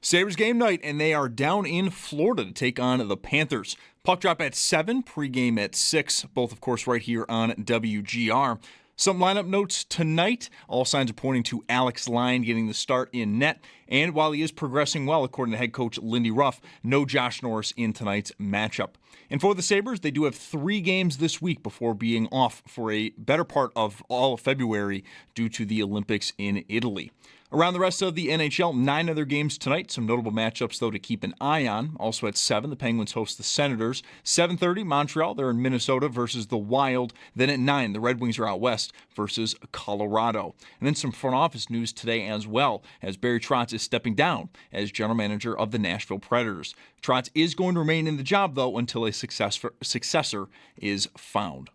Sabres game night, and they are down in Florida to take on the Panthers. Puck drop at 7, pregame at 6, both, of course, right here on WGR. Some lineup notes tonight. All signs are pointing to Alex Lyon getting the start in net. And while he is progressing well, according to head coach Lindy Ruff, no Josh Norris in tonight's matchup. And for the Sabres, they do have 3 games this week before being off for a better part of all of February due to the Olympics in Italy. Around the rest of the NHL, 9 other games tonight. Some notable matchups, though, to keep an eye on. Also at 7, the Penguins host the Senators. 7:30, Montreal, they're in Minnesota versus the Wild. Then at 9, the Red Wings are out west versus Colorado. And then some front office news today as well, as Barry Trotz is stepping down as general manager of the Nashville Predators. Trotz is going to remain in the job, though, until a successor is found.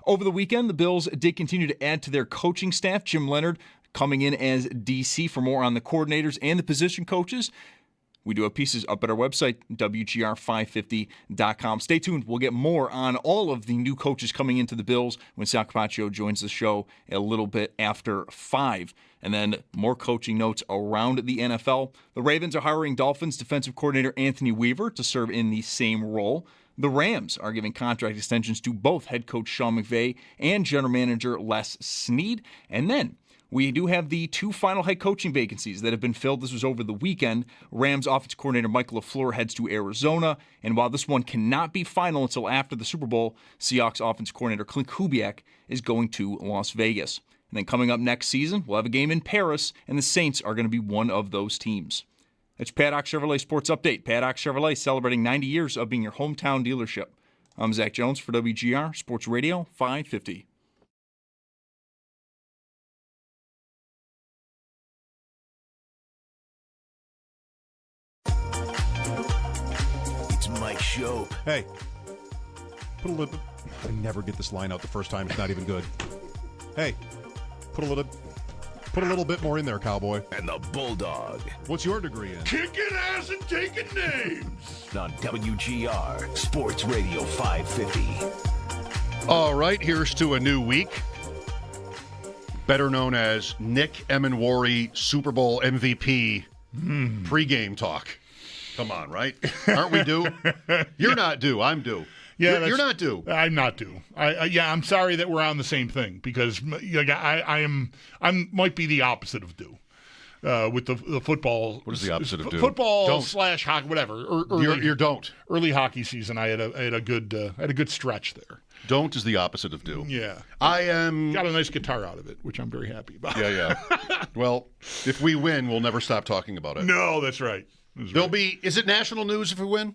Over the weekend, the Bills did continue to add to their coaching staff. Jim Leonard coming in as DC. For more on the coordinators and the position coaches, we do have pieces up at our website, WGR550.com. Stay tuned. We'll get more on all of the new coaches coming into the Bills when Sal Capacio joins the show a little bit after 5. And then more coaching notes around the NFL. The Ravens are hiring Dolphins defensive coordinator Anthony Weaver to serve in the same role. The Rams are giving contract extensions to both head coach Sean McVay and general manager Les Snead. And then we do have the 2 final head coaching vacancies that have been filled. This was over the weekend. Rams offensive coordinator Michael LaFleur heads to Arizona. And while this one cannot be final until after the Super Bowl, Seahawks offensive coordinator Clint Kubiak is going to Las Vegas. And then coming up next season, we'll have a game in Paris, and the Saints are going to be one of those teams. That's Paddock Chevrolet Sports Update. Paddock Chevrolet celebrating 90 years of being your hometown dealership. I'm Zach Jones for WGR Sports Radio 550. Schopp. Hey, put a little. I never get this line out the first time. It's not even good. Hey, put a little bit more in there, cowboy. And the Bulldog. What's your degree in? Kicking ass and taking names. On WGR Sports Radio 550. All right, here's to a new week. Better known as Nick Emenwari Super Bowl MVP pregame talk. Come on, right? Aren't we due? You're not due. I'm due. Yeah, you're not due. I'm not due. I'm sorry that we're on the same thing because I might be the opposite of due with the football. What is the opposite of due? Football don't. / hockey, whatever. You don't. Early hockey season, I had a good stretch there. Don't is the opposite of do. Yeah. I am. Got a nice guitar out of it, which I'm very happy about. Yeah. Well, if we win, we'll never stop talking about it. No, that's right. There'll be. Is it national news if we win?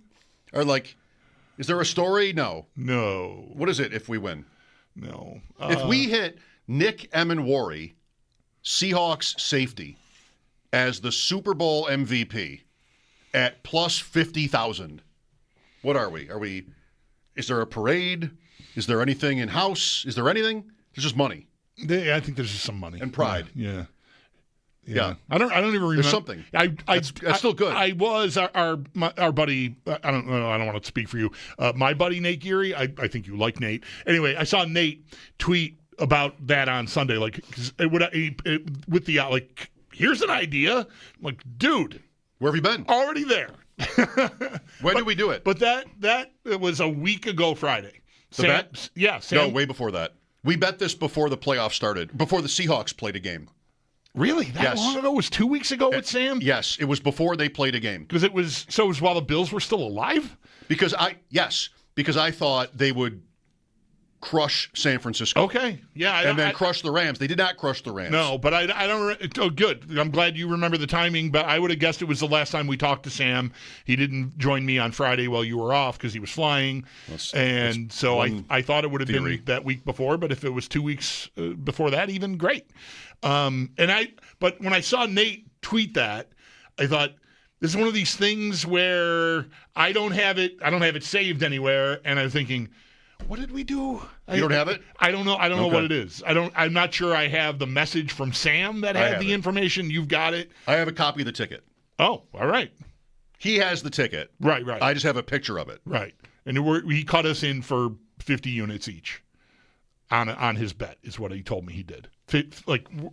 Or is there a story? No. No. What is it if we win? No. If we hit Nick Emenwari, Seahawks safety, as the Super Bowl MVP at plus 50,000, what are we? Is there a parade? Is there anything in-house? Is there anything? There's just money. I think there's just some money. And pride. Yeah. Yeah. I don't even remember. There's something. That's still good. I was our buddy. I don't want to speak for you. My buddy Nate Geary. I think you like Nate. Anyway, I saw Nate tweet about that on Sunday. With the here's an idea. I'm like, dude, where have you been? Already there. When did we do it? But that was a week ago Friday. Bet? Yeah. Sam, no, way before that. We bet this before the playoffs started. Before the Seahawks played a game. Really? That long ago? It was 2 weeks ago with Sam? Yes, it was before they played a game. Because it was while the Bills were still alive? Because I thought they would crush San Francisco. Okay. Yeah. And then crush the Rams. They did not crush the Rams. No, but I don't. Oh, good. I'm glad you remember the timing, but I would have guessed it was the last time we talked to Sam. He didn't join me on Friday while you were off because he was flying. So I thought it would have been that week before, but if it was 2 weeks before that, even great. But when I saw Nate tweet that, I thought, this is one of these things where I don't have it saved anywhere, and I'm thinking, what did we do? You don't have it? I don't know. I don't know what it is. I'm not sure I have the message from Sam that had the information. You've got it. I have a copy of the ticket. Oh, all right. He has the ticket. Right. I just have a picture of it. Right. And he cut us in for 50 units each on his bet is what he told me he did.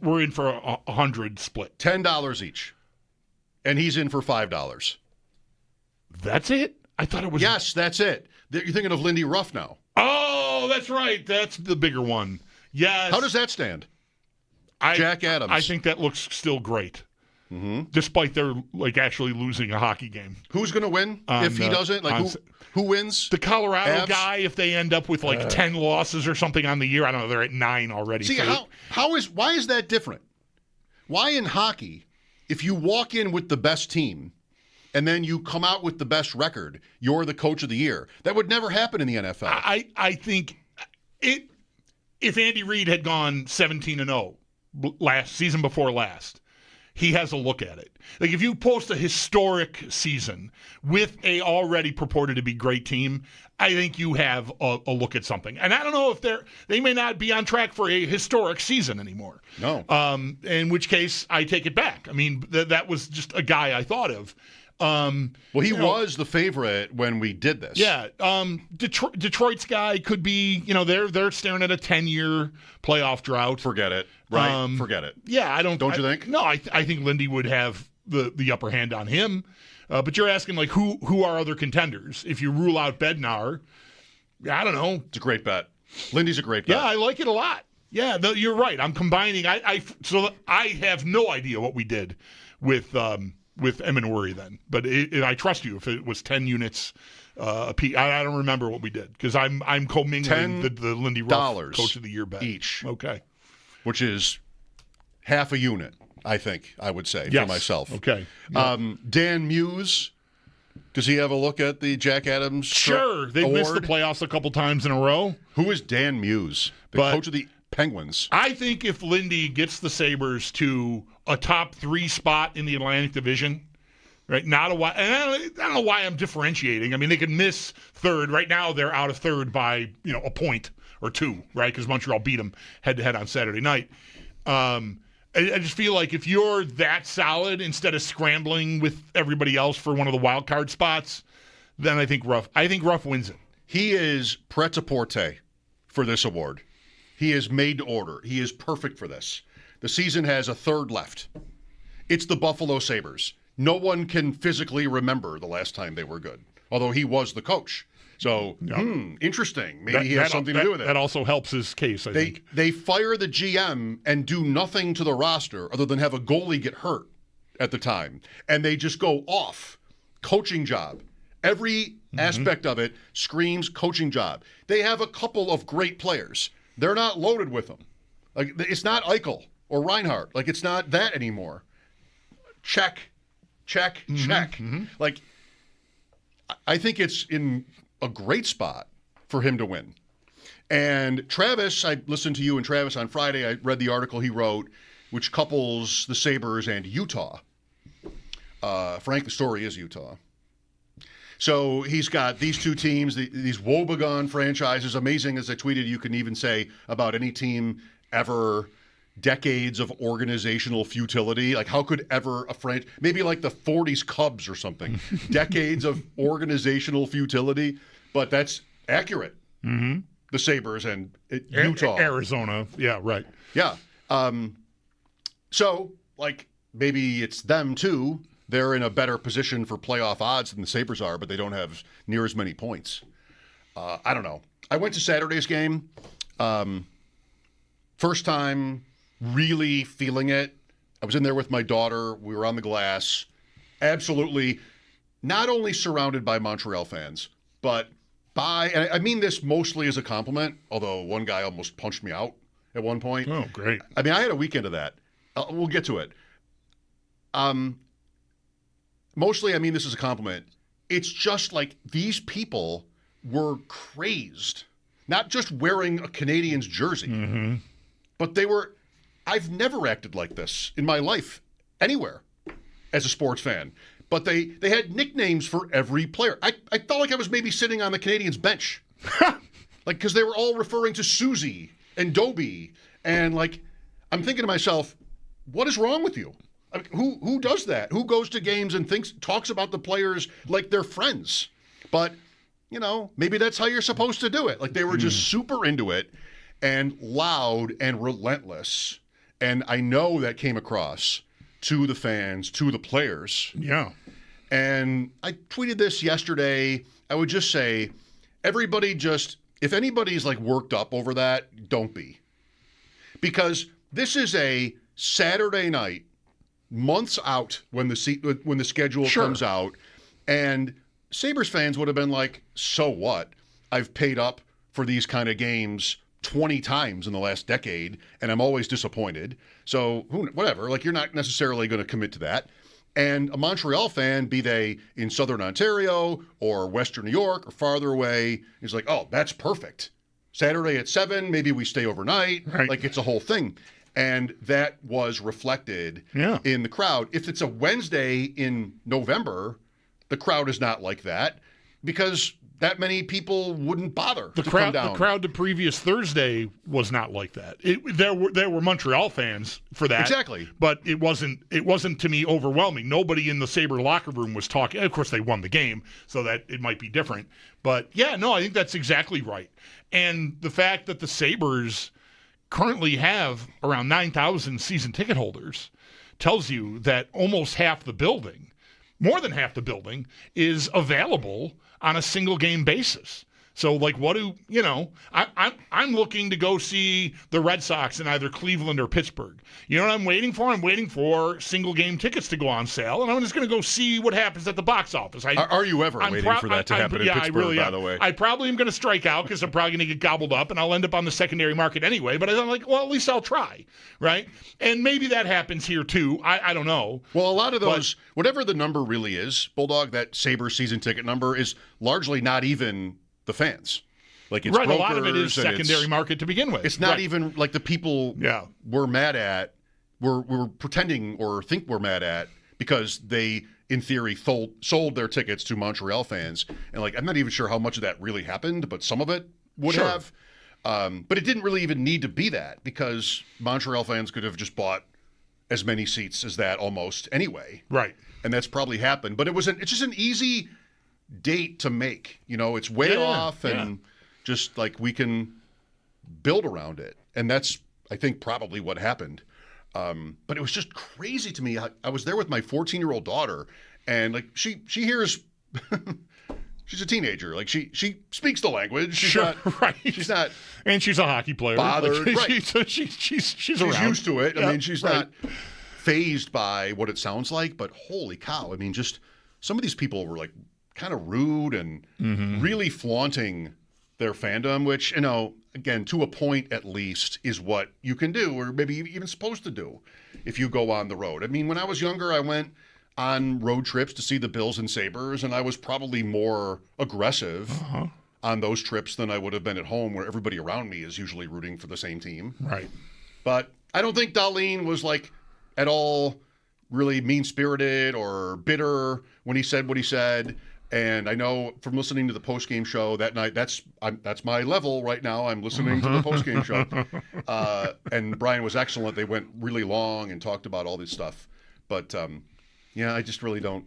We're in for 100 split. $10 each. and he's in for $5. That's it? I thought it was. Yes, that's it. You're thinking of Lindy Ruff now. Oh, that's right. That's the bigger one. Yes. How does that stand? Jack Adams. I think that looks still great. Despite their actually losing a hockey game. Who's going to win if he doesn't? Who wins? The Colorado Avs? guy, if they end up with 10 losses or something on the year. I don't know. They're at 9 already. See, why is that different? Why in hockey, if you walk in with the best team and then you come out with the best record, you're the coach of the year? That would never happen in the NFL. I think if Andy Reid had gone 17-0 last season before last, he has a look at it. Like, if you post a historic season with a already purported to be great team, I think you have a look at something. And I don't know if they may not be on track for a historic season anymore. No. In which case, I take it back. I mean, that was just a guy I thought of. Well, he was the favorite when we did this. Yeah. Detroit's guy could be, they're staring at a 10-year playoff drought. Forget it. Right? Forget it. Yeah, I don't. Don't you think? No, I think Lindy would have the upper hand on him. But you're asking, who are other contenders? If you rule out Bednar, I don't know. It's a great bet. Lindy's a great bet. Yeah, I like it a lot. Yeah, you're right. I'm combining. So I have no idea what we did with Emin then, but I trust you. If it was 10 units apiece, I don't remember what we did because I'm commingling the Lindy Ruff Coach of the Year bet each. Okay, which is half a unit, I think I would say for myself. Okay, Dan Muse, does he have a look at the Jack Adams? Sure, they've missed the playoffs a couple times in a row. Who is Dan Muse, coach of the Penguins? I think if Lindy gets the Sabres to a top 3 spot in the Atlantic Division, right? And I don't know why I'm differentiating. I mean, they could miss third. Right now, they're out of third by a point or 2, right? Because Montreal beat them head-to-head on Saturday night. I just feel like if you're that solid, instead of scrambling with everybody else for one of the wild card spots, then I think Ruff wins it. He is pret-a-porter for this award. He is made to order. He is perfect for this. The season has a third left. It's the Buffalo Sabres. No one can physically remember the last time they were good, although he was the coach. So, interesting. Maybe he has something to do with it. That also helps his case, I think. They fire the GM and do nothing to the roster other than have a goalie get hurt at the time. And they just go off. Coaching job. Every aspect of it screams coaching job. They have a couple of great players. They're not loaded with them. Like, it's not Eichel or Reinhart. Like, it's not that anymore. Check. Like, I think it's in a great spot for him to win. And Travis, I listened to you and Travis on Friday. I read the article he wrote, which couples the Sabres and Utah. Frank, the story is Utah. So he's got these two teams, these woebegone franchises. Amazing, as I tweeted, you can even say about any team ever, decades of organizational futility. Like, how could ever a franchise, maybe like the 40s Cubs or something, decades of organizational futility, but that's accurate. The Sabres and Utah. Arizona. Yeah, right. Yeah. So, like, maybe it's them too. They're in a better position for playoff odds than the Sabres are, but they don't have near as many points. I don't know. I went to Saturday's game. First time really feeling it. I was in there with my daughter. We were on the glass. Absolutely not only surrounded by Montreal fans, but and I mean this mostly as a compliment, although one guy almost punched me out at one point. Oh, great. I mean, I had a weekend of that. We'll get to it. Mostly, I mean this as a compliment. It's just like these people were crazed, not just wearing a Canadiens jersey, but they were. I've never acted like this in my life anywhere as a sports fan. But they had nicknames for every player. I felt like I was maybe sitting on the Canadiens bench, like because they were all referring to Susie and Dobie, and like I'm thinking to myself, what is wrong with you? I mean, who does that? Who goes to games and talks about the players like they're friends? But, maybe that's how you're supposed to do it. Like, they were just super into it and loud and relentless. And I know that came across to the fans, to the players. Yeah. And I tweeted this yesterday. I would just say, everybody just, if anybody's like worked up over that, don't be. Because this is a Saturday night, months out when the schedule comes out, and Sabres fans would have been like, so what? I've paid up for these kind of games 20 times in the last decade, and I'm always disappointed. So whatever, like you're not necessarily going to commit to that. And a Montreal fan, be they in Southern Ontario or Western New York or farther away, is like, oh, that's perfect. Saturday at 7, maybe we stay overnight. Right. Like it's a whole thing. And that was reflected in the crowd. If it's a Wednesday in November, the crowd is not like that because that many people wouldn't bother to come down. The crowd the previous Thursday was not like that. There were Montreal fans for that. Exactly. But it wasn't to me overwhelming. Nobody in the Sabre locker room was talking. Of course, they won the game, so that it might be different. But yeah, no, I think that's exactly right. And the fact that the Sabres currently have around 9,000 season ticket holders tells you that almost half the building, more than half the building, is available on a single game basis. So, like, I'm looking to go see the Red Sox in either Cleveland or Pittsburgh. You know what I'm waiting for? I'm waiting for single game tickets to go on sale, and I'm just going to go see what happens at the box office. Are you ever waiting for that to happen in Pittsburgh, really by the way? I probably am going to strike out because I'm probably going to get gobbled up, and I'll end up on the secondary market anyway. But I'm like, well, at least I'll try, right? And maybe that happens here, too. I don't know. Well, a lot of those, whatever the number really is, Bulldog, that Sabre season ticket number is largely not even the fans. Like it's right, brokers, a lot of it is secondary market to begin with. It's not even like the people we're mad at, we're pretending or think we're mad at because they, in theory, sold their tickets to Montreal fans. And like, I'm not even sure how much of that really happened, but some of it would have. But it didn't really even need to be that because Montreal fans could have just bought as many seats as that almost anyway. Right. And that's probably happened. But it's just an easy date to make. You know, it's way off and just like we can build around it. And that's, I think, probably what happened. But it was just crazy to me. I was there with my 14-year-old daughter, and like she hears she's a teenager. Like she speaks the language. She's not right. She's not, and she's a hockey player. Bothered. Like, right. She's around. Used to it. Yeah, I mean, she's not fazed by what it sounds like. But holy cow! I mean, just some of these people were like kind of rude and really flaunting their fandom, which, you know, again, to a point at least, is what you can do, or maybe even supposed to do, if you go on the road. I mean, when I was younger, I went on road trips to see the Bills and Sabres, and I was probably more aggressive on those trips than I would have been at home, where everybody around me is usually rooting for the same team. Right. But I don't think Darlene was like at all really mean-spirited or bitter when he said what he said. And I know from listening to the postgame show that night, that's my level right now. I'm listening to the postgame show. And Brian was excellent. They went really long and talked about all this stuff. But, I just really don't.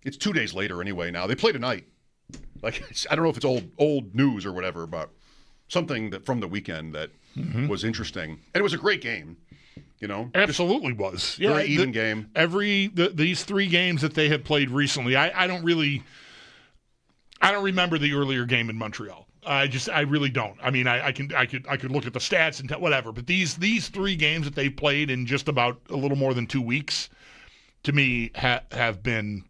It's 2 days later anyway now. They play tonight. Like, I don't know if it's old news or whatever, but something that from the weekend that was interesting. And it was a great game. You know, absolutely was. Yeah, very even game. These 3 games that they have played recently, I don't remember the earlier game in Montreal. I really don't. I mean, I could look at the stats and whatever, but these 3 games that they've played in just about a little more than 2 weeks, to me, have been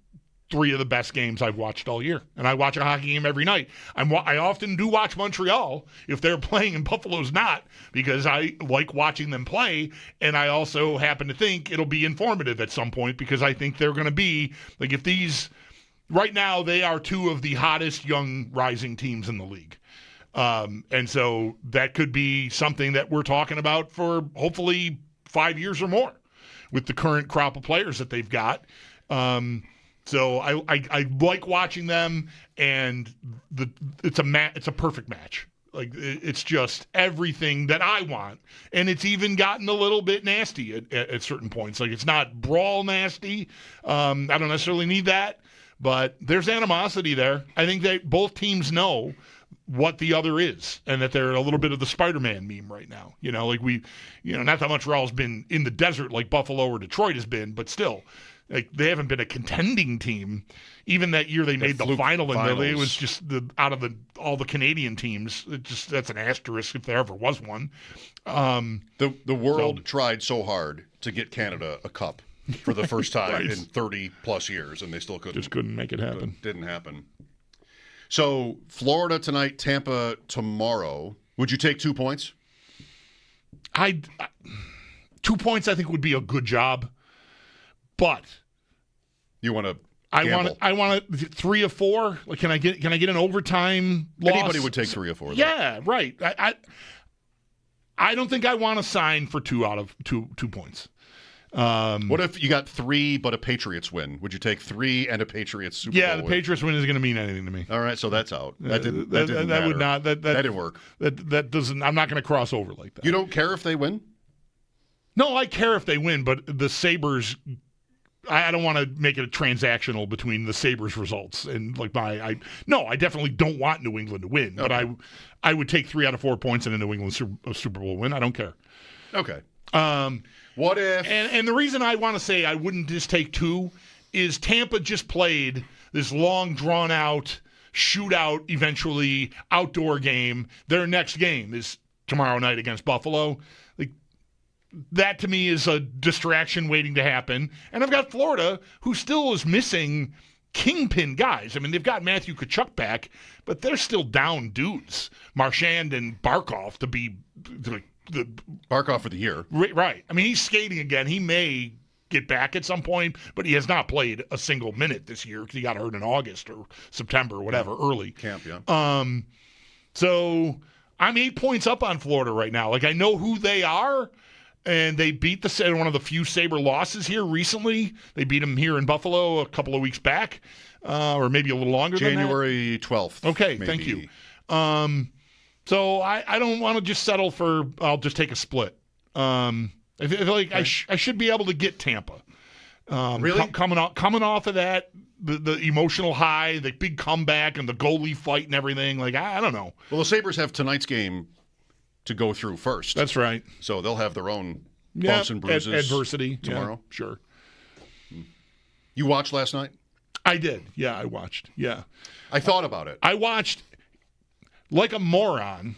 3 of the best games I've watched all year. And I watch a hockey game every night. I often do watch Montreal if they're playing and Buffalo's not, because I like watching them play. And I also happen to think it'll be informative at some point, because I think they're going to be, like, if these, right now they are 2 of the hottest young rising teams in the league. And so that could be something that we're talking about for hopefully 5 years or more with the current crop of players that they've got. So I like watching them, and it's a perfect match. Like, it's just everything that I want, and it's even gotten a little bit nasty at certain points. Like, it's not brawl nasty. I don't necessarily need that, but there's animosity there. I think that both teams know what the other is, and that they're a little bit of the Spider-Man meme right now. Not that Montreal's been in the desert like Buffalo or Detroit has been, but still, like they haven't been a contending team. Even that year they made the final, and it was just out of all the Canadian teams. That's an asterisk if there ever was one. The world tried so hard to get Canada a cup for the first time Right. in 30 plus years, and they still couldn't make it happen. Didn't happen. So Florida tonight, Tampa tomorrow. Would you take 2 points? 2 points I think would be a good job, but You want to? I want 3 of 4. Like, can I get an overtime loss? Anybody would take 3 or 4. Yeah, right. I don't think I want to sign for 2 out of 2 points. What if you got 3 but a Patriots win? Would you take 3 and a Patriots Super Bowl Yeah, the win? Patriots win isn't going to mean anything to me. All right, so that's out. That didn't That matter. would not. That didn't work. That doesn't. I'm not going to cross over like that. You don't care if they win? No, I care if they win, but the Sabres. I don't want to make it a transactional between the Sabres results and like I definitely don't want New England to win, but I would take 3 out of 4 points in a New England Super Bowl win. I don't care. Okay. What if? And the reason I want to say I wouldn't just take 2 is Tampa just played this long, drawn out shootout, eventually outdoor game. Their next game is tomorrow night against Buffalo. That to me is a distraction waiting to happen. And I've got Florida, who still is missing kingpin guys. I mean, they've got Matthew Tkachuk back, but they're still down dudes. Marchand and Barkov to be the Barkov for the year. right. I mean, he's skating again. He may get back at some point, but he has not played a single minute this year because he got hurt in August or September or whatever, early. Camp, yeah. So I'm 8 points up on Florida right now. Like, I know who they are. And they beat one of the few Sabre losses here recently. They beat them here in Buffalo a couple of weeks back, or maybe a little longer January 12th. than that. Okay, maybe. thank you. So I don't want to just settle for I'll just take a split. I feel like I should be able to get Tampa. Really? Coming off of that, the emotional high, the big comeback, and the goalie fight and everything. Like, I don't know. Well, the Sabres have tonight's game to go through first. That's right. So they'll have their own bumps and bruises. Adversity tomorrow. Yeah, sure. You watched last night? I did. Yeah, I watched. Yeah. I thought about it. I watched like a moron.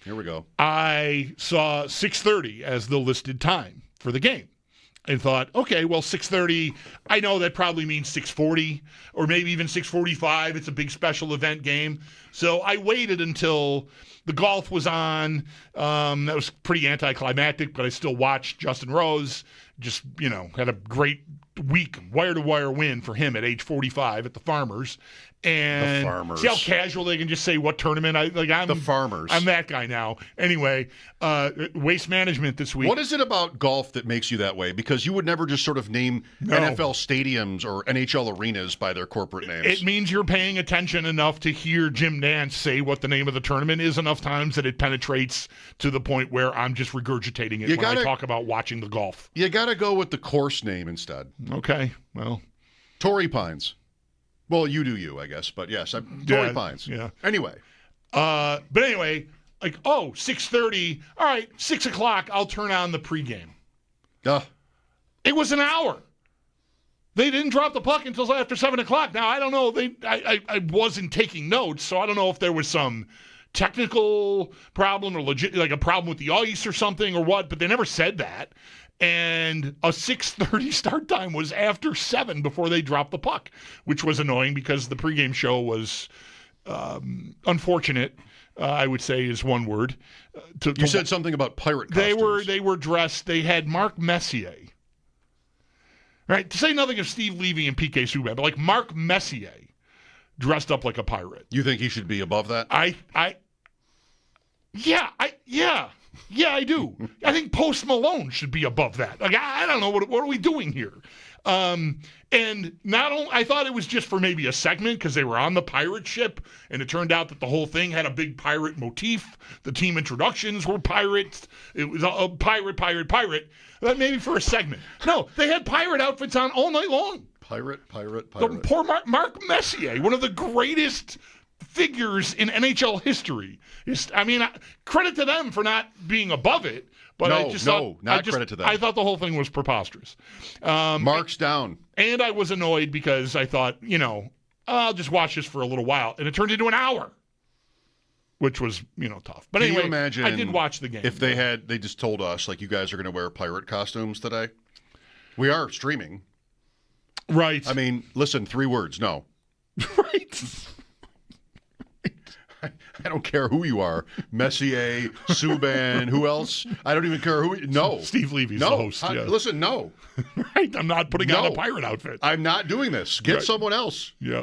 Here we go. I saw 6:30 as the listed time for the game and thought, okay, well, 6:30, I know that probably means 6:40 or maybe even 6:45. It's a big special event game. So I waited until the golf was on. That was pretty anticlimactic, but I still watched Justin Rose. Just, had a great week, wire-to-wire win for him at age 45 at the Farmers. And the Farmers. See how casual they can just say what tournament? I'm the Farmers. I'm that guy now. Anyway, Waste Management this week. What is it about golf that makes you that way? Because you would never just sort of name NFL stadiums or NHL arenas by their corporate names. It means you're paying attention enough to hear Jim Nantz say what the name of the tournament is enough times that it penetrates to the point where I'm just regurgitating it I talk about watching the golf. You got to go with the course name instead. Okay, well. Torrey Pines. Well, you do you, I guess. But yes, Torrey Pines. Yeah. Anyway. But anyway, 6:30. All right, 6 o'clock, I'll turn on the pregame. It was an hour. They didn't drop the puck until after 7 o'clock. Now, I don't know. I wasn't taking notes, so I don't know if there was some technical problem or legit, like a problem with the ice or something or what, but they never said that. And a 6:30 start time was after 7 before they dropped the puck, which was annoying because the pregame show was unfortunate, I would say is one word. You said something about pirate costumes. They were dressed. They had Mark Messier. Right? To say nothing of Steve Levy and PK Subban, but like Mark Messier dressed up like a pirate. You think he should be above that? Yeah, I do. I think Post Malone should be above that. Like, I don't know. What are we doing here? And not only, I thought it was just for maybe a segment because they were on the pirate ship, and it turned out that the whole thing had a big pirate motif. The team introductions were pirates. It was a pirate. That maybe for a segment. No, they had pirate outfits on all night long. Pirate. The poor Mark Messier, one of the greatest figures in NHL history. Credit to them for not being above it. But credit to them. I thought the whole thing was preposterous. Marks down. And I was annoyed because I thought, I'll just watch this for a little while. And it turned into an hour, which was, tough. But anyway, you imagine I did watch the game. If they just told us, like, you guys are going to wear pirate costumes today. We are streaming. Right. I mean, listen, 3 words, no. Right. I don't care who you are. Messier, Subban, who else? I don't even care who. No. Steve Levy's the host. Yeah. Listen, no. Right. I'm not putting on a pirate outfit. I'm not doing this. Get someone else. Yeah.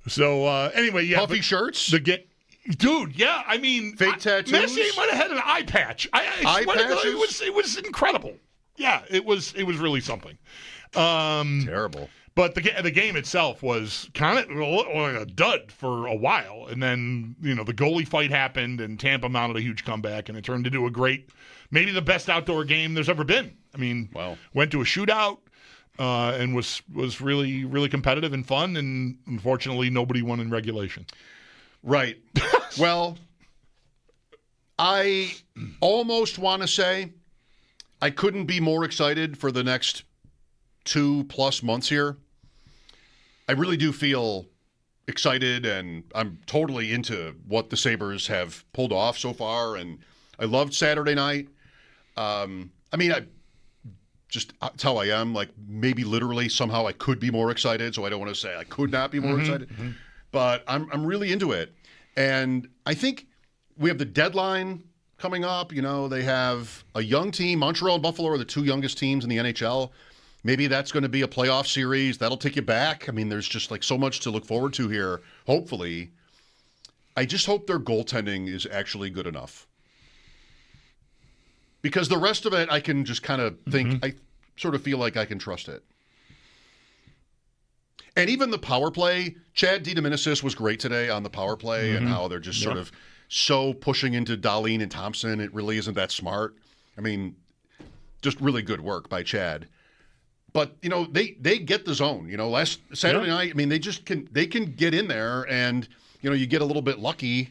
So, anyway, yeah. Puffy shirts? Dude, yeah. I mean, fake tattoos? Messier might have had an eye patch. Eye patches? It was incredible. Yeah, it was really something. Terrible. But the game itself was kind of like a dud for a while. And then, the goalie fight happened and Tampa mounted a huge comeback and it turned into a great, maybe the best outdoor game there's ever been. I mean, went to a shootout and was really, really competitive and fun. And unfortunately, nobody won in regulation. Right. Well, I almost want to say I couldn't be more excited for the next 2+ months here. I really do feel excited, and I'm totally into what the Sabres have pulled off so far, and I loved Saturday night. It's how I am. Like, maybe literally somehow I could be more excited, so I don't want to say I could not be more excited. Mm-hmm. But I'm really into it. And I think we have the deadline coming up. They have a young team. Montreal and Buffalo are the 2 youngest teams in the NHL. Maybe that's going to be a playoff series. That'll take you back. I mean, there's just so much to look forward to here, hopefully. I just hope their goaltending is actually good enough. Because the rest of it, I can just kind of think, I sort of feel like I can trust it. And even the power play, Chad DiDomenicis was great today on the power play and how they're just sort of so pushing into Dahlin and Thompson. It really isn't that smart. I mean, just really good work by Chad. But, they get the zone. Last Saturday night, I mean, they can get in there and, you get a little bit lucky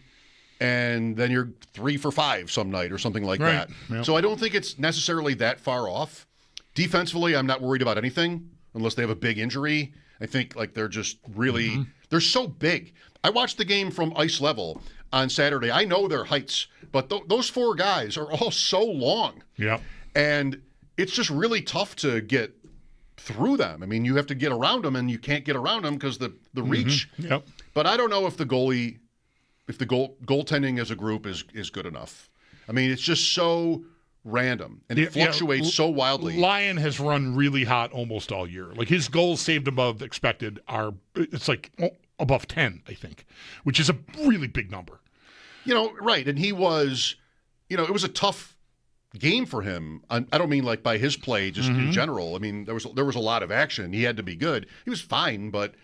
and then you're 3 for 5 some night or something like that. Yep. So I don't think it's necessarily that far off. Defensively, I'm not worried about anything unless they have a big injury. I think, they're just really they're so big. I watched the game from ice level on Saturday. I know their heights, but those 4 guys are all so long. Yeah. And it's just really tough to get through them. I mean, you have to get around them, and you can't get around them because the reach. Yep. But I don't know if the goaltending as a group is good enough. I mean, it's just so random, and it fluctuates so wildly. Lyon has run really hot almost all year. Like, his goals saved above expected it's above 10, I think, which is a really big number. Right. And he was, it was a tough game for him. I don't mean by his play, just in general. I mean, there was a lot of action. He had to be good. He was fine, but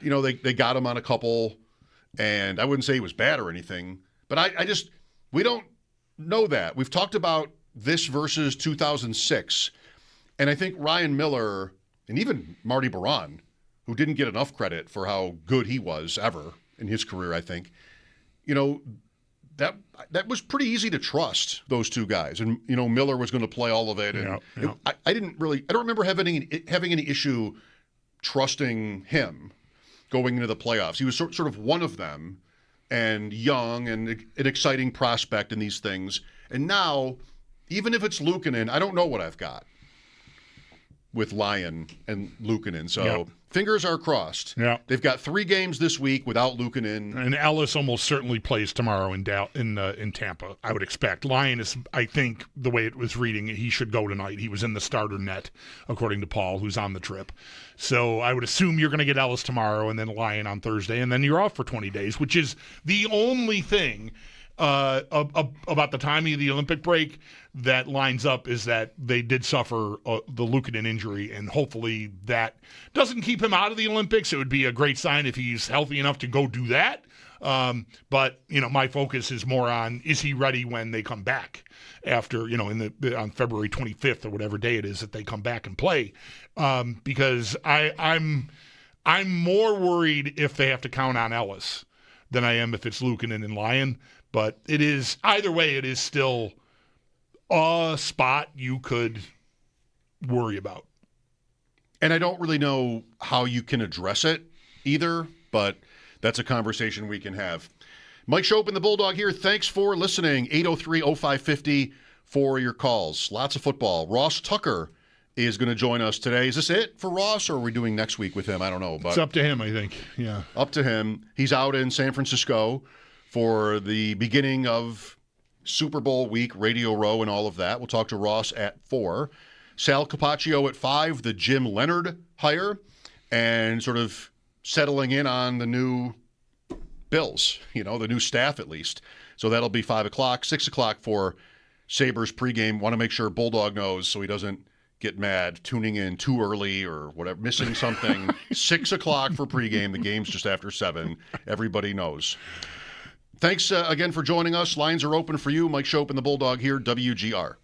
they got him on a couple, and I wouldn't say he was bad or anything. But we don't know that. We've talked about this versus 2006, and I think Ryan Miller and even Marty Baron, who didn't get enough credit for how good he was ever in his career, I think, that was pretty easy to trust, those 2 guys. And, Miller was going to play all of it. And I don't remember having any issue trusting him going into the playoffs. He was sort of one of them, and young and an exciting prospect in these things. And now, even if it's Luukkonen, I don't know what I've got with Lyon and Luukkonen. So fingers are crossed. Yeah. They've got 3 games this week without Luukkonen. And Ellis almost certainly plays tomorrow in Tampa, I would expect. Lyon is, I think, the way it was reading, he should go tonight. He was in the starter net, according to Paul, who's on the trip. So I would assume you're going to get Ellis tomorrow and then Lyon on Thursday, and then you're off for 20 days, which is the only thing about the timing of the Olympic break that lines up is that they did suffer the Luukkonen injury, and hopefully that doesn't keep him out of the Olympics. It would be a great sign if he's healthy enough to go do that. But my focus is more on, is he ready when they come back after, on February 25th or whatever day it is that they come back and play. Because I'm more worried if they have to count on Ellis than I am if it's Luukkonen and Lyon. But it is, either way, it is still a spot you could worry about. And I don't really know how you can address it either, but that's a conversation we can have. Mike Schopp and the Bulldog here. Thanks for listening. 803-0550 for your calls. Lots of football. Ross Tucker is going to join us today. Is this it for Ross, or are we doing next week with him? I don't know. But it's up to him, I think. Yeah. Up to him. He's out in San Francisco for the beginning of Super Bowl week, Radio Row and all of that. We'll talk to Ross at 4. Sal Capacio at 5, the Jim Leonard hire, and sort of settling in on the new Bills, the new staff at least. So that'll be 5 o'clock. 6 o'clock for Sabres pregame. Want to make sure Bulldog knows so he doesn't get mad tuning in too early or whatever, missing something. 6 o'clock for pregame. The game's just after 7. Everybody knows. Thanks again for joining us. Lines are open for you. Mike Schopp and the Bulldog here, WGR.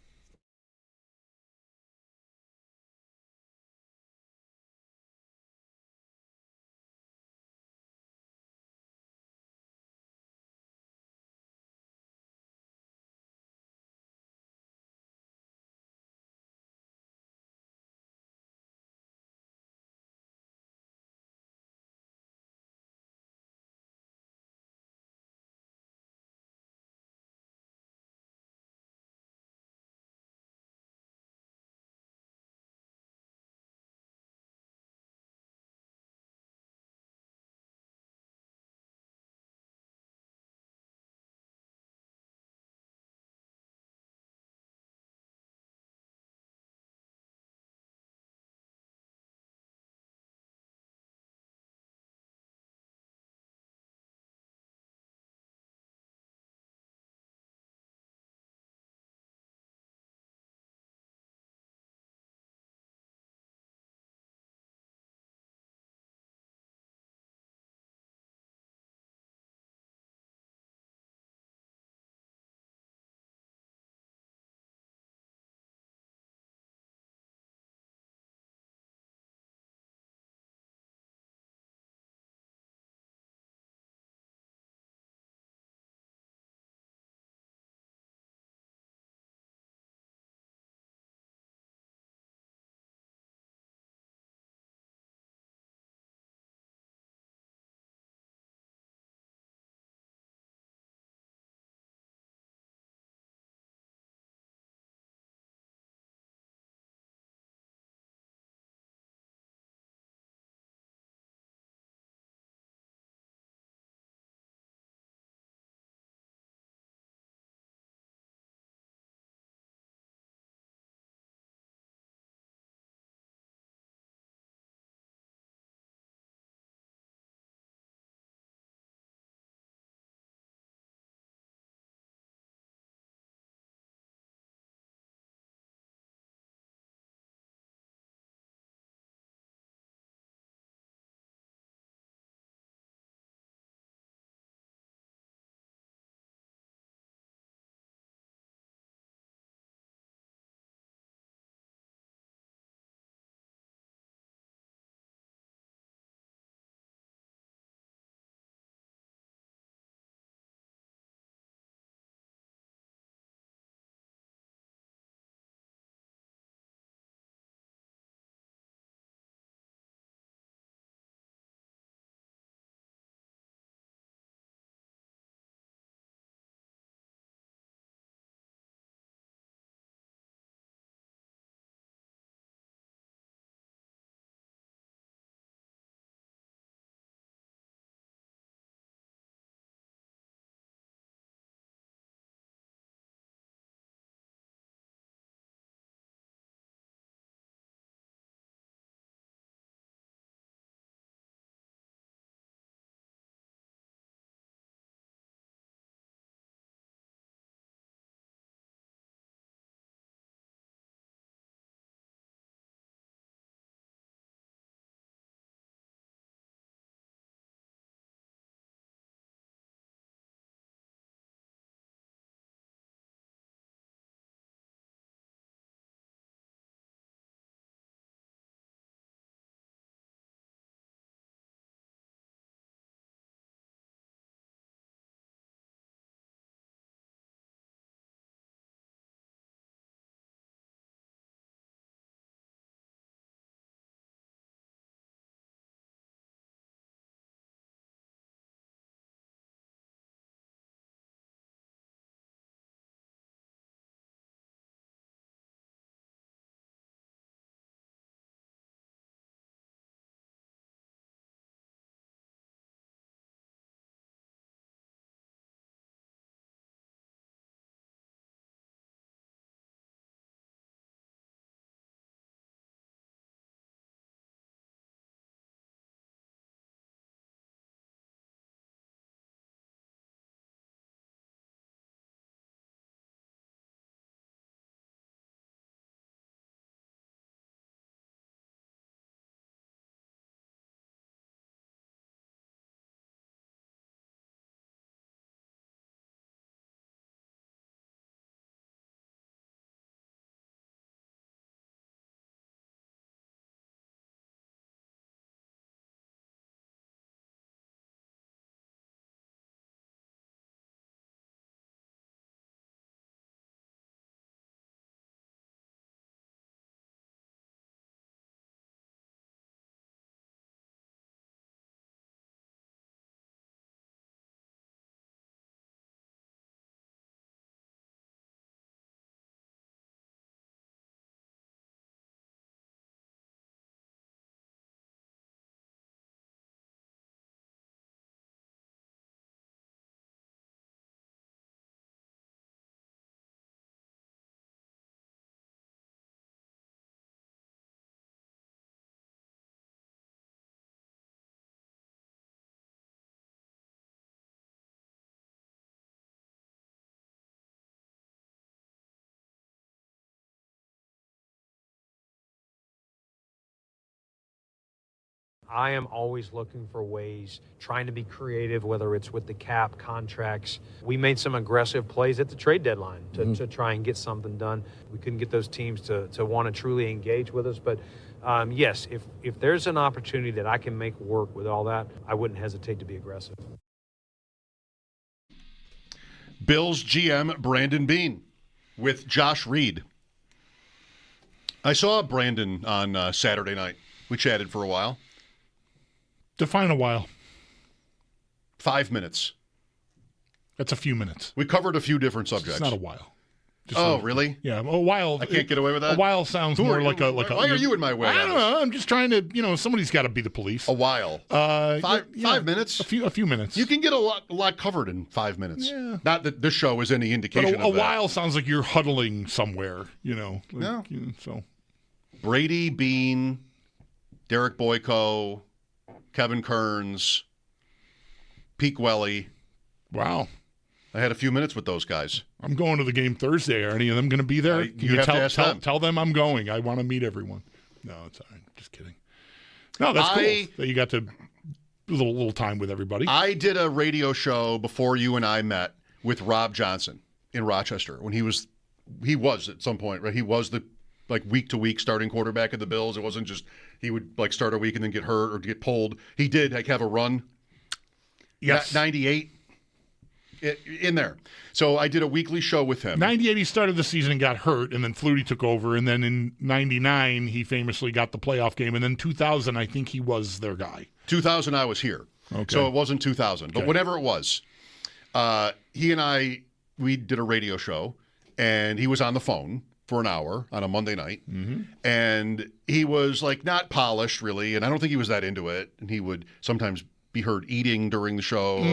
I am always looking for ways, trying to be creative, whether it's with the cap, contracts. We made some aggressive plays at the trade deadline to try and get something done. We couldn't get those teams to want to truly engage with us. But, yes, if there's an opportunity that I can make work with all that, I wouldn't hesitate to be aggressive. Bills GM Brandon Beane with Josh Reed. I saw Brandon on Saturday night. We chatted for a while. Define a while. 5 minutes. That's a few minutes. We covered a few different subjects. It's not a while. Really? Yeah, a while. I can't get away with that? A while sounds more like a. Why are you in my way? I don't know. I'm just trying to. Somebody's got to be the police. A while. 5 minutes. A few minutes. You can get a lot covered in 5 minutes. Yeah. Not that this show is any indication. But a while sounds like you're huddling somewhere. No. So. Brady, Beane, Derek Boyko, Kevin Kearns, Peak Welly. Wow. I had a few minutes with those guys. I'm going to the game Thursday. Are any of them going to be there? You have to ask them. Tell them I'm going. I want to meet everyone. No, it's all right. Just kidding. No, that's cool that you got to a little time with everybody. I did a radio show before you and I met with Rob Johnson in Rochester when he was at some point, right? He was the week to week starting quarterback of the Bills. It wasn't just he would start a week and then get hurt or get pulled. He did have a run. Yes. 98 in there. So I did a weekly show with him. 98 he started the season and got hurt, and then Flutie took over, and then in 99 he famously got the playoff game, and then 2000 I think he was their guy. 2000 I was here. Okay. So it wasn't 2000, but whatever it was. He and we did a radio show, and he was on the phone for an hour on a Monday night, and he was not polished really, and I don't think he was that into it, and he would sometimes be heard eating during the show.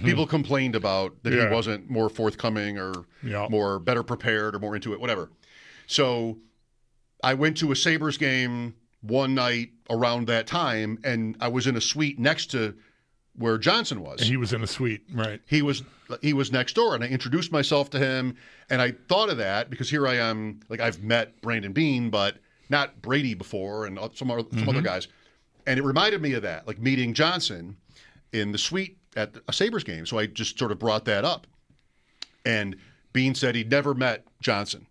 People complained about that he wasn't more forthcoming or more better prepared or more into it, whatever. So I went to a Sabres game one night around that time, and I was in a suite next to where Johnson was. And he was in a suite, right? He was next door, and I introduced myself to him, and I thought of that because here I am, I've met Brandon Beane, but not Brady before and some other guys. And it reminded me of that, meeting Johnson in the suite at a Sabres game. So I just sort of brought that up. And Beane said he'd never met Johnson.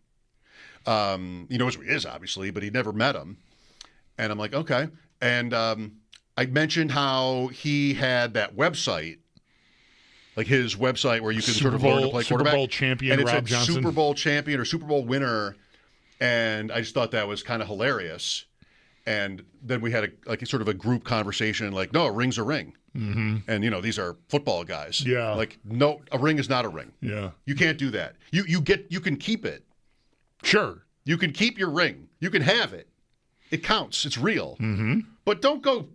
He knows who he is, obviously, but he'd never met him. And I'm like, okay. And I mentioned how he had that website, his website where you can sort of learn to play quarterback. Super Bowl champion, and it Rob said Johnson. Super Bowl champion or Super Bowl winner. And I just thought that was kind of hilarious. And then we had a sort of a group conversation, no, a ring's a ring. Mm-hmm. And, these are football guys. Yeah. No, a ring is not a ring. Yeah. You can't do that. You can keep it. Sure. You can keep your ring. You can have it. It counts. It's real. Mm-hmm. But don't go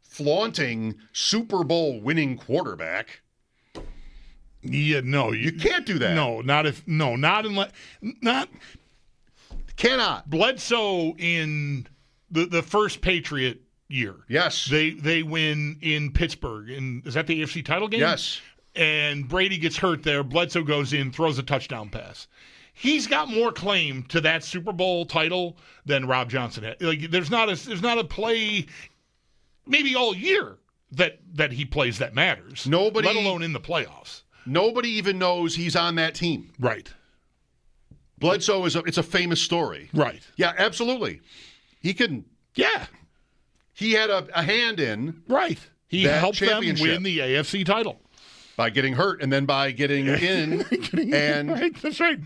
flaunting Super Bowl winning quarterback. Yeah, no. You can't do that. Not unless Cannot. Bledsoe in the first Patriot year. Yes. They win in Pittsburgh. Is that the AFC title game? Yes. And Brady gets hurt there. Bledsoe goes in, throws a touchdown pass. He's got more claim to that Super Bowl title than Rob Johnson had. There's not a play maybe all year that he plays that matters. Nobody, let alone in the playoffs. Nobody even knows he's on that team. Right. Bledsoe it's a famous story. Right. Yeah, absolutely. He can. Yeah. He had a hand in. Right. He helped them win the AFC title. By getting hurt and then by getting in. Right. That's right.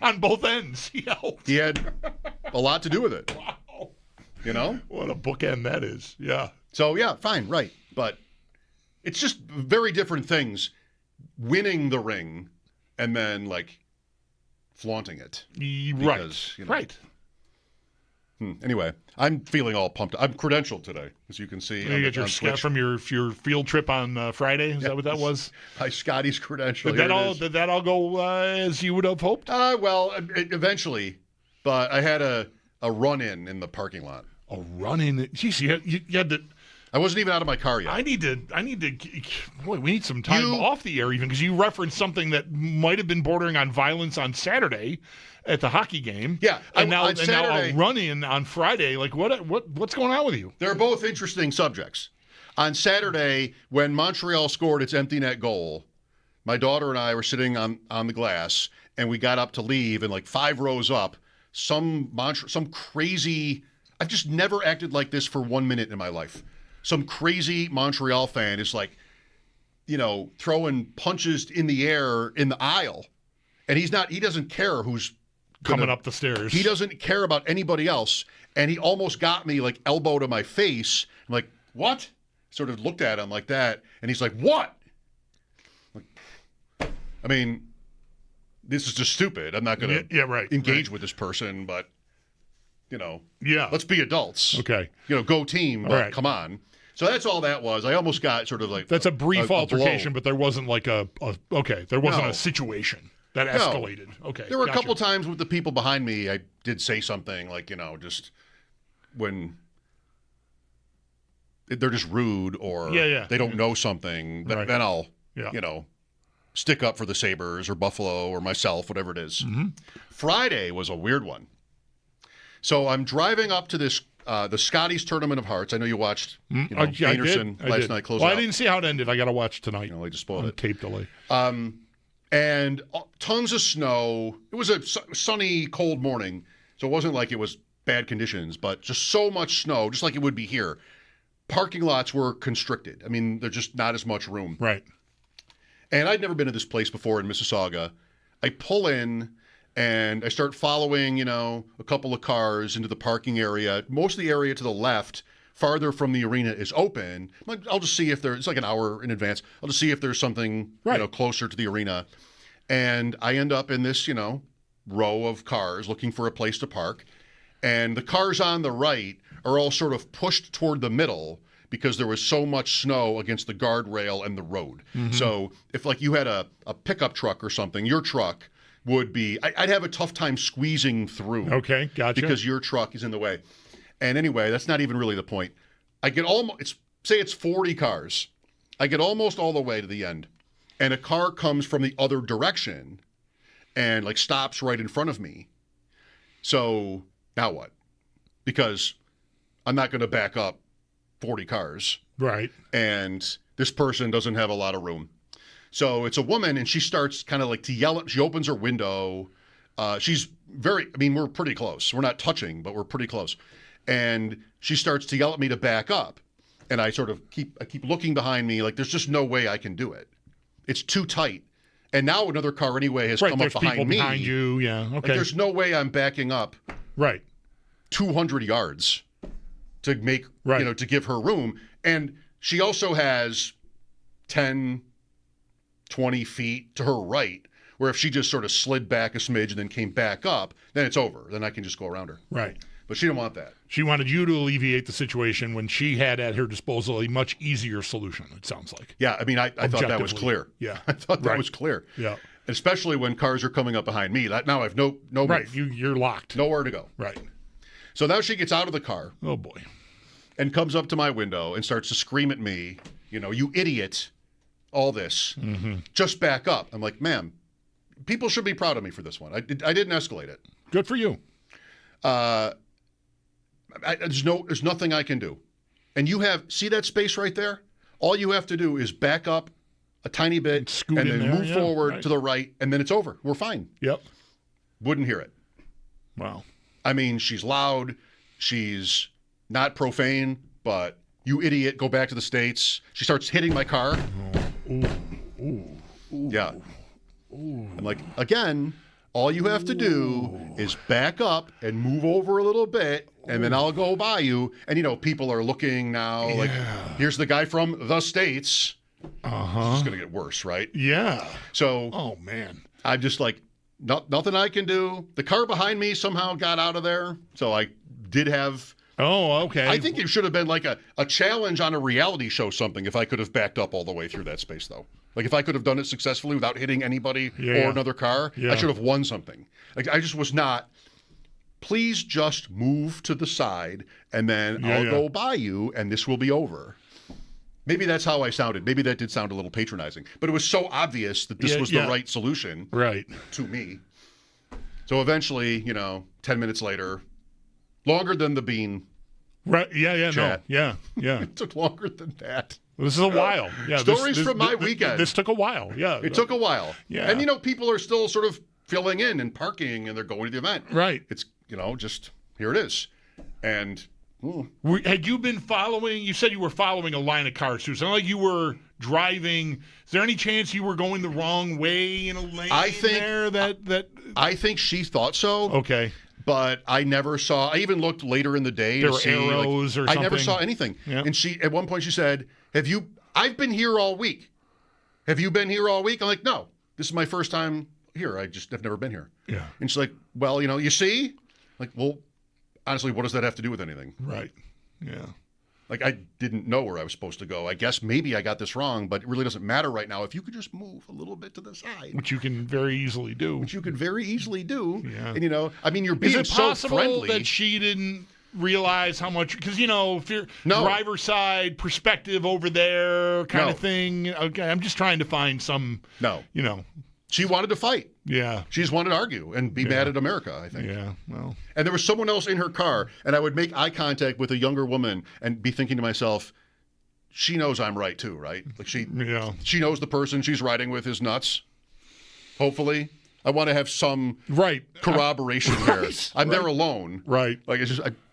On both ends. He helped. He had a lot to do with it. Wow. What a bookend that is. Yeah. So, yeah, fine, right. But it's just very different things. Winning the ring and then, flaunting it. Because, right. Anyway, I'm feeling all pumped. I'm credentialed today, as you can see. You got your scout from your field trip on Friday. Is that what that was? By Scotty's credential. Did that all go as you would have hoped? Well, eventually. But I had a run-in the parking lot. A run-in? Geez, you had to I wasn't even out of my car yet. I need to. Boy, we need some time off the air even because you referenced something that might have been bordering on violence on Saturday at the hockey game. Yeah, now I'll run in on Friday. Like what's going on with you? They're both interesting subjects. On Saturday, when Montreal scored its empty net goal, my daughter and I were sitting on the glass, and we got up to leave, and like 5 rows up, some crazy. I've just never acted like this for 1 minute in my life. Some crazy Montreal fan is like, throwing punches in the air in the aisle. And he doesn't care who's coming up the stairs. He doesn't care about anybody else. And he almost got me like elbow to my face. I'm like, what? Sort of looked at him like that. And he's like, what? I mean, this is just stupid. I'm not going to engage with this person, but, let's be adults. Okay. Go team, but come on. So that's all that was. I almost got sort of like that's a brief altercation, but there wasn't like there wasn't a situation that escalated. Okay, there were a couple times with the people behind me. I did say something like just when they're just rude or they don't know something. Then I'll stick up for the Sabres or Buffalo or myself, whatever it is. Mm-hmm. Friday was a weird one. So I'm driving up to this. The Scotties Tournament of Hearts. I know you watched Anderson last night. I didn't see how it ended. I got to watch tonight. I just spoiled it. Tape delay. And tons of snow. It was a sunny, cold morning, so it wasn't like it was bad conditions, but just so much snow, just like it would be here. Parking lots were constricted. I mean, there's just not as much room. Right. And I'd never been to this place before in Mississauga. I pull in. And I start following, a couple of cars into the parking area. Most of the area to the left, farther from the arena, is open. I'll just see if it's like an hour in advance. I'll just see if there's something, closer to the arena. And I end up in this, row of cars looking for a place to park. And the cars on the right are all sort of pushed toward the middle because there was so much snow against the guardrail and the road. Mm-hmm. So if like you had a pickup truck or something, your truck would be, I'd have a tough time squeezing through. Okay, gotcha. Because your truck is in the way. And anyway, that's not even really the point. I get say it's 40 cars. I get almost all the way to the end. And a car comes from the other direction and like stops right in front of me. So now what? Because I'm not going to back up 40 cars. Right. And this person doesn't have a lot of room. So it's a woman, and she starts kind of like to yell. She opens her window. She's we're pretty close. We're not touching, but we're pretty close. And she starts to yell at me to back up. And I sort of keep looking behind me like there's just no way I can do it. It's too tight. And now another car anyway has come up behind me. Behind you, yeah. Okay. Like there's no way I'm backing up 200 yards to make, to give her room. And she also has 10, 20 feet to her right, where if she just sort of slid back a smidge and then came back up, then it's over. Then I can just go around her. Right. But she didn't want that. She wanted you to alleviate the situation when she had at her disposal a much easier solution, it sounds like. Yeah, I mean, I thought that was clear. Yeah. I thought that was clear. Yeah. Especially when cars are coming up behind me. Now I have no right. move. You're locked. Nowhere to go. Right. So now she gets out of the car. Oh, boy. And comes up to my window and starts to scream at me, you idiot. All this. Mm-hmm. Just back up. I'm like, ma'am, people should be proud of me for this one. I didn't escalate it. Good for you. There's nothing I can do. And see that space right there? All you have to do is back up a tiny bit and then move forward to the right, and then it's over. We're fine. Yep. Wouldn't hear it. Wow. I mean, she's loud. She's not profane, but you idiot, go back to the States. She starts hitting my car. Ooh. Yeah. I'm like, again, all you have to do is back up and move over a little bit, and then I'll go by you. And, people are looking now, like, here's the guy from the States. Uh-huh. It's just going to get worse, right? Yeah. So, oh, man. I'm just like, nothing I can do. The car behind me somehow got out of there, so I did have... Oh, okay. I think it should have been like a challenge on a reality show something if I could have backed up all the way through that space, though. Like if I could have done it successfully without hitting anybody or another car, I should have won something. Like I just was not please just move to the side, and then I'll go by you, and this will be over. Maybe that's how I sounded. Maybe that did sound a little patronizing. But it was so obvious that this was the right solution to me. So eventually, 10 minutes later, longer than the bean. Right. Chat. Yeah. It took longer than that. This is a while. Yeah. Stories from my weekend. This took a while. Yeah. It took a while. Yeah. And, people are still sort of filling in and parking, and they're going to the event. Right. It's, just here it is. And had you been following? You said you were following a line of cars too. It's not like you were driving. Is there any chance you were going the wrong way in a lane? I think she thought so. Okay. But I never saw. I even looked later in the day. There to were see, arrows or something. I never saw anything. Yeah. And at one point she said, I've been here all week. Have you been here all week? I'm like, no. This is my first time here. I've never been here. Yeah. And she's like, well, you see? Like, well, honestly, what does that have to do with anything? Right. Yeah. Like, I didn't know where I was supposed to go. I guess maybe I got this wrong, but it really doesn't matter right now. If you could just move a little bit to the side. Which you can very easily do. Yeah. And, you're being Is it possible so friendly. that she didn't realize how much, because, if you're driver's side perspective over there kind of thing. Okay, I'm just trying to find some, She wanted to fight. Yeah. She just wanted to argue and be mad at America, I think. Yeah, well. And there was someone else in her car, and I would make eye contact with a younger woman and be thinking to myself, she knows I'm right too, right? Like she knows the person she's riding with is nuts. Hopefully. I want to have some corroboration there. I'm there alone. Right. Like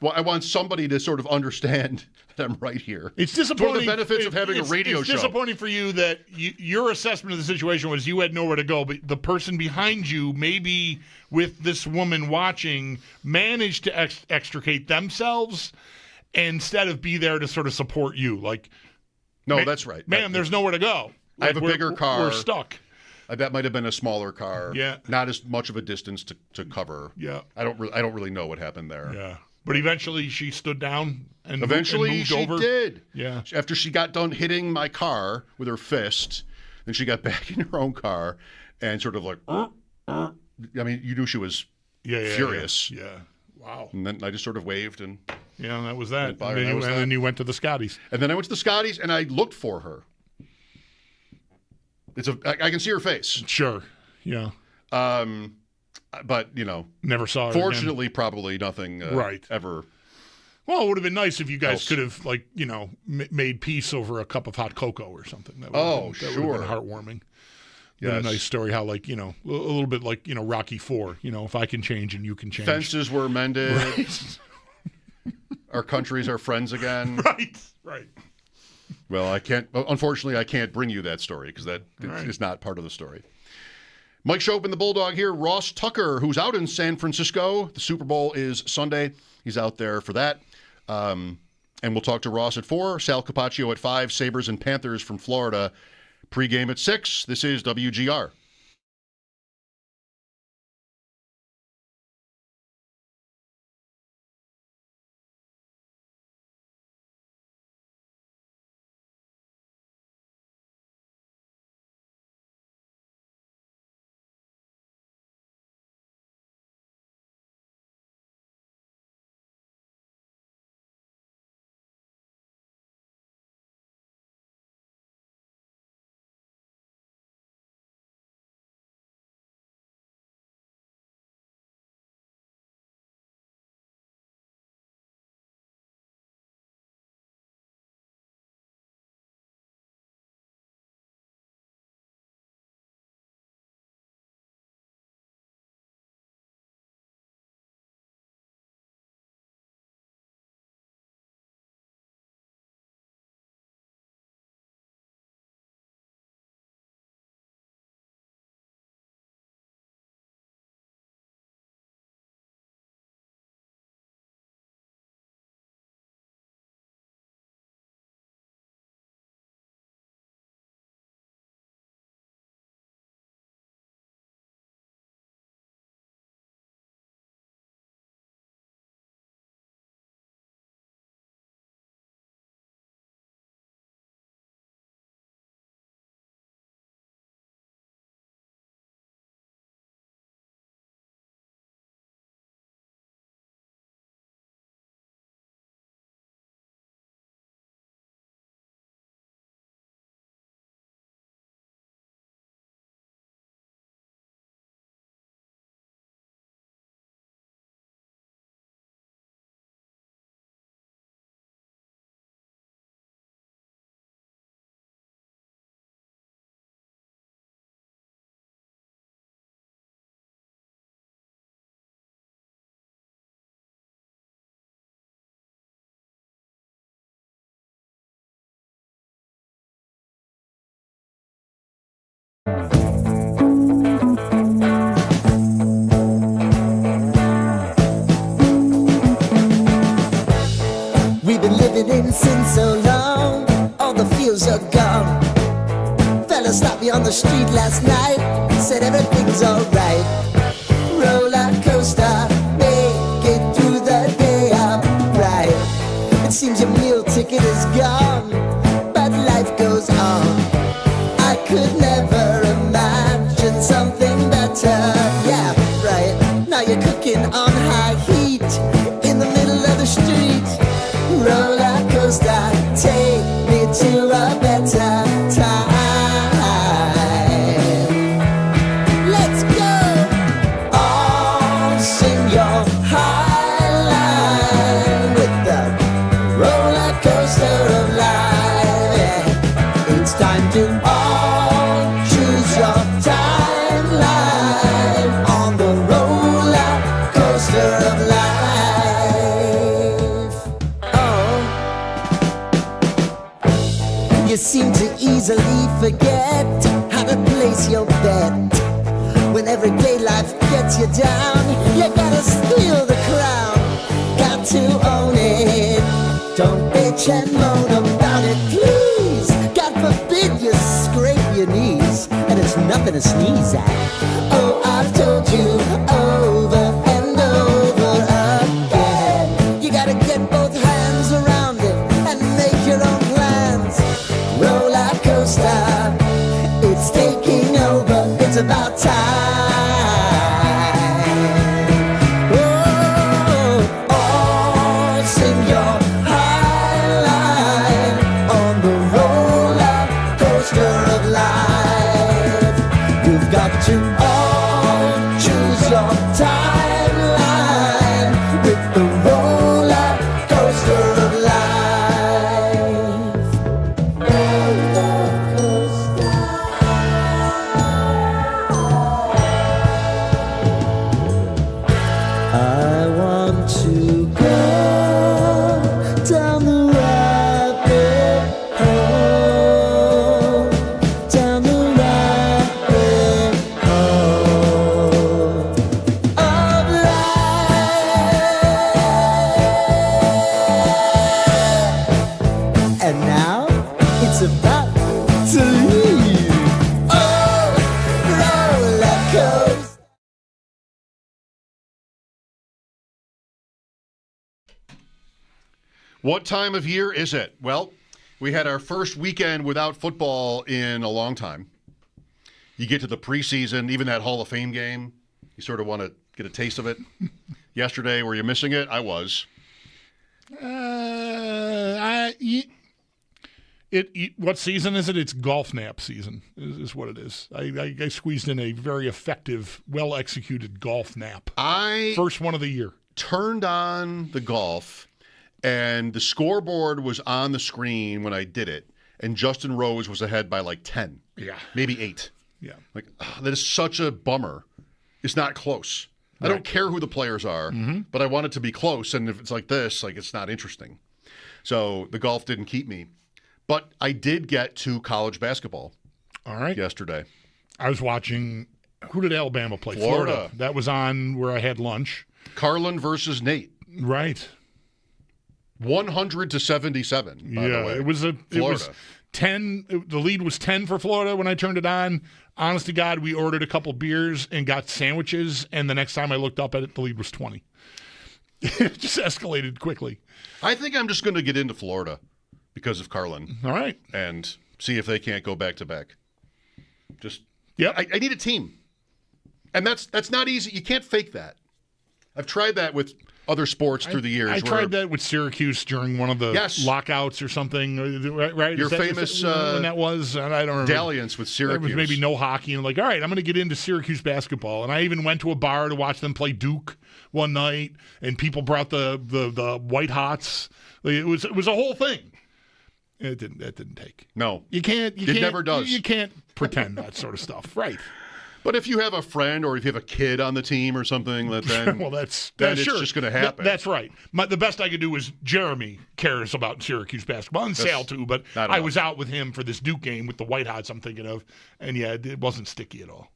I want somebody to sort of understand that I'm right here. It's disappointing. For the benefits of having a radio show. It's disappointing for you that your assessment of the situation was you had nowhere to go, but the person behind you, maybe with this woman watching, managed to extricate themselves instead of be there to sort of support you. Like, no, that's right. Ma'am, there's nowhere to go. I have a bigger car. We're stuck. That might have been a smaller car. Yeah. Not as much of a distance to cover. Yeah. I don't really know what happened there. Yeah. But eventually she stood down and eventually moved she over. Did. Yeah. After she got done hitting my car with her fist, then she got back in her own car and sort of like, I mean, you knew she was furious. Yeah. Wow. And then I just sort of waved and that was that. And then you went to the Scotties. And then I went to the Scotties and I looked for her. I can see her face. Sure. Yeah. But, never saw her. Fortunately, probably nothing ever. Well, it would have been nice if you guys could have, made peace over a cup of hot cocoa or something. That would have been heartwarming. Yes. Been a nice story how, a little bit like, Rocky IV, if I can change and you can change. Fences were mended. Right. Our countries are friends again. Right. Well, unfortunately, I can't bring you that story because that is not part of the story. Mike Schopp and the Bulldog here. Ross Tucker, who's out in San Francisco. The Super Bowl is Sunday. He's out there for that. And we'll talk to Ross at 4, Sal Capacio at 5, Sabres and Panthers from Florida. Pregame at 6. This is WGR. We've been living in sin so long, all the feels are gone. Fella stopped me on the street last night, said everything's alright. Roller coaster, make it through the day upright. It seems your meal ticket is gone, but life goes on. I could never imagine something better. Yeah, right. Now you're cooking on high heat in the middle of the street. Roller coaster, take me to a better time. Let's go! All sing your high line with the roller coaster of life. Yeah. It's time to all choose your timeline on the roller coaster of life. You seem to easily forget how to place your bet. When everyday life gets you down, you gotta steal the crown. Got to own it. Don't bitch and moan about it, please. God forbid you scrape your knees, and it's nothing to sneeze at. Oh, I've told you over and over again. You gotta get both hands around it and make your own plans. Roller coaster, it's taking over, it's about time. Oh, all sing your high line on the roller coaster of life. You've got to all choose your timeline with the roller coaster of life. I want to go down the rabbit hole, down the rabbit hole of life. And now it's about to leave. Oh, roller coaster. What time of year is it? Well, we had our first weekend without football in a long time. You get to the preseason, even that Hall of Fame game, you sort of want to get a taste of it. Yesterday, were you missing it? I was. What season is it? It's golf nap season is what it is. I squeezed in a very effective, well-executed golf nap. First one of the year. Turned on the golf, and the scoreboard was on the screen when I did it, and Justin Rose was ahead by like 10. Yeah. Maybe 8. Yeah. Like, that is such a bummer. It's not close. Right. I don't care who the players are, but I want it to be close, and if it's like this, like, it's not interesting. So the golf didn't keep me. But I did get to college basketball. All right. Yesterday. I was watching, who did Alabama play? Florida. That was on where I had lunch. Carlin versus Nate. Right. 100-77, by the way. It was 10. The lead was 10 for Florida when I turned it on. Honest to God, we ordered a couple beers and got sandwiches, and the next time I looked up at it, the lead was 20. It just escalated quickly. I think I'm just going to get into Florida because of Carlin. All right. And see if they can't go back-to-back. Just, yep. I need a team. And that's not easy. You can't fake that. I've tried that with other sports through the years. I tried that with Syracuse during one of the lockouts or something, right? Your famous when that was, and I don't remember. Dalliance with Syracuse. There was maybe no hockey, and like, all right, I'm going to get into Syracuse basketball. And I even went to a bar to watch them play Duke one night, and people brought the White Hots. It was a whole thing. It didn't take. No, you can't. It never does. You can't pretend that sort of stuff, right? But if you have a friend or if you have a kid on the team or something, then well, that's it's sure. just going to happen. That's right. The best I could do is Jeremy cares about Syracuse basketball, and Sal too. But I was out with him for this Duke game with the White Hots I'm thinking of, and yeah, it wasn't sticky at all.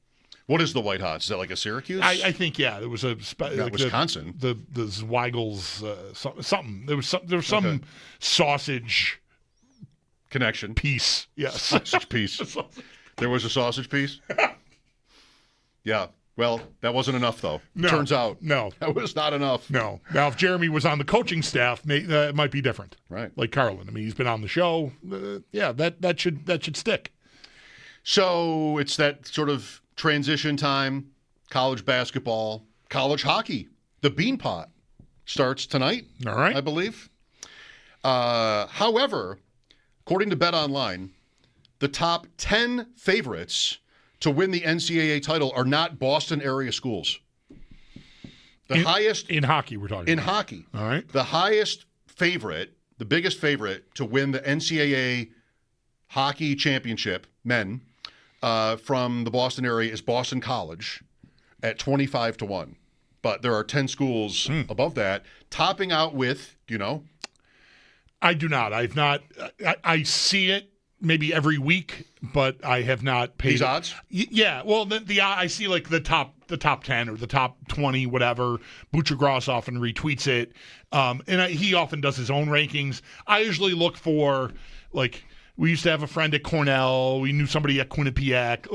What is the White Hots? Is that like a Syracuse? I think yeah. There was a like Wisconsin. The Zweigels something. There was some sausage connection piece. Yes, sausage piece. There was a sausage piece. Yeah. Well, that wasn't enough though. No, Turns out, no, that was not enough. No. Now, if Jeremy was on the coaching staff, it might be different. Right. Like Carlin. I mean, he's been on the show. Yeah, that should stick. So it's that sort of transition time, college basketball, college hockey. The Beanpot starts tonight, all right, I believe. However, according to BetOnline, the top 10 favorites to win the NCAA title are not Boston area schools. The highest in hockey we're talking in about. hockey. All right. The highest favorite, the biggest favorite to win the NCAA hockey championship, men, from the Boston area is Boston College at 25-1. But there are 10 schools above that, topping out with, do you know? I do not. I've not. I see it maybe every week, but I have not paid these odds. Yeah. Well, I see like the top 10 or the top 20, whatever. Butcher-Gross often retweets it, and he often does his own rankings. I usually look for like. We used to have a friend at Cornell. We knew somebody at Quinnipiac.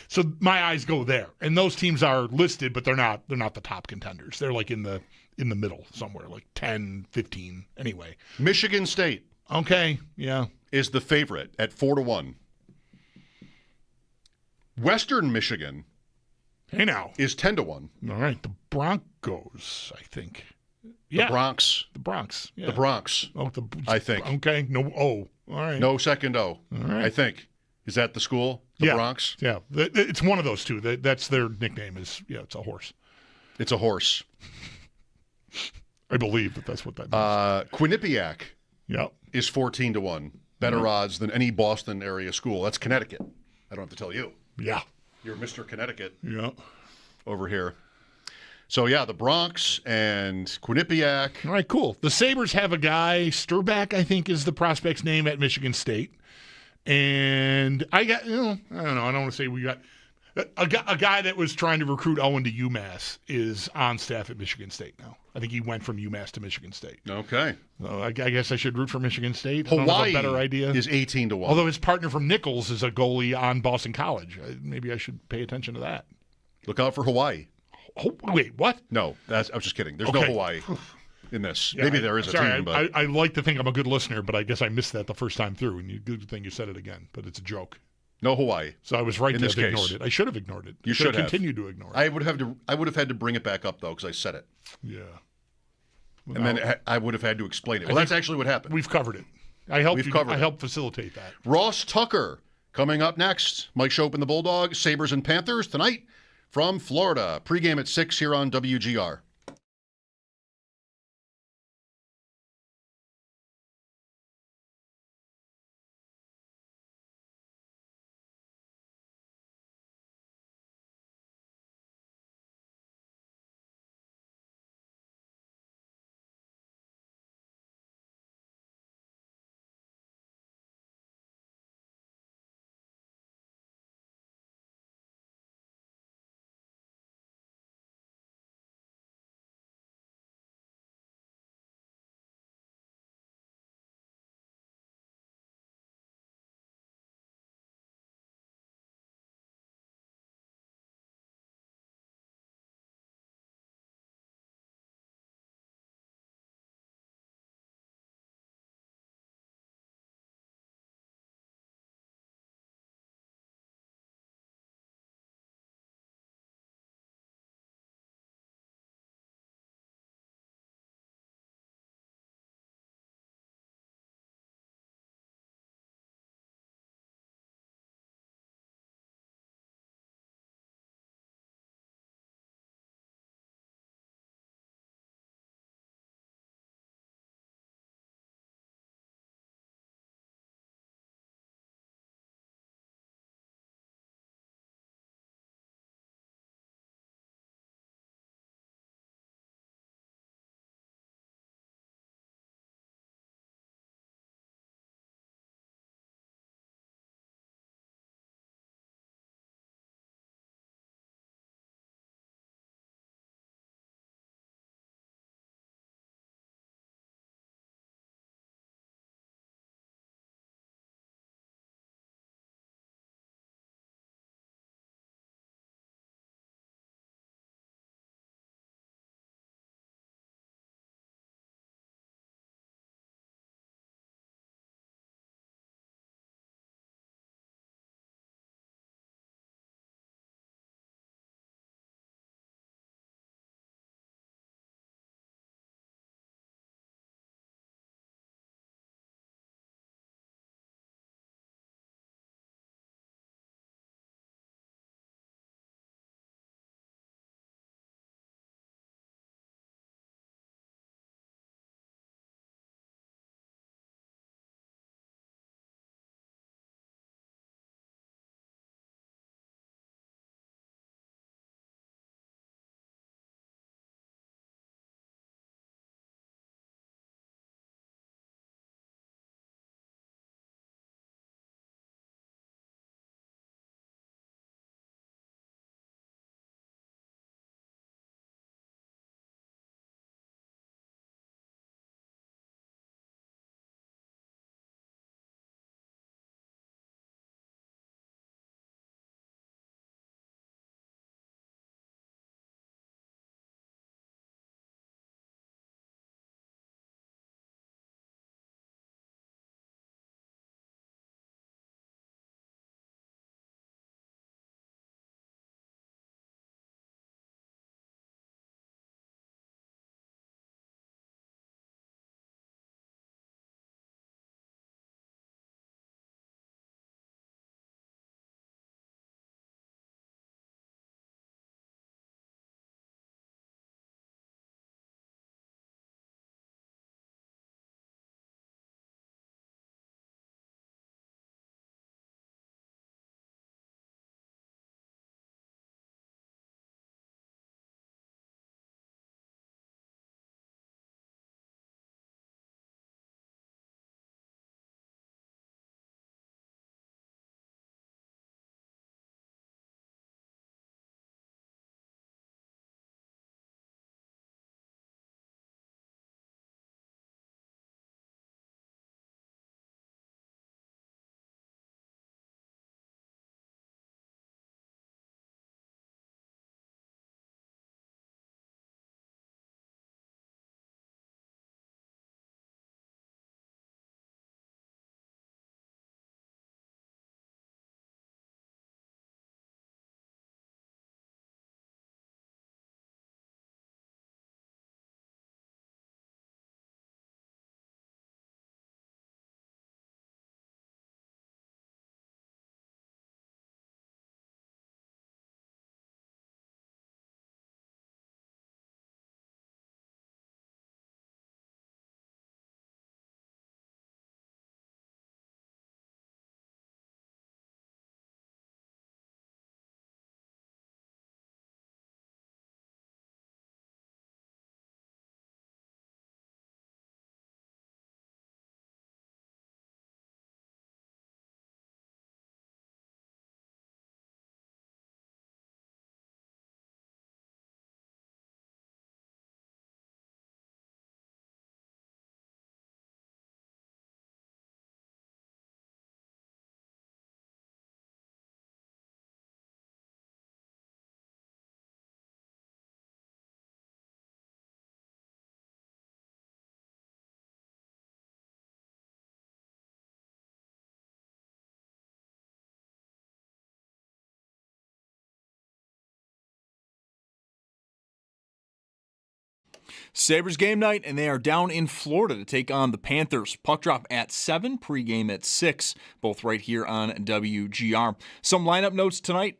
So my eyes go there, and those teams are listed, but they're not the top contenders. They're like in the middle somewhere, like 10, 15. Anyway, Michigan State. Okay, yeah, is the favorite at 4-1. Western Michigan. Hey now is 10-1. All right, the Broncos, I think. The Bronx. The Bronx. Yeah. The Bronx. Oh, I think. Okay. No. Oh. All right. No second O. All right. I think. Is that the school? The Bronx? Yeah. It's one of those two. That's their nickname is, it's a horse. It's a horse. I believe that's what that means. Quinnipiac is 14-1. Better odds than any Boston area school. That's Connecticut. I don't have to tell you. Yeah. You're Mr. Connecticut. Yeah. Over here. So, yeah, the Bronx and Quinnipiac. All right, cool. The Sabres have a guy, Sturback, I think is the prospect's name at Michigan State. And I got, I don't know. I don't want to say we got a guy that was trying to recruit Owen to UMass is on staff at Michigan State now. I think he went from UMass to Michigan State. Okay. So I guess I should root for Michigan State. Hawaii I don't have a better idea. Is 18-1. Although his partner from Nichols is a goalie on Boston College. Maybe I should pay attention to that. Look out for Hawaii. Oh, wait, what? No, I was just kidding. There's no Hawaii in this. Yeah, Maybe there is a team, but I like to think I'm a good listener, but I guess I missed that the first time through, and good thing you said it again. But it's a joke. No Hawaii. So I was right in to this have case. ignored it. I should have ignored it. You should have continued to ignore it. I would have had to bring it back up though because I said it. Yeah. Well, and then I would have had to explain it. Well, that's actually what happened. We've covered it. I helped facilitate that. Ross Tucker coming up next. Mike Schopp and the Bulldogs, Sabres and Panthers tonight from Florida. Pregame at 6 here on WGR. Sabres game night, and they are down in Florida to take on the Panthers. Puck drop at 7, pregame at 6, both right here on WGR. Some lineup notes tonight.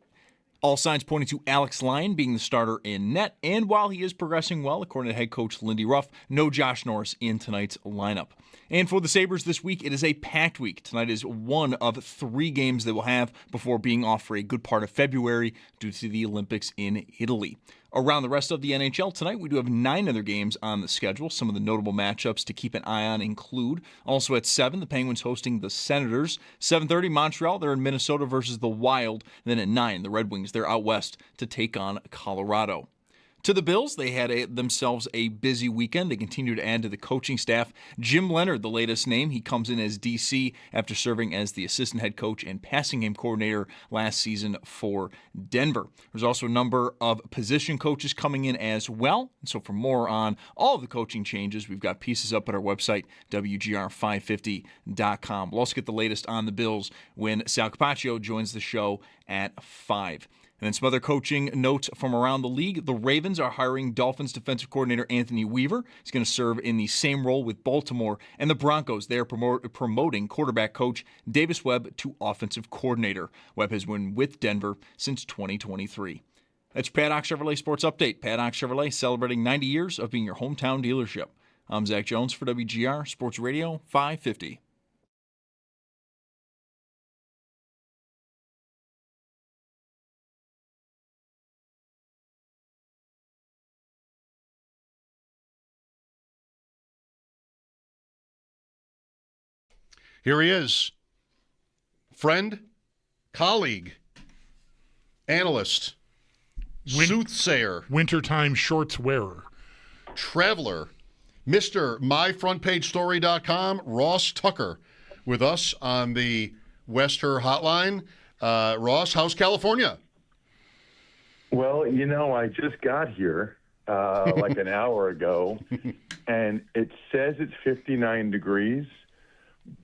All signs pointing to Alex Lyon being the starter in net, and while he is progressing well, according to head coach Lindy Ruff, no Josh Norris in tonight's lineup. And for the Sabres this week, it is a packed week. Tonight is one of 3 games they will have before being off for a good part of February due to the Olympics in Italy. Around the rest of the NHL tonight, we do have 9 other games on the schedule. Some of the notable matchups to keep an eye on include, also at 7, the Penguins hosting the Senators. 7:30, Montreal, they're in Minnesota versus the Wild. And then at 9, the Red Wings, they're out west to take on Colorado. To the Bills, they had themselves a busy weekend. They continue to add to the coaching staff. Jim Leonard, the latest name, he comes in as DC after serving as the assistant head coach and passing game coordinator last season for Denver. There's also a number of position coaches coming in as well. And so for more on all of the coaching changes, we've got pieces up at our website, WGR550.com. We'll also get the latest on the Bills when Sal Capacio joins the show at 5. And then some other coaching notes from around the league. The Ravens are hiring Dolphins defensive coordinator Anthony Weaver. He's going to serve in the same role with Baltimore. And the Broncos, they are promoting quarterback coach Davis Webb to offensive coordinator. Webb has been with Denver since 2023. That's your Paddock Chevrolet Sports Update. Paddock Chevrolet celebrating 90 years of being your hometown dealership. I'm Zach Jones for WGR Sports Radio 550. Here he is. Friend, colleague, analyst, soothsayer, wintertime shorts wearer, traveler, Mr. MyFrontPageStory.com, Ross Tucker, with us on the Wester Hotline. Ross, how's California? Well, I just got here like an hour ago, and it says it's 59 degrees.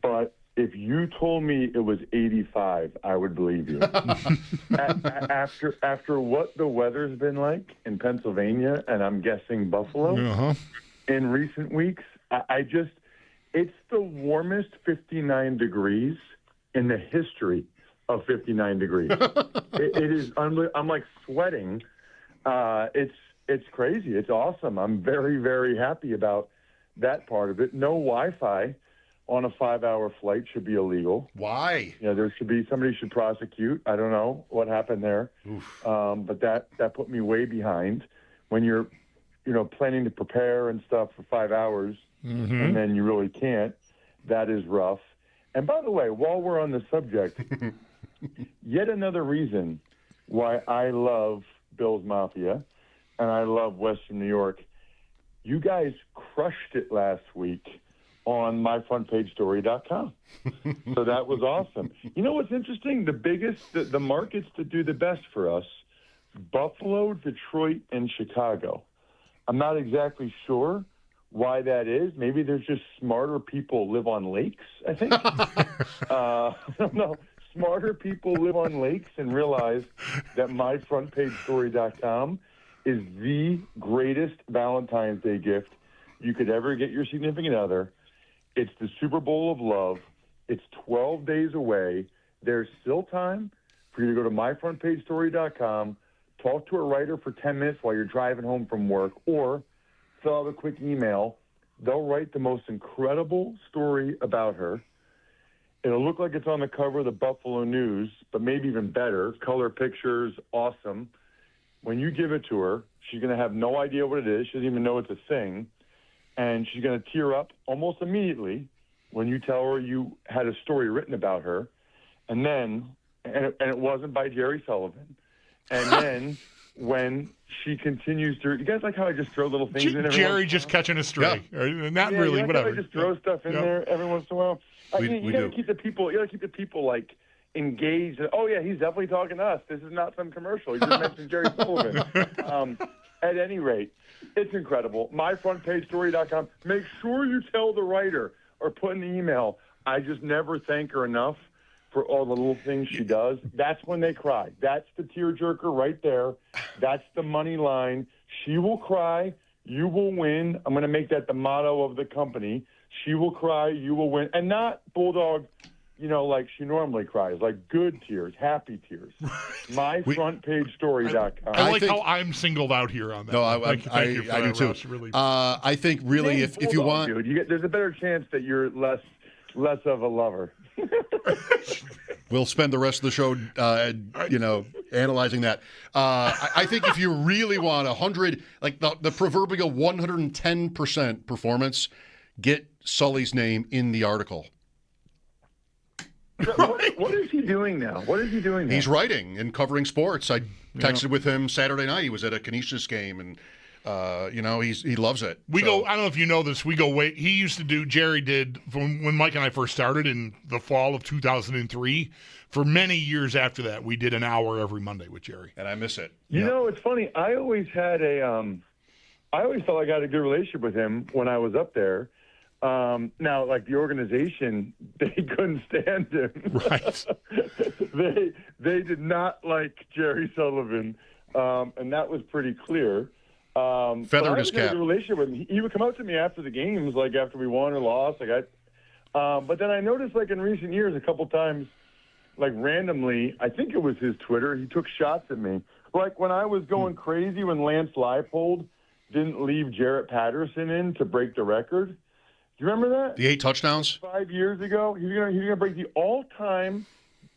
But if you told me it was 85, I would believe you. After what the weather's been like in Pennsylvania, and I'm guessing Buffalo, in recent weeks, it's the warmest 59 degrees in the history of 59 degrees. It is unbelievable. I'm like sweating. It's crazy. It's awesome. I'm very, very happy about that part of it. No Wi-Fi on a 5-hour flight should be illegal. Why? Somebody should prosecute. I don't know what happened there. But that put me way behind. When you're, planning to prepare and stuff for 5 hours, and then you really can't, that is rough. And by the way, while we're on the subject, yet another reason why I love Bills Mafia and I love Western New York. You guys crushed it last week on myfrontpagestory.com. So that was awesome. You know what's interesting? The markets that do the best for us, Buffalo, Detroit, and Chicago. I'm not exactly sure why that is. Maybe there's just smarter people live on lakes, I think. I don't know. Smarter people live on lakes and realize that myfrontpagestory.com is the greatest Valentine's Day gift you could ever get your significant other. It's the Super Bowl of love. It's 12 days away. There's still time for you to go to myfrontpagestory.com, talk to a writer for 10 minutes while you're driving home from work, or fill out a quick email. They'll write the most incredible story about her. It'll look like it's on the cover of the Buffalo News, but maybe even better. Color pictures, awesome. When you give it to her, she's going to have no idea what it is. She doesn't even know it's a thing. And she's going to tear up almost immediately when you tell her you had a story written about her. And then, and it wasn't by Jerry Sullivan. And then when she continues to, you guys like how I just throw little things in every Jerry just catching a stray. Yeah. Or not yeah, really, you like whatever. How I just throw stuff in there every once in a while. You got to do. keep the people. You got to keep the people like engaged. Oh yeah, he's definitely talking to us. This is not some commercial. He just mentioned Jerry Sullivan. At any rate, it's incredible. MyFrontPageStory.com. Make sure you tell the writer or put in the email. I just never thank her enough for all the little things she does. That's when they cry. That's the tearjerker right there. That's the money line. She will cry. You will win. I'm going to make that the motto of the company. She will cry. You will win. And not Bulldog, like she normally cries, like good tears, happy tears. MyFrontPageStory.com. I like how I'm singled out here on that. No, Thank you for I do that, too. Ross. Really. I think really, if you want, dude, there's a better chance that you're less of a lover. we'll spend the rest of the show, analyzing that. I think if you really want 100, like the proverbial 110% performance, get Sully's name in the article. What is he doing now? He's writing and covering sports. I texted with him Saturday night. He was at a Canisius game, and he loves it. I don't know if you know this. We go way. He used to do. Jerry did when Mike and I first started in the fall of 2003. For many years after that, we did an hour every Monday with Jerry, and I miss it. It's funny. I always felt like I had a good relationship with him when I was up there. Now, like the organization, they couldn't stand him. Right. they did not like Jerry Sullivan, and that was pretty clear. Feathered his cap. A relationship with him. He would come up to me after the games, like after we won or lost. But then I noticed, like in recent years, a couple times, like randomly, I think it was his Twitter, he took shots at me. Like when I was going crazy when Lance Leipold didn't leave Jarrett Patterson in to break the record. Do you remember that? The 8 touchdowns? 5 years ago, he's gonna break the all-time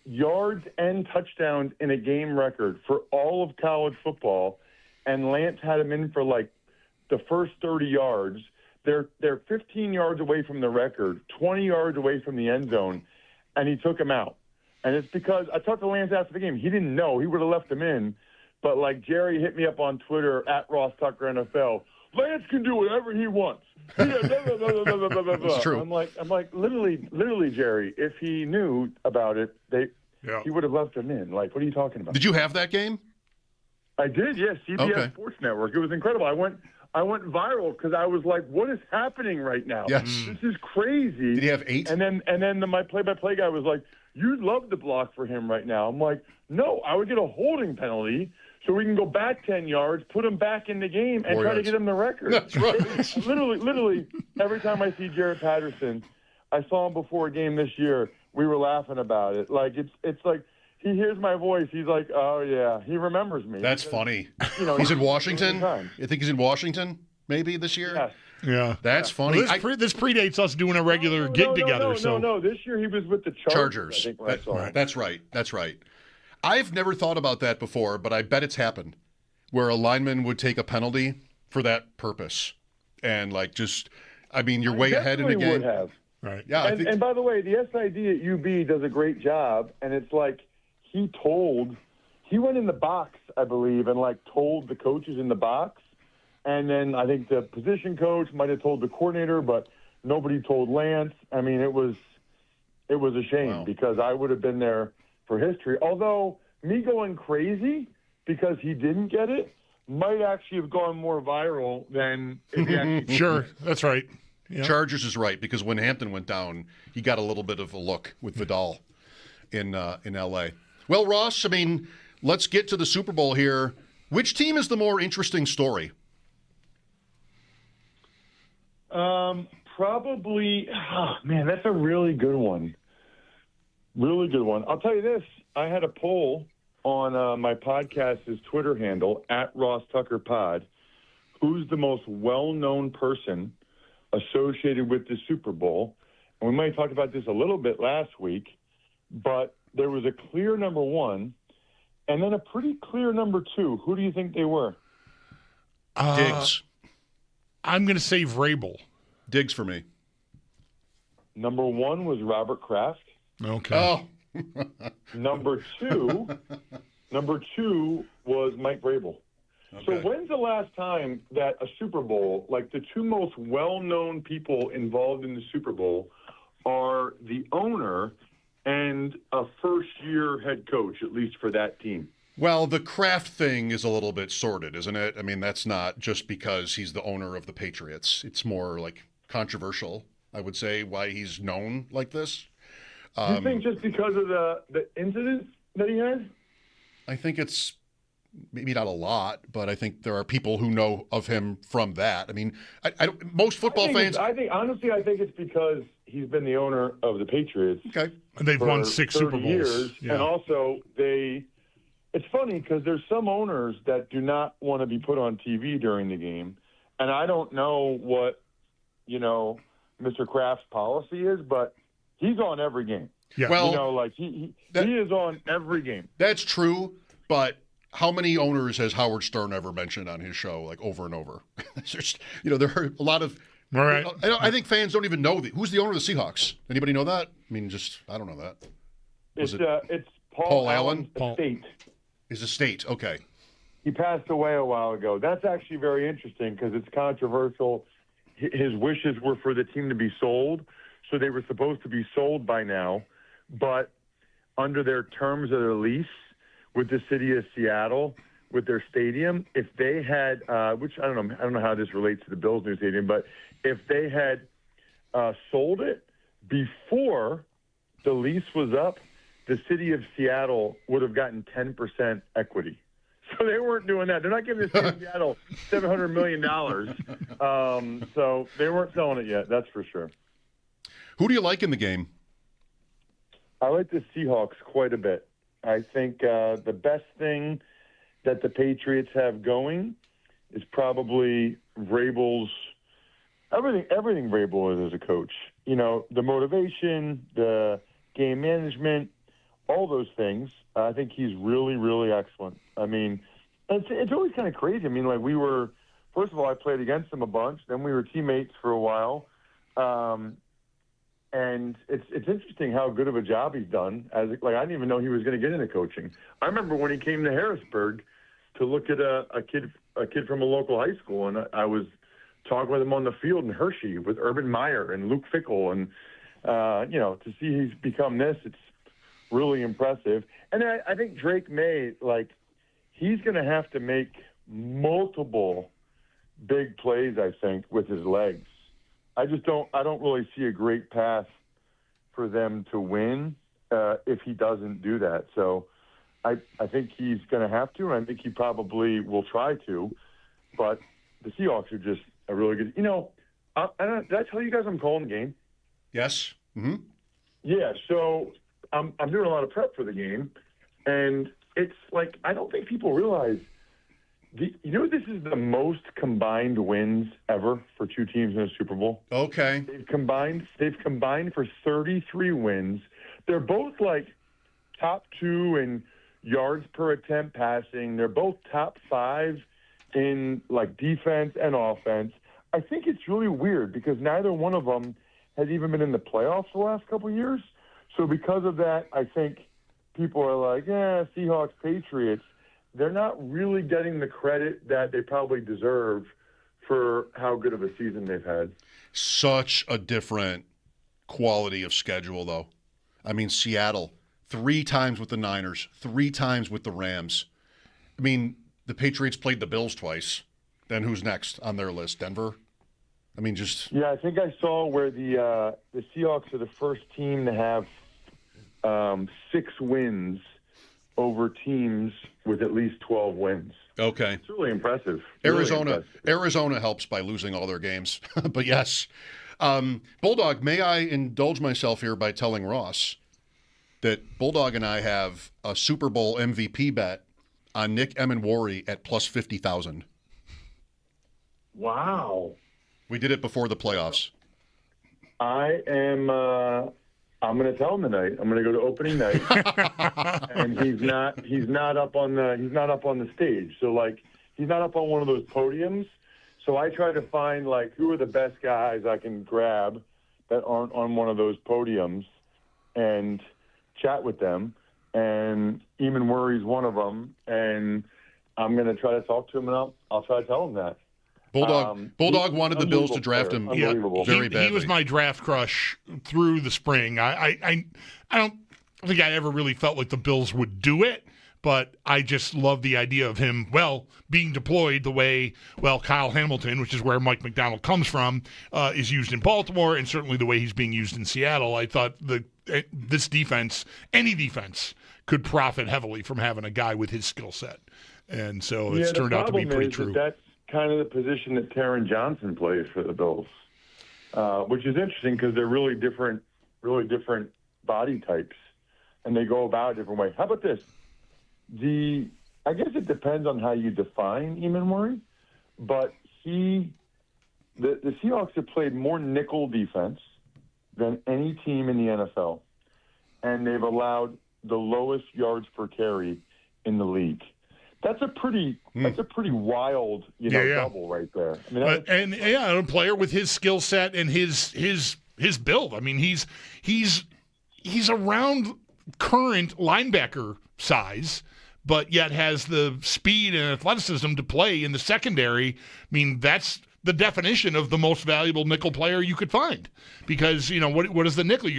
yards and touchdowns in a game record for all of college football. And Lance had him in for like the first 30 yards. They're 15 yards away from the record, 20 yards away from the end zone, and he took him out. And it's because I talked to Lance after the game. He didn't know. He would have left him in. But like Jerry hit me up on Twitter at Ross Tucker NFL. Lance can do whatever he wants. It's true. I'm like, literally, Jerry. If he knew about it, he would have left him in. Like, what are you talking about? Did you have that game? I did, yes. CBS Sports Network. It was incredible. I went viral because I was like, "What is happening right now? Yes. This is crazy." Did he have 8? And then my play-by-play guy was like, "You'd love to block for him right now." I'm like, "No, I would get a holding penalty." So we can go back 10 yards, put him back in the game, and try to get him the record. That's right. literally, every time I see Jarrett Patterson, I saw him before a game this year. We were laughing about it. Like it's like he hears my voice. He's like, "Oh yeah," he remembers me. That's funny. He's in Washington. You think he's in Washington? Maybe this year. Yes. Yeah, that's funny. Well, this predates us doing a regular gig together. No. This year he was with the Chargers. I think when I saw him. That's right. I've never thought about that before, but I bet it's happened, where a lineman would take a penalty for that purpose, and you're way ahead in the game. Would have. Right. Yeah. And by the way, the SID at UB does a great job, and it's like he went in the box, I believe, and told the coaches in the box. And then I think the position coach might have told the coordinator, but nobody told Lance. I mean, it was a shame because I would have been there for history. Although me going crazy because he didn't get it might actually have gone more viral than if he actually Sure, that's right. Yeah. Chargers is right because when Hampton went down, he got a little bit of a look with Vidal in L.A. Well, Ross, I mean, let's get to the Super Bowl here. Which team is the more interesting story? Probably, that's a really good one. Really good one. I'll tell you this. I had a poll on my podcast's Twitter handle, @RossTuckerPod, who's the most well-known person associated with the Super Bowl. And we might have talked about this a little bit last week, but there was a clear number one and then a pretty clear number two. Who do you think they were? Diggs. I'm going to say Vrabel. Diggs for me. Number one was Robert Kraft. Okay. Oh. Number two was Mike Vrabel. Okay. So when's the last time that a Super Bowl, like the two most well-known people involved in the Super Bowl are the owner and a first-year head coach, at least for that team? Well, the Kraft thing is a little bit sordid, isn't it? I mean, that's not just because he's the owner of the Patriots. It's more controversial, I would say, why he's known like this. You think just because of the incident that he had? I think it's maybe not a lot, but I think there are people who know of him from that. I mean, most football fans. I think it's because he's been the owner of the Patriots. Okay. And they've won 6 Super Bowls. Years, yeah. And also, it's funny because there's some owners that do not want to be put on TV during the game. And I don't know what, Mr. Kraft's policy is, but he's on every game. Yeah. Well, he is on every game. That's true, but how many owners has Howard Stern ever mentioned on his show, over and over? Just, there are a lot of. All right. I think fans don't even know who's the owner of the Seahawks. Anybody know that? I mean, I don't know that. It's Paul Allen's estate. His estate. Okay. He passed away a while ago. That's actually very interesting because it's controversial. His wishes were for the team to be sold, so they were supposed to be sold by now. But under their terms of their lease with the city of Seattle, with their stadium, if they had, which I don't know how this relates to the Bills' new stadium, but if they had sold it before the lease was up, the city of Seattle would have gotten 10% equity. So they weren't doing that. They're not giving the city of Seattle $700 million. So they weren't selling it yet, that's for sure. Who do you like in the game? I like the Seahawks quite a bit. I think the best thing that the Patriots have going is probably Vrabel's everything Vrabel is as a coach. The motivation, the game management, all those things. I think he's really, really excellent. I mean, it's always kind of crazy. I mean, first of all, I played against him a bunch. Then we were teammates for a while. And it's interesting how good of a job he's done. I didn't even know he was going to get into coaching. I remember when he came to Harrisburg to look at a kid from a local high school, and I was talking with him on the field in Hershey with Urban Meyer and Luke Fickell, and to see he's become this, it's really impressive. And I think Drake May, he's going to have to make multiple big plays, I think, with his legs. I don't really see a great path for them to win if he doesn't do that. So I think he's going to have to, and I think he probably will try to. But the Seahawks are just a really good. Did I tell you guys I'm calling the game? Yes. Mm-hmm. Yeah. So I'm doing a lot of prep for the game, and it's I don't think people realize. This is the most combined wins ever for two teams in a Super Bowl. Okay. They've combined for 33 wins. They're both top 2 in yards per attempt passing. They're both top 5 in defense and offense. I think it's really weird because neither one of them has even been in the playoffs the last couple of years. So because of that, I think people are Seahawks, Patriots. They're not really getting the credit that they probably deserve for how good of a season they've had. Such a different quality of schedule, though. I mean, Seattle, 3 times with the Niners, 3 times with the Rams. I mean, the Patriots played the Bills twice. Then who's next on their list? Denver? I mean, just... Yeah, I think I saw where the Seahawks are the first team to have 6 wins over teams with at least 12 wins. Okay. It's really impressive. Arizona helps by losing all their games. But yes. Bulldog, may I indulge myself here by telling Ross that Bulldog and I have a Super Bowl MVP bet on Nick Emenwari at plus 50,000. Wow. We did it before the playoffs. I'm going to tell him tonight. I'm going to go to opening night, and he's not up on the stage. So he's not up on one of those podiums. So I try to find who are the best guys I can grab that aren't on one of those podiums, and chat with them. And Eamon Worry's one of them, and I'm going to try to talk to him, and I'll try to tell him that. Bulldog wanted the Bills to draft him very badly. He was my draft crush through the spring. I don't think I ever really felt like the Bills would do it, but I just love the idea of him, being deployed the way, Kyle Hamilton, which is where Mike McDonald comes from, is used in Baltimore, and certainly the way he's being used in Seattle. I thought this defense, any defense, could profit heavily from having a guy with his skill set. And so it's turned out to be pretty true. That's kind of the position that Taron Johnson plays for the Bills, which is interesting because they're really different body types, and they go about a different way. How about this? I guess it depends on how you define Eamon Murray, but the Seahawks have played more nickel defense than any team in the NFL, and they've allowed the lowest yards per carry in the league. That's a pretty wild, double right there. I mean, a player with his skill set and his build. I mean, he's around current linebacker size, but yet has the speed and athleticism to play in the secondary. I mean, that's the definition of the most valuable nickel player you could find. Because, what is the nickel?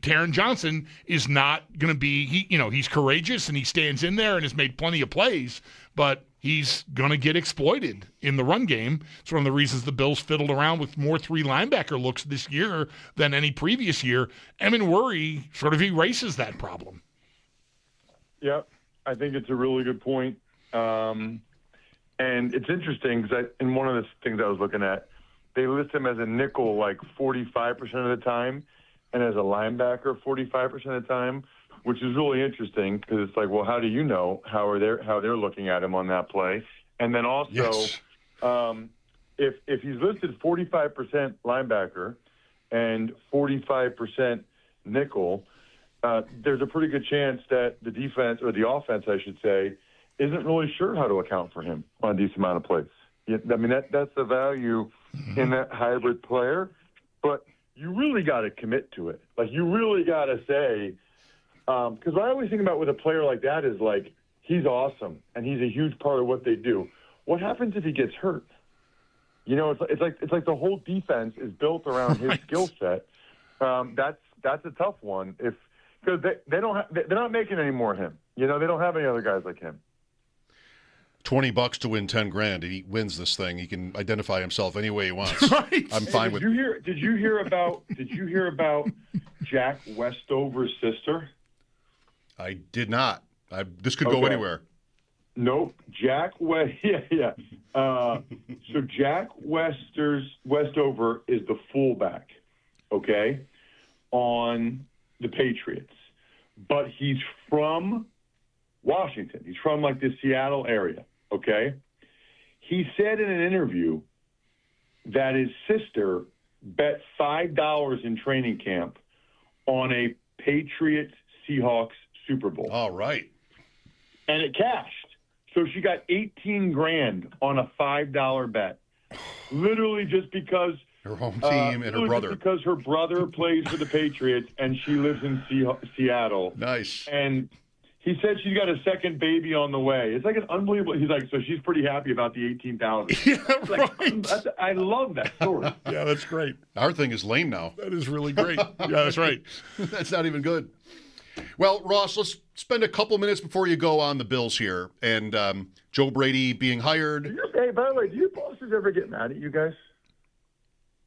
Taron Johnson is not going to be, he's courageous and he stands in there and has made plenty of plays, but he's going to get exploited in the run game. It's one of the reasons the Bills fiddled around with more 3 linebacker looks this year than any previous year. Eamon Murray sort of erases that problem. Yep. I think it's a really good point. And it's interesting because in one of the things I was looking at, they list him as a nickel like 45% of the time and as a linebacker 45% of the time, which is really interesting because it's like, well, how do you know how they're looking at him on that play? And then also, yes. If he's listed 45% linebacker and 45% nickel, there's a pretty good chance that the defense, or the offense, I should say, isn't really sure how to account for him on a decent amount of plays. I mean, that's the value in that hybrid player, but you really got to commit to it. Like, you really got to say, because what I always think about with a player like that is, like, he's awesome, and he's a huge part of what they do. What happens if he gets hurt? It's like the whole defense is built around his skill set. That's a tough one because they're not making any more of him. They don't have any other guys like him. $20 to win $10,000. If he wins this thing, he can identify himself any way he wants. Right. I'm fine with. Did you hear about Jack Westover's sister? I did not. This could go anywhere. Nope. Jack West. Yeah. So Jack Westover is the fullback, okay, on the Patriots, but he's from Washington. He's from like the Seattle area, okay? He said in an interview that his sister bet $5 in training camp on a Patriots-Seahawks Super Bowl. All right. And it cashed. So she got $18,000 on a $5 bet. Literally just because her home team and her brother. Just because her brother plays for the Patriots and she lives in Seattle. Nice. And he said she's got a second baby on the way. It's like an unbelievable. He's like, so she's pretty happy about the $18,000. Yeah, like, right. I love that story. Yeah, that's great. Our thing is lame now. That is really great. Yeah, that's right. That's not even good. Well, Ross, let's spend a couple minutes before you go on the Bills here. And Joe Brady being hired. Hey, by the way, do you bosses ever get mad at you guys?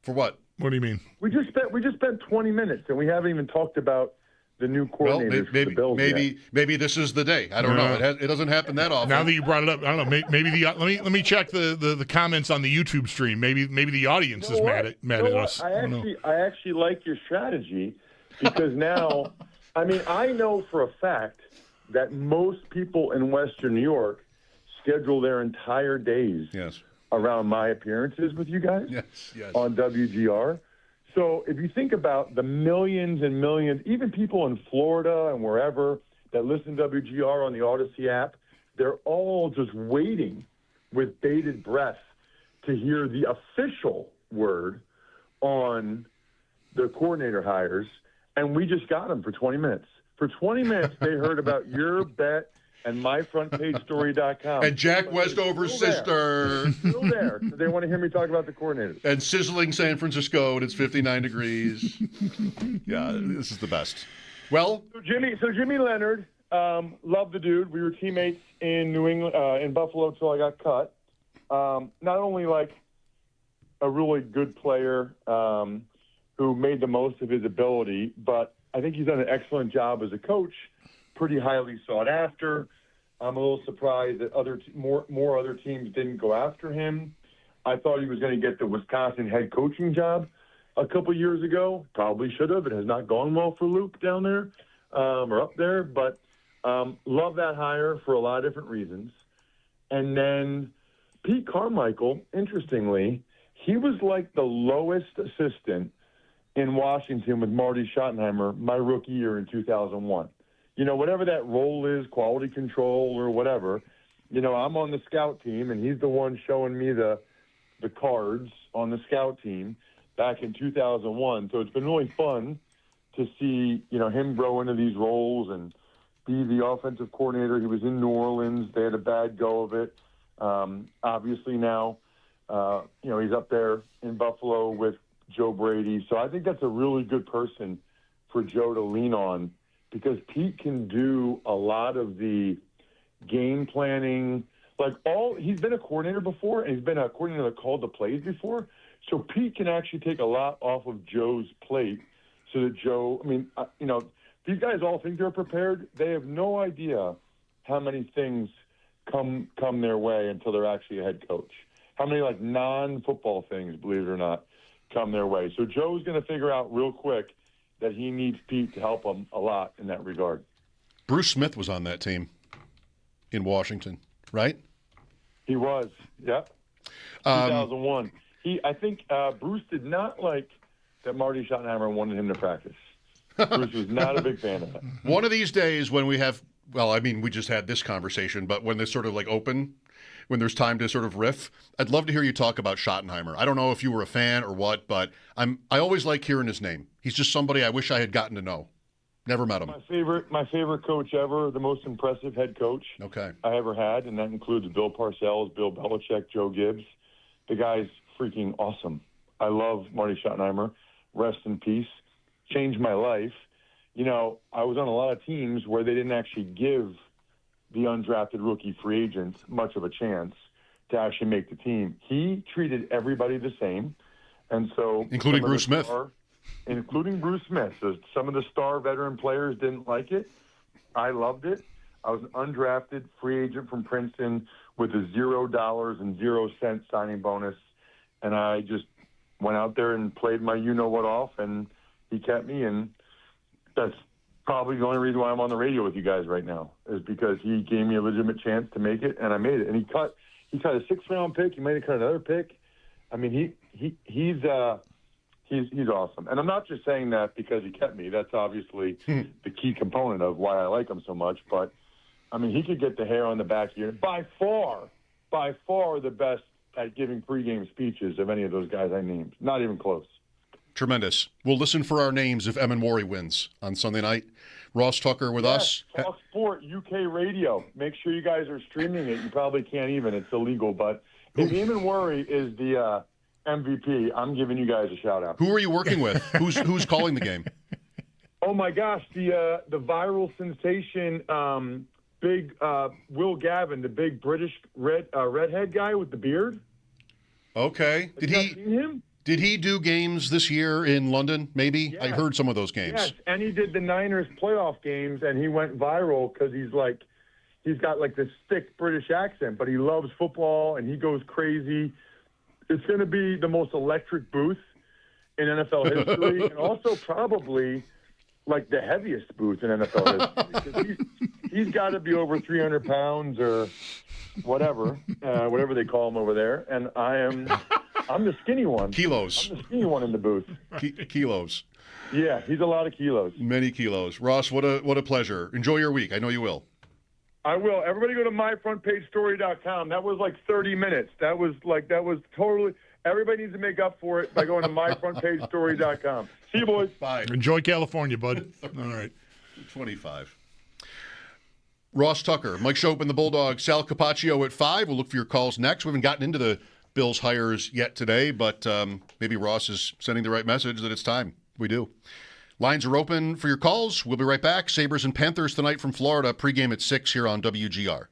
For what? What do you mean? We just spent 20 minutes and we haven't even talked about the new coordinators for the Bills yet. Maybe this is the day. I don't know. It doesn't happen that often. Now that you brought it up, I don't know. Maybe let me check the comments on the YouTube stream. Maybe the audience is mad at us. I actually like your strategy because now, I mean, I know for a fact that most people in Western New York schedule their entire days around my appearances with you guys on WGR. So if you think about the millions and millions, even people in Florida and wherever that listen to WGR on the Odyssey app, they're all just waiting with bated breath to hear the official word on the coordinator hires. And we just got them for 20 minutes. For 20 minutes, they heard about your bet and myfrontpagestory.com. And Jack Westover's sister. Still there. So they want to hear me talk about the coordinators. And sizzling San Francisco, and it's 59 degrees. Yeah, this is the best. Well, So Jimmy Leonard, love the dude. We were teammates in New England, in Buffalo until I got cut. Not only like a really good player who made the most of his ability, but I think he's done an excellent job as a coach pretty highly sought after. I'm a little surprised that more other teams didn't go after him. I thought he was going to get the Wisconsin head coaching job a couple years ago. Probably should have. It has not gone well for Luke down there or up there. But love that hire for a lot of different reasons. And then Pete Carmichael, interestingly, he was like the lowest assistant in Washington with Marty Schottenheimer my rookie year in 2001. You know, whatever that role is, quality control or whatever, you know, I'm on the scout team, and he's the one showing me the cards on the scout team back in 2001. So it's been really fun to see, you know, him grow into these roles and be the offensive coordinator. He was in New Orleans. They had a bad go of it. Obviously now, you know, he's up there in Buffalo with Joe Brady. So I think that's a really good person for Joe to lean on, because Pete can do a lot of the game planning. He's been a coordinator before, and he's been a coordinator that called the plays before. So Pete can actually take a lot off of Joe's plate so that Joe, you know, these guys all think they're prepared. They have no idea how many things come their way until they're actually a head coach. How many, like, non-football things, believe it or not, come their way. So Joe's going to figure out real quick that he needs Pete to help him a lot in that regard. Bruce Smith was on that team in Washington, right? He was, yep. 2001. I think Bruce did not like that Marty Schottenheimer wanted him to practice. Bruce was not a big fan of that. One of these days when we have, well, I mean, we just had this conversation, but when this sort of like open, when there's time to sort of riff, I'd love to hear you talk about Schottenheimer. I don't know if you were a fan or what, but I always like hearing his name. He's just somebody I wish I had gotten to know. Never met him. My favorite coach ever, the most impressive head coach I ever had, and that includes Bill Parcells, Bill Belichick, Joe Gibbs. The guy's freaking awesome. I love Marty Schottenheimer. Rest in peace. Changed my life. You know, I was on a lot of teams where they didn't actually give the undrafted rookie free agents much of a chance to actually make the team. He treated everybody the same, and so including Bruce Smith. Including Bruce Smith. So some of the star veteran players didn't like it. I loved it. I was an undrafted free agent from Princeton with a $0 and 0 cent signing bonus, and I just went out there and played my you-know-what off, and he kept me, and that's probably the only reason why I'm on the radio with you guys right now, is because he gave me a legitimate chance to make it, and I made it. And he cut a 6th-round pick. He might have cut another pick. I mean, he's awesome. And I'm not just saying that because he kept me. That's obviously the key component of why I like him so much. But, I mean, he could get the hair on the back of your – by far the best at giving pregame speeches of any of those guys I named. Not even close. Tremendous. We'll listen for our names if Emin-Mori wins on Sunday night. Ross Tucker with us. Talk Sport, UK Radio. Make sure you guys are streaming it. You probably can't even. It's illegal. But if Emin-Mori is the MVP, I'm giving you guys a shout-out. Who are you working with? Who's calling the game? Oh, my gosh. The viral sensation, big Will Gavin, the big British redhead guy with the beard. Okay. Have you seen him? Did he do games this year in London, maybe? Yes. I heard some of those games. Yes, and he did the Niners playoff games, and he went viral because he's got like this thick British accent, but he loves football, and he goes crazy. It's going to be the most electric booth in NFL history, and also probably like the heaviest booth in NFL history. 'Cause he's got to be over 300 pounds or whatever they call him over there, and I'm the skinny one. Kilos. I'm the skinny one in the booth. Kilos. Yeah, he's a lot of kilos. Many kilos. Ross, what a pleasure. Enjoy your week. I know you will. I will. Everybody go to myfrontpagestory.com. That was like 30 minutes. That was totally – everybody needs to make up for it by going to myfrontpagestory.com. See you, boys. Bye. Enjoy California, bud. All right. 25. Ross Tucker, Mike Schopp and the Bulldog, Sal Capacio at 5. We'll look for your calls next. We haven't gotten into the Bills hires yet today, but maybe Ross is sending the right message that it's time. We do. Lines are open for your calls. We'll be right back. Sabres and Panthers tonight from Florida. Pregame at 6 here on WGR.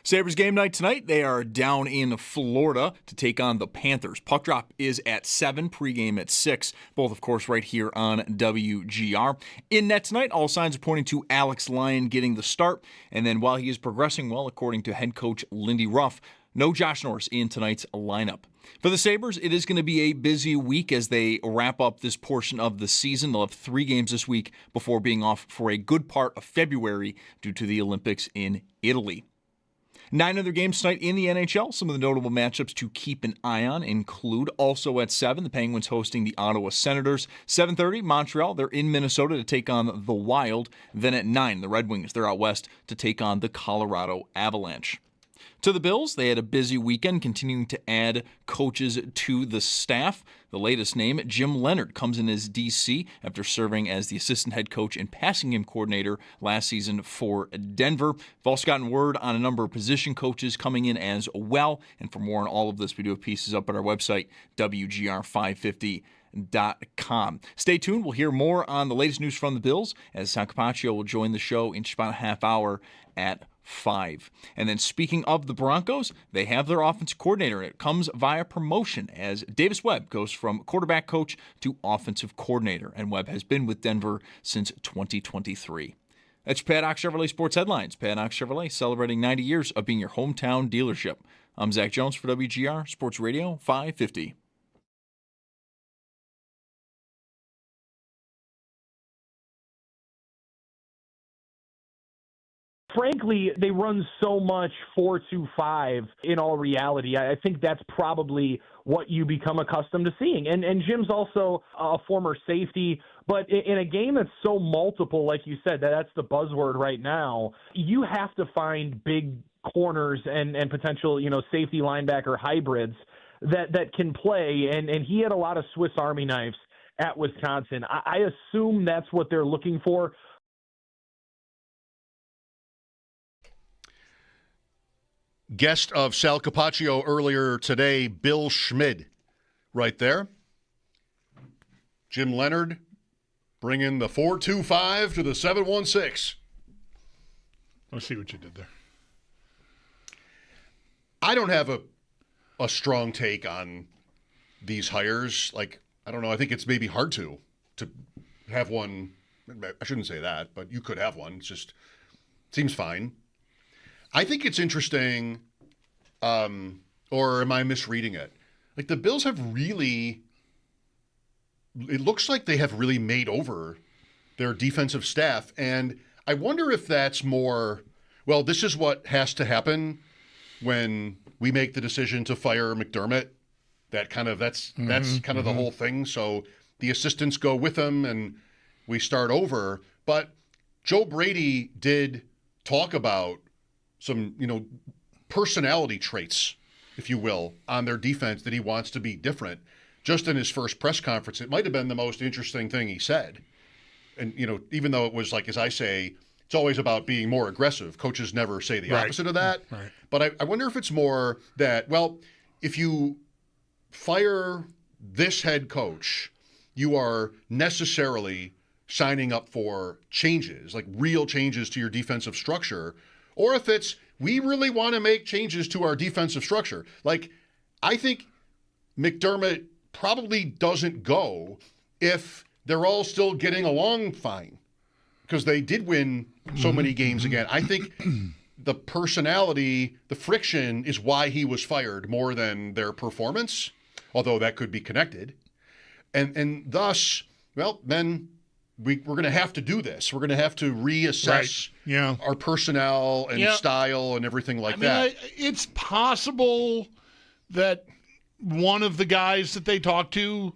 Sabres game night tonight. They are down in Florida to take on the Panthers. Puck drop is at 7, pregame at 6. Both, of course, right here on WGR. In net tonight, all signs are pointing to Alex Lyon getting the start. And then while he is progressing well, according to head coach Lindy Ruff, no Josh Norris in tonight's lineup. For the Sabres, it is going to be a busy week as they wrap up this portion of the season. They'll have 3 games this week before being off for a good part of February due to the Olympics in Italy. 9 other games tonight in the NHL. Some of the notable matchups to keep an eye on include also at 7, the Penguins hosting the Ottawa Senators. 7:30, Montreal, they're in Minnesota to take on the Wild. Then at 9, the Red Wings, they're out west to take on the Colorado Avalanche. To the Bills, they had a busy weekend, continuing to add coaches to the staff. The latest name, Jim Leonard, comes in as DC after serving as the assistant head coach and passing game coordinator last season for Denver. We've also gotten word on a number of position coaches coming in as well. And for more on all of this, we do have pieces up at our website, WGR550.com. Stay tuned. We'll hear more on the latest news from the Bills as Sal Capacio will join the show in just about a half hour at 5. And then speaking of the Broncos, they have their offensive coordinator. It comes via promotion as Davis Webb goes from quarterback coach to offensive coordinator. And Webb has been with Denver since 2023. That's your Paddock Chevrolet Sports Headlines. Paddock Chevrolet celebrating 90 years of being your hometown dealership. I'm Zach Jones for WGR Sports Radio 550. Frankly, they run so much 4-2-5 in all reality. I think that's probably what you become accustomed to seeing. And Jim's also a former safety, but in a game that's so multiple, like you said, that's the buzzword right now, you have to find big corners and potential, safety linebacker hybrids that can play. And he had a lot of Swiss Army knives at Wisconsin. I assume that's what they're looking for. Guest of Sal Capacio earlier today, Bill Schmid, right there. Jim Leonard bringing the 4-2-5 to the 7-1-6. I see what you did there. I don't have a strong take on these hires. Like, I don't know. I think it's maybe hard to have one. I shouldn't say that, but you could have one. It's just seems fine. I think it's interesting, or am I misreading it? Like the Bills have really, it looks like they have really made over their defensive staff. And I wonder if that's more, well, this is what has to happen when we make the decision to fire McDermott. That's kind of the whole thing. So the assistants go with him and we start over. But Joe Brady did talk about some, personality traits, if you will, on their defense that he wants to be different. Just in his first press conference, it might have been the most interesting thing he said. And, even though it was like, as I say, it's always about being more aggressive. Coaches never say the opposite of that. Right. But I wonder if it's more that, well, if you fire this head coach, you are necessarily signing up for changes, like real changes to your defensive structure. Or if it's, we really want to make changes to our defensive structure. Like, I think McDermott probably doesn't go if they're all still getting along fine, because they did win so many games again. I think the personality, the friction is why he was fired more than their performance, although that could be connected. And thus, well, then we're going to have to do this. We're going to have to reassess our personnel and style and everything like that. It's possible that one of the guys that they talked to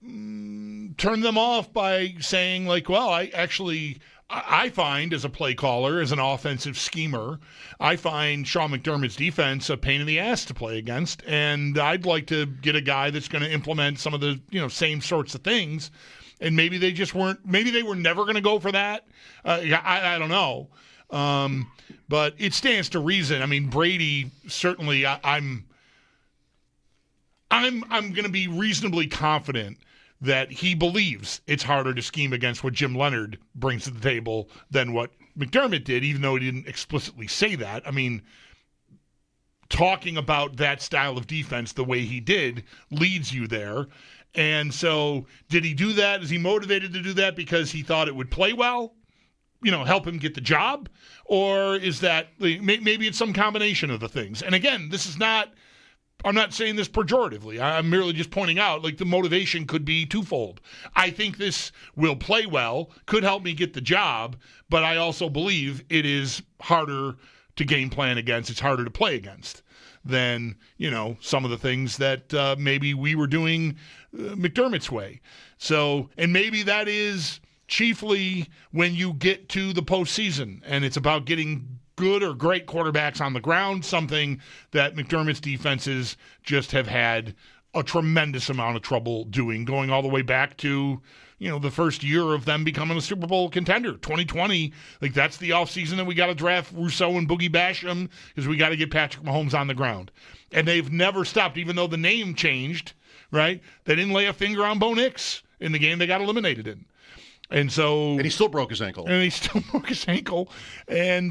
turned them off by saying, like, well, I find as a play caller, as an offensive schemer, I find Sean McDermott's defense a pain in the ass to play against, and I'd like to get a guy that's going to implement some of the same sorts of things. And maybe they just weren't. Maybe they were never going to go for that. I don't know. But it stands to reason. I mean, Brady certainly. I'm going to be reasonably confident that he believes it's harder to scheme against what Jim Leonard brings to the table than what McDermott did, even though he didn't explicitly say that. I mean, talking about that style of defense the way he did leads you there. And so did he do that? Is he motivated to do that because he thought it would play well? Help him get the job? Or is that maybe it's some combination of the things? And again, I'm not saying this pejoratively. I'm merely just pointing out, the motivation could be twofold. I think this will play well, could help me get the job, but I also believe it is harder to game plan against. It's harder to play against than, some of the things that maybe we were doing McDermott's way. So, and maybe that is chiefly when you get to the postseason and it's about getting good or great quarterbacks on the ground, something that McDermott's defenses just have had a tremendous amount of trouble doing, going all the way back to, the first year of them becoming a Super Bowl contender, 2020. That's the offseason that we got to draft Rousseau and Boogie Basham because we got to get Patrick Mahomes on the ground. And they've never stopped, even though the name changed, right? They didn't lay a finger on Bo Nix in the game they got eliminated in. And he still broke his ankle. And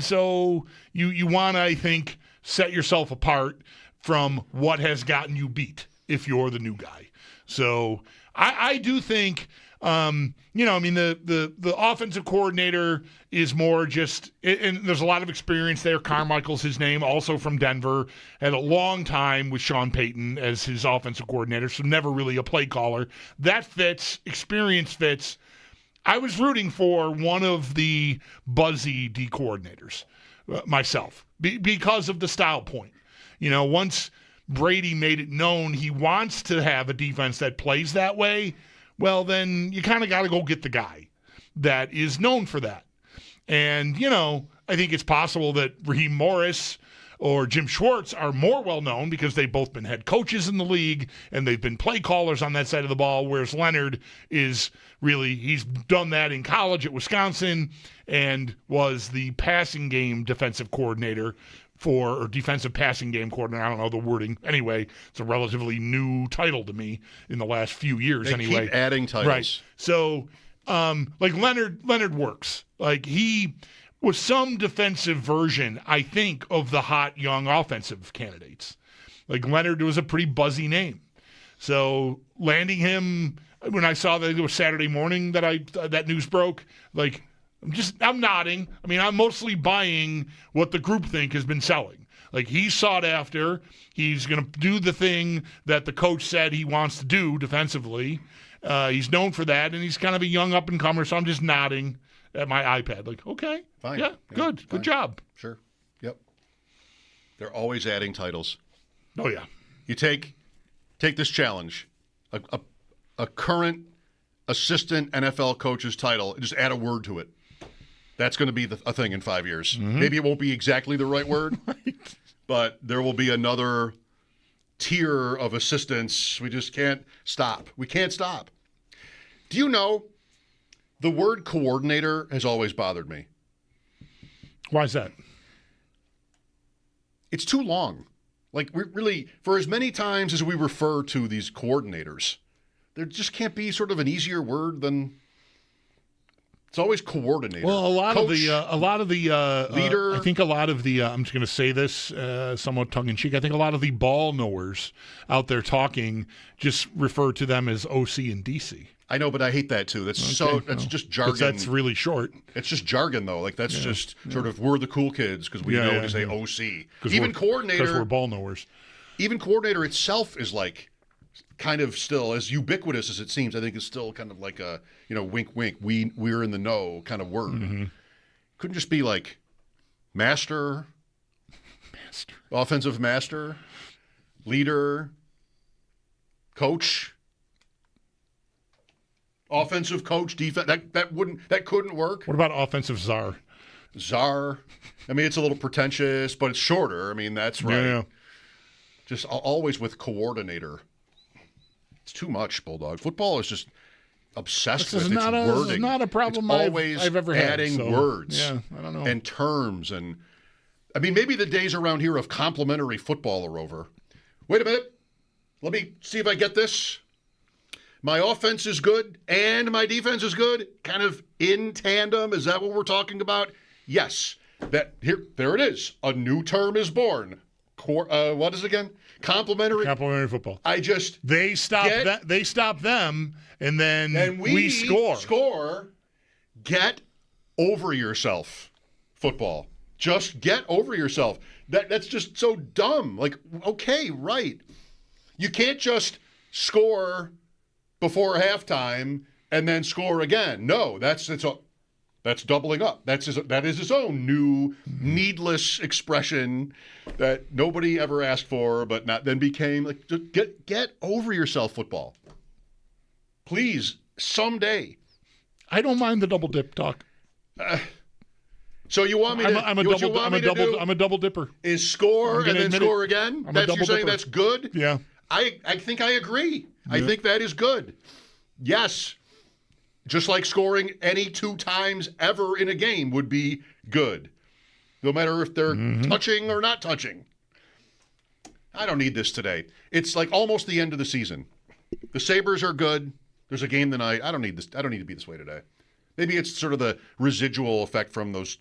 so you want to, I think, set yourself apart from what has gotten you beat if you're the new guy. So I do think, the offensive coordinator is more just, and there's a lot of experience there. Carmichael's his name, also from Denver, had a long time with Sean Payton as his offensive coordinator, so never really a play caller. That fits, experience fits. I was rooting for one of the buzzy D coordinators myself because of the style point. Once Brady made it known he wants to have a defense that plays that way, well, then you kind of got to go get the guy that is known for that. And, I think it's possible that Raheem Morris or Jim Schwartz are more well-known because they've both been head coaches in the league and they've been play callers on that side of the ball, whereas Leonard is really, he's done that in college at Wisconsin and was the passing game defensive coordinator or defensive passing game coordinator. I don't know the wording. Anyway, it's a relatively new title to me in the last few years. They keep adding titles. Right. So, Leonard works. He was some defensive version, I think, of the hot young offensive candidates. Leonard was a pretty buzzy name. So landing him, when I saw that it was Saturday morning that news broke, I'm nodding. I'm mostly buying what the groupthink has been selling. He's sought after. He's going to do the thing that the coach said he wants to do defensively. He's known for that, and he's kind of a young up-and-comer, so I'm just nodding at my iPad. Okay. Fine. Yeah, good. Fine. Good job. Sure. Yep. They're always adding titles. Oh, yeah. You take this challenge, a current assistant NFL coach's title, and just add a word to it. That's going to be a thing in 5 years. Mm-hmm. Maybe it won't be exactly the right word, but there will be another tier of assistants. We just can't stop. We can't stop. Do you know the word coordinator has always bothered me? Why is that? It's too long. We really, for as many times as we refer to these coordinators, there just can't be sort of an easier word than. It's always coordinator. Well, a lot of the leader. I think a lot of the. I'm just going to say this somewhat tongue in cheek. I think a lot of the ball knowers out there talking just refer to them as OC and DC. I know, but I hate that too. That's just jargon. That's really short. It's just jargon, though. That's just sort of we're the cool kids because we know to say OC. Even coordinator, because we're ball knowers. Even coordinator itself is kind of still as ubiquitous as it seems. I think it's still kind of like a wink, wink. We're in the know kind of word. Mm-hmm. Couldn't just be master, offensive master, leader, coach. Offensive coach, defense. That couldn't work. What about offensive czar? Czar. It's a little pretentious, but it's shorter. That's right. Yeah. Just always with coordinator. It's too much, Bulldog. Football is just obsessed with its wording. This is not a problem I've ever had. Adding words. Yeah, I don't know. And terms. And maybe the days around here of complimentary football are over. Wait a minute. Let me see if I get this. My offense is good and my defense is good, kind of in tandem. Is that what we're talking about? Yes. There it is. A new term is born. what is it again? Complimentary football. I just They stop them, and then we score. Get over yourself, football. Just get over yourself. That's just so dumb. Like, okay, right. You can't just score before halftime and then score again. No, that's doubling up. That is its own new needless expression that nobody ever asked for, but then became like, just get over yourself, football. Please, someday. I don't mind the double dip talk. So you want me to? I'm a double dipper. Is score and then score again? You're saying that's good? Yeah. I think I agree. Yeah. I think that is good. Yes. Just like scoring any 2 times ever in a game would be good. No matter if they're touching or not touching. I don't need this today. It's like almost the end of the season. The Sabres are good. There's a game tonight. I don't need this. I don't need to be this way today. Maybe it's sort of the residual effect from those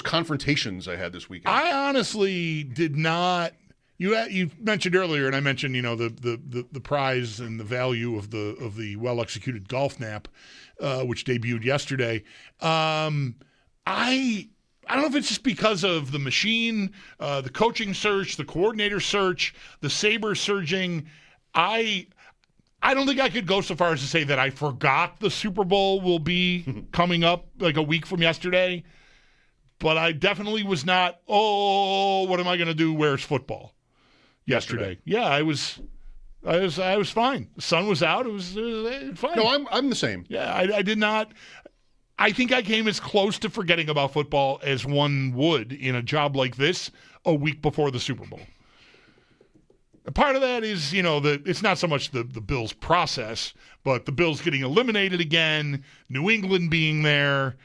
confrontations I had this weekend. I honestly did not. You mentioned earlier, and I mentioned the prize and the value of the well executed golf nap, which debuted yesterday. I don't know if it's just because of the machine, the coaching search, the coordinator search, the Sabres surging. I don't think I could go so far as to say that I forgot the Super Bowl will be coming up like a week from yesterday, but I definitely was not, what am I going to do? Where's football? Yesterday. Yeah, I was fine. The sun was out. It was fine. No, I'm the same. Yeah, I did not. I think I came as close to forgetting about football as one would in a job like this a week before the Super Bowl. Part of that is, it's not so much the Bills process, but the Bills getting eliminated again, New England being there.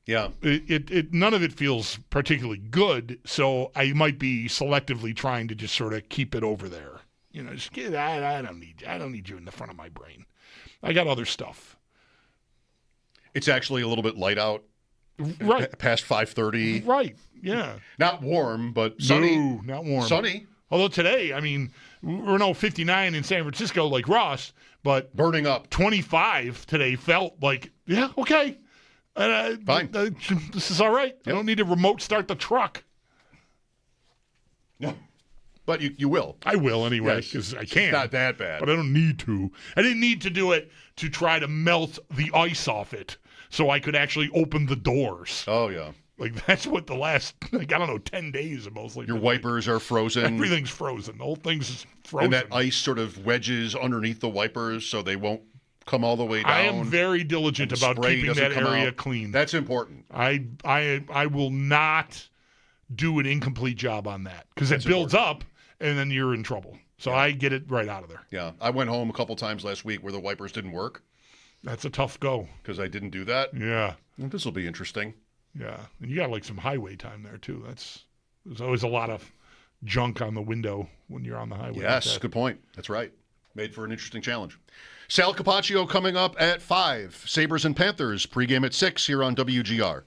Yeah. None of it feels particularly good, so I might be selectively trying to just sort of keep it over there. I don't need you in the front of my brain. I got other stuff. It's actually a little bit light out. Right. Past 5:30. Right. Yeah. Not warm, but sunny. No, not warm. Sunny. Although today, we're 59 in San Francisco like Ross, but burning up. 25 today felt like, yeah, okay. Fine. This is all right. Yep. I don't need to remote start the truck. No. But you will. I will anyway, because I can. It's not that bad. But I don't need to. I didn't need to do it to try to melt the ice off it so I could actually open the doors. Oh, yeah. Like, that's what the last, 10 days are mostly. Your wipers are frozen. Everything's frozen. The whole thing's frozen. And that ice sort of wedges underneath the wipers so they won't come all the way down. I am very diligent about keeping that area clean. That's important. I will not do an incomplete job on that because it builds up and then you're in trouble. So I get it right out of there. Yeah. I went home a couple times last week where the wipers didn't work. That's a tough go. Because I didn't do that. Yeah. Well, this will be interesting. Yeah. And you got some highway time there too. There's always a lot of junk on the window when you're on the highway. Yes, good point. That's right. Made for an interesting challenge. Sal Capacio coming up at 5. Sabres and Panthers pregame at 6 here on WGR.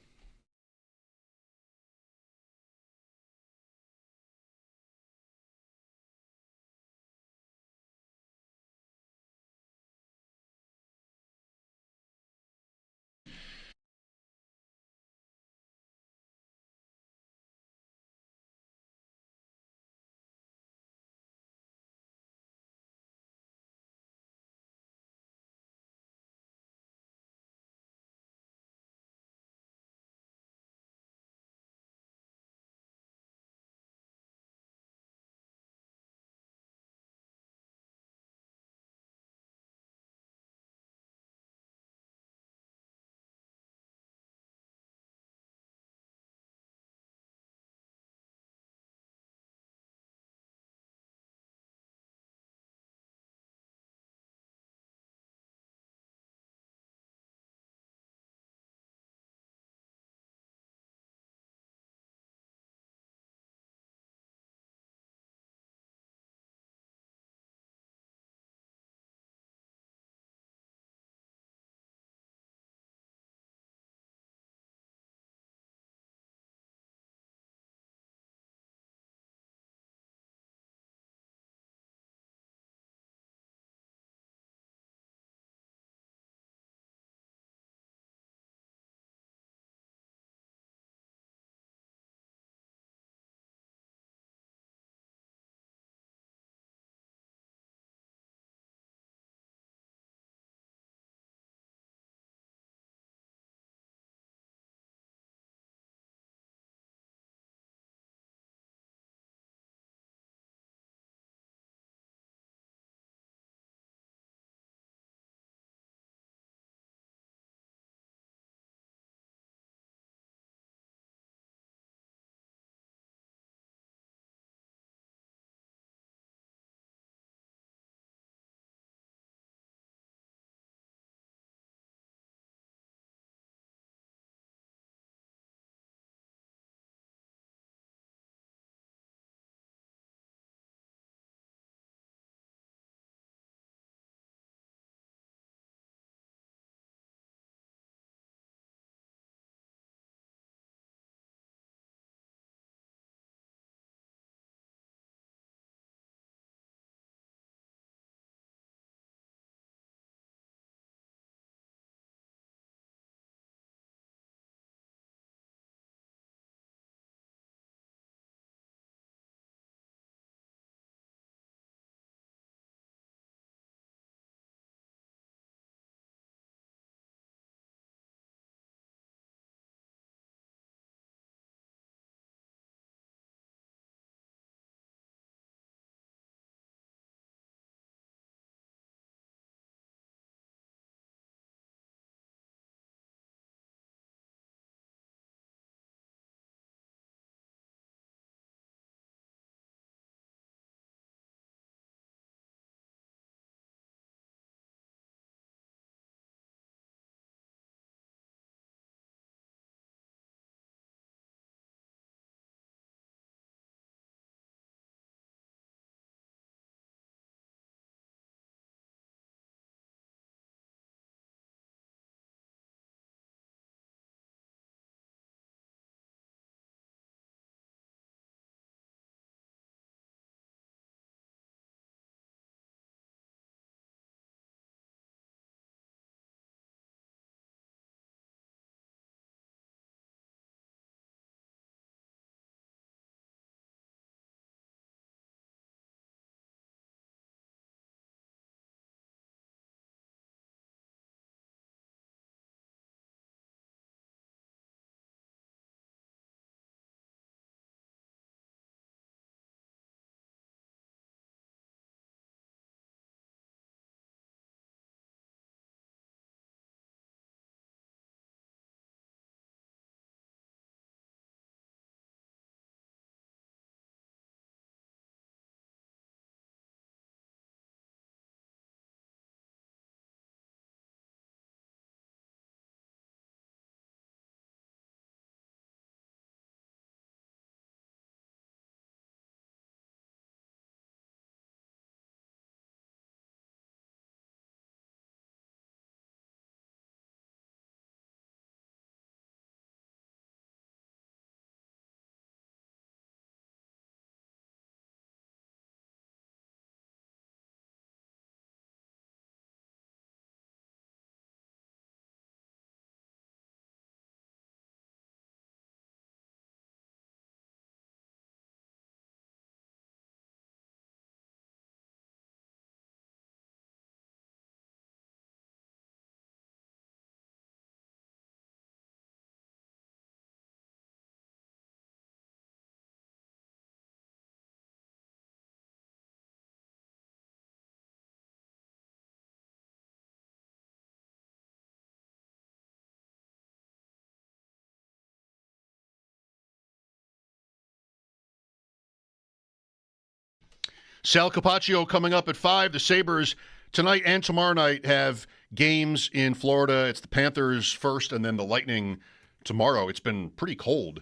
Sal Capacio coming up at 5. The Sabres tonight and tomorrow night have games in Florida. It's the Panthers first and then the Lightning tomorrow. It's been pretty cold,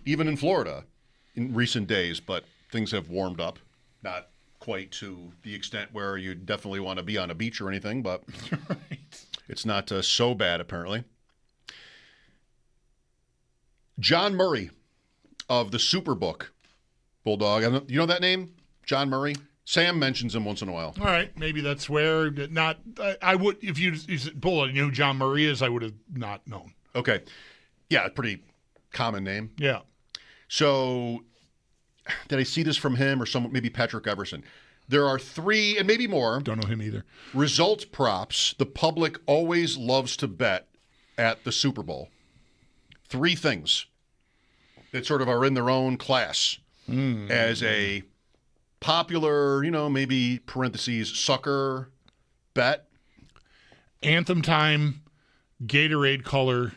even in Florida, in recent days, but things have warmed up. Not quite to the extent where you definitely want to be on a beach or anything, but it's not so bad, apparently. John Murray of the Superbook, Bulldog. You know that name? John Murray? Sam mentions him once in a while. All right, maybe that's where I would, if you said Bulldog, you know who John Murray is, I would have not known. Okay. Yeah, pretty common name. Yeah. So, did I see this from him or someone, maybe Patrick Everson? There are 3, and maybe more. Don't know him either. Result props the public always loves to bet at the Super Bowl. 3 things that sort of are in their own class as a popular, maybe parentheses, sucker bet. Anthem time, Gatorade color.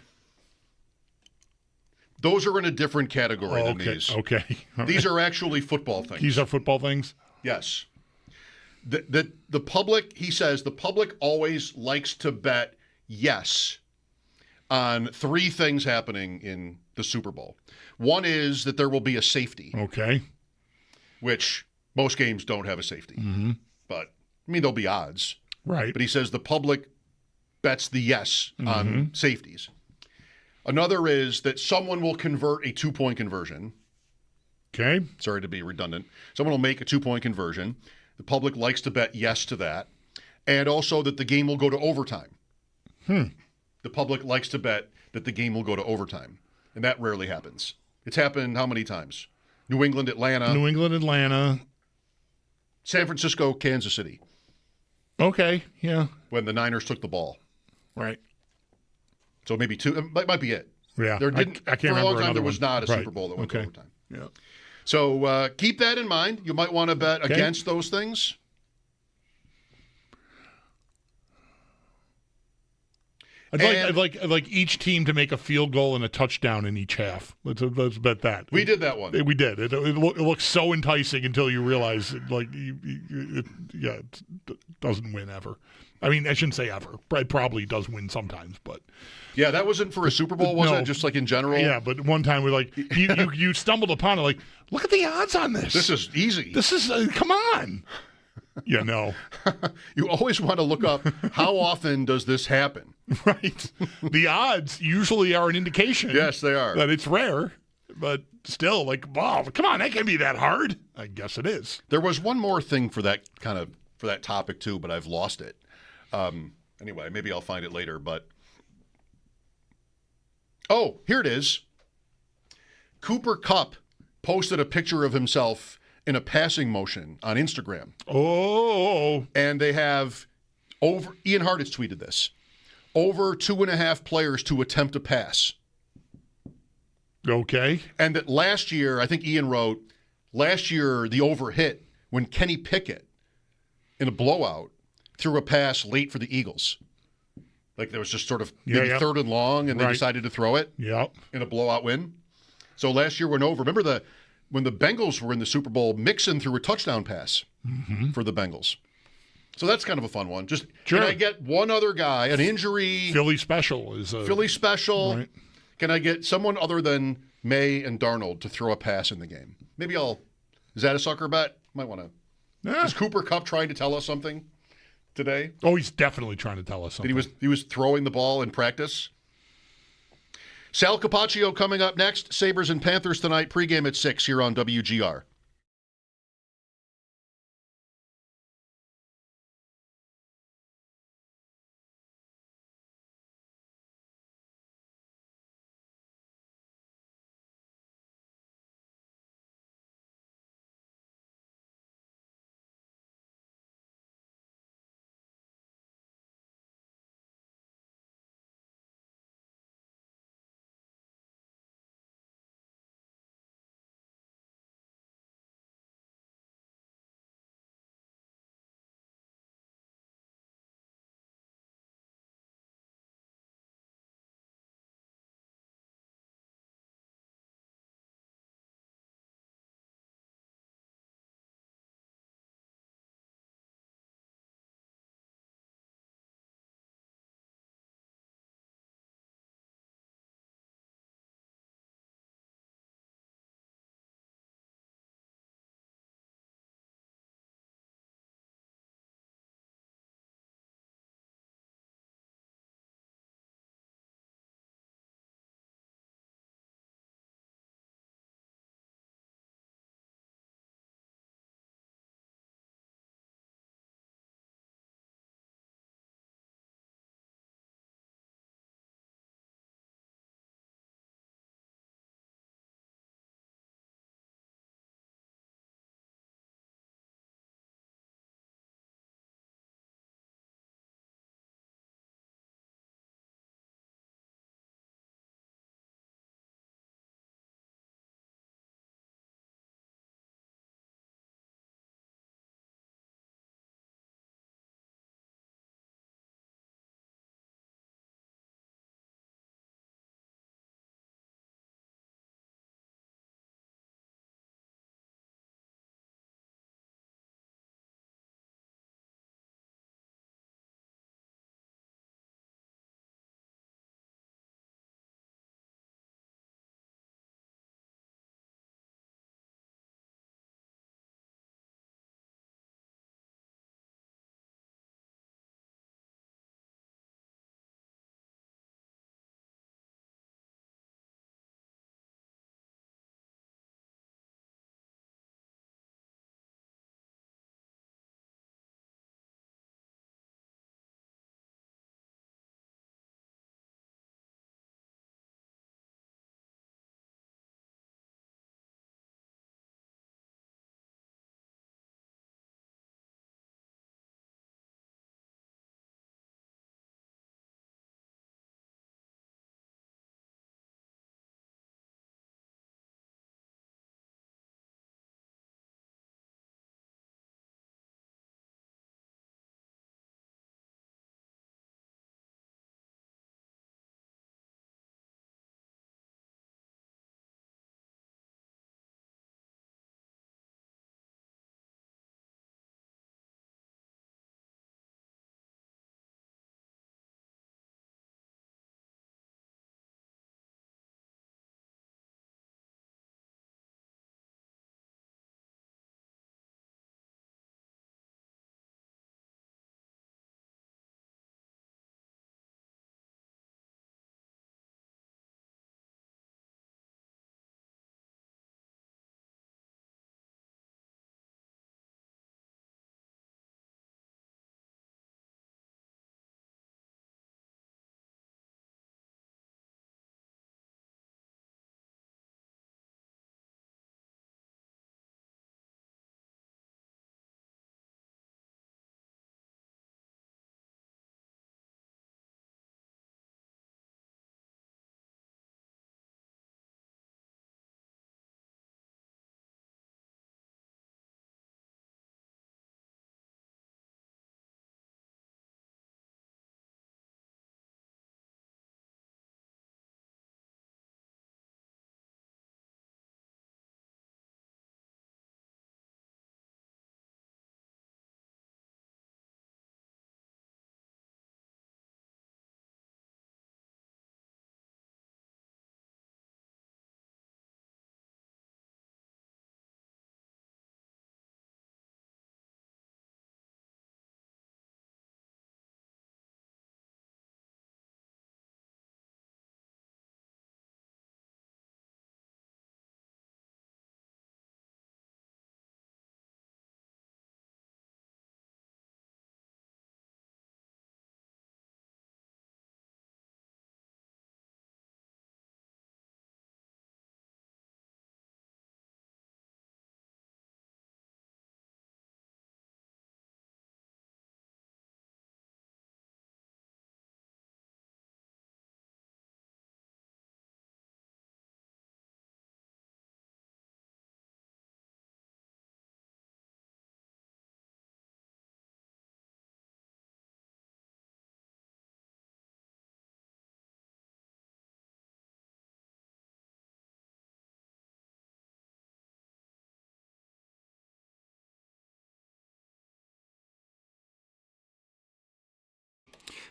Those are in a different category than these. Okay. These are actually football things. These are football things? Yes. The public, he says, the public always likes to bet yes on 3 things happening in the Super Bowl. One is that there will be a safety. Okay. Which most games don't have a safety. Mm-hmm. But, there'll be odds. Right. But he says the public bets the yes on safeties. Another is that someone will convert a 2-point conversion. Okay. Sorry to be redundant. Someone will make a 2-point conversion. The public likes to bet yes to that. And also that the game will go to overtime. The public likes to bet that the game will go to overtime. And that rarely happens. It's happened how many times? New England, Atlanta. San Francisco, Kansas City. Okay, yeah. When the Niners took the ball. Right. So maybe 2. It might be it. Yeah. There didn't, I can't for a long remember time, there was one. not a Right. Super Bowl that went to overtime. Yeah. So keep that in mind. You might want to bet against those things. I'd like each team to make a field goal and a touchdown in each half. Let's bet that. We did that one. We did. It looks so enticing until you realize, it doesn't win ever. I mean, I shouldn't say ever. It probably does win sometimes, but yeah, that wasn't for a Super Bowl, was it? Just like in general. Yeah, but one time you stumbled upon it. Like, look at the odds on this. This is easy. This is come on. Yeah, no. You always want to look up how often does this happen. Right. The odds usually are an indication. Yes, they are. That it's rare, but still, wow, come on, that can't be that hard. I guess it is. There was one more thing for that topic too, but I've lost it. Anyway, maybe I'll find it later. But here it is. Cooper Kupp posted a picture of himself in a passing motion on Instagram. Oh. And they have Ian Hart has tweeted this. Over 2.5 players to attempt a pass. Okay. And that last year, I think Ian wrote, the over hit when Kenny Pickett, in a blowout, threw a pass late for the Eagles. Like there was just sort of maybe 3rd and long, and they decided to throw it in a blowout win. So last year went over. Remember when the Bengals were in the Super Bowl, Mixon threw a touchdown pass for the Bengals. So that's kind of a fun one. Just Can I get one other guy, an injury? Philly special is a Philly special. Right. Can I get someone other than May and Darnold to throw a pass in the game? Maybe is that a sucker bet? Might want to. Is Cooper Kupp trying to tell us something today? Oh, he's definitely trying to tell us something. He was throwing the ball in practice. Sal Capacio coming up next. Sabres and Panthers tonight. Pregame at 6 here on WGR.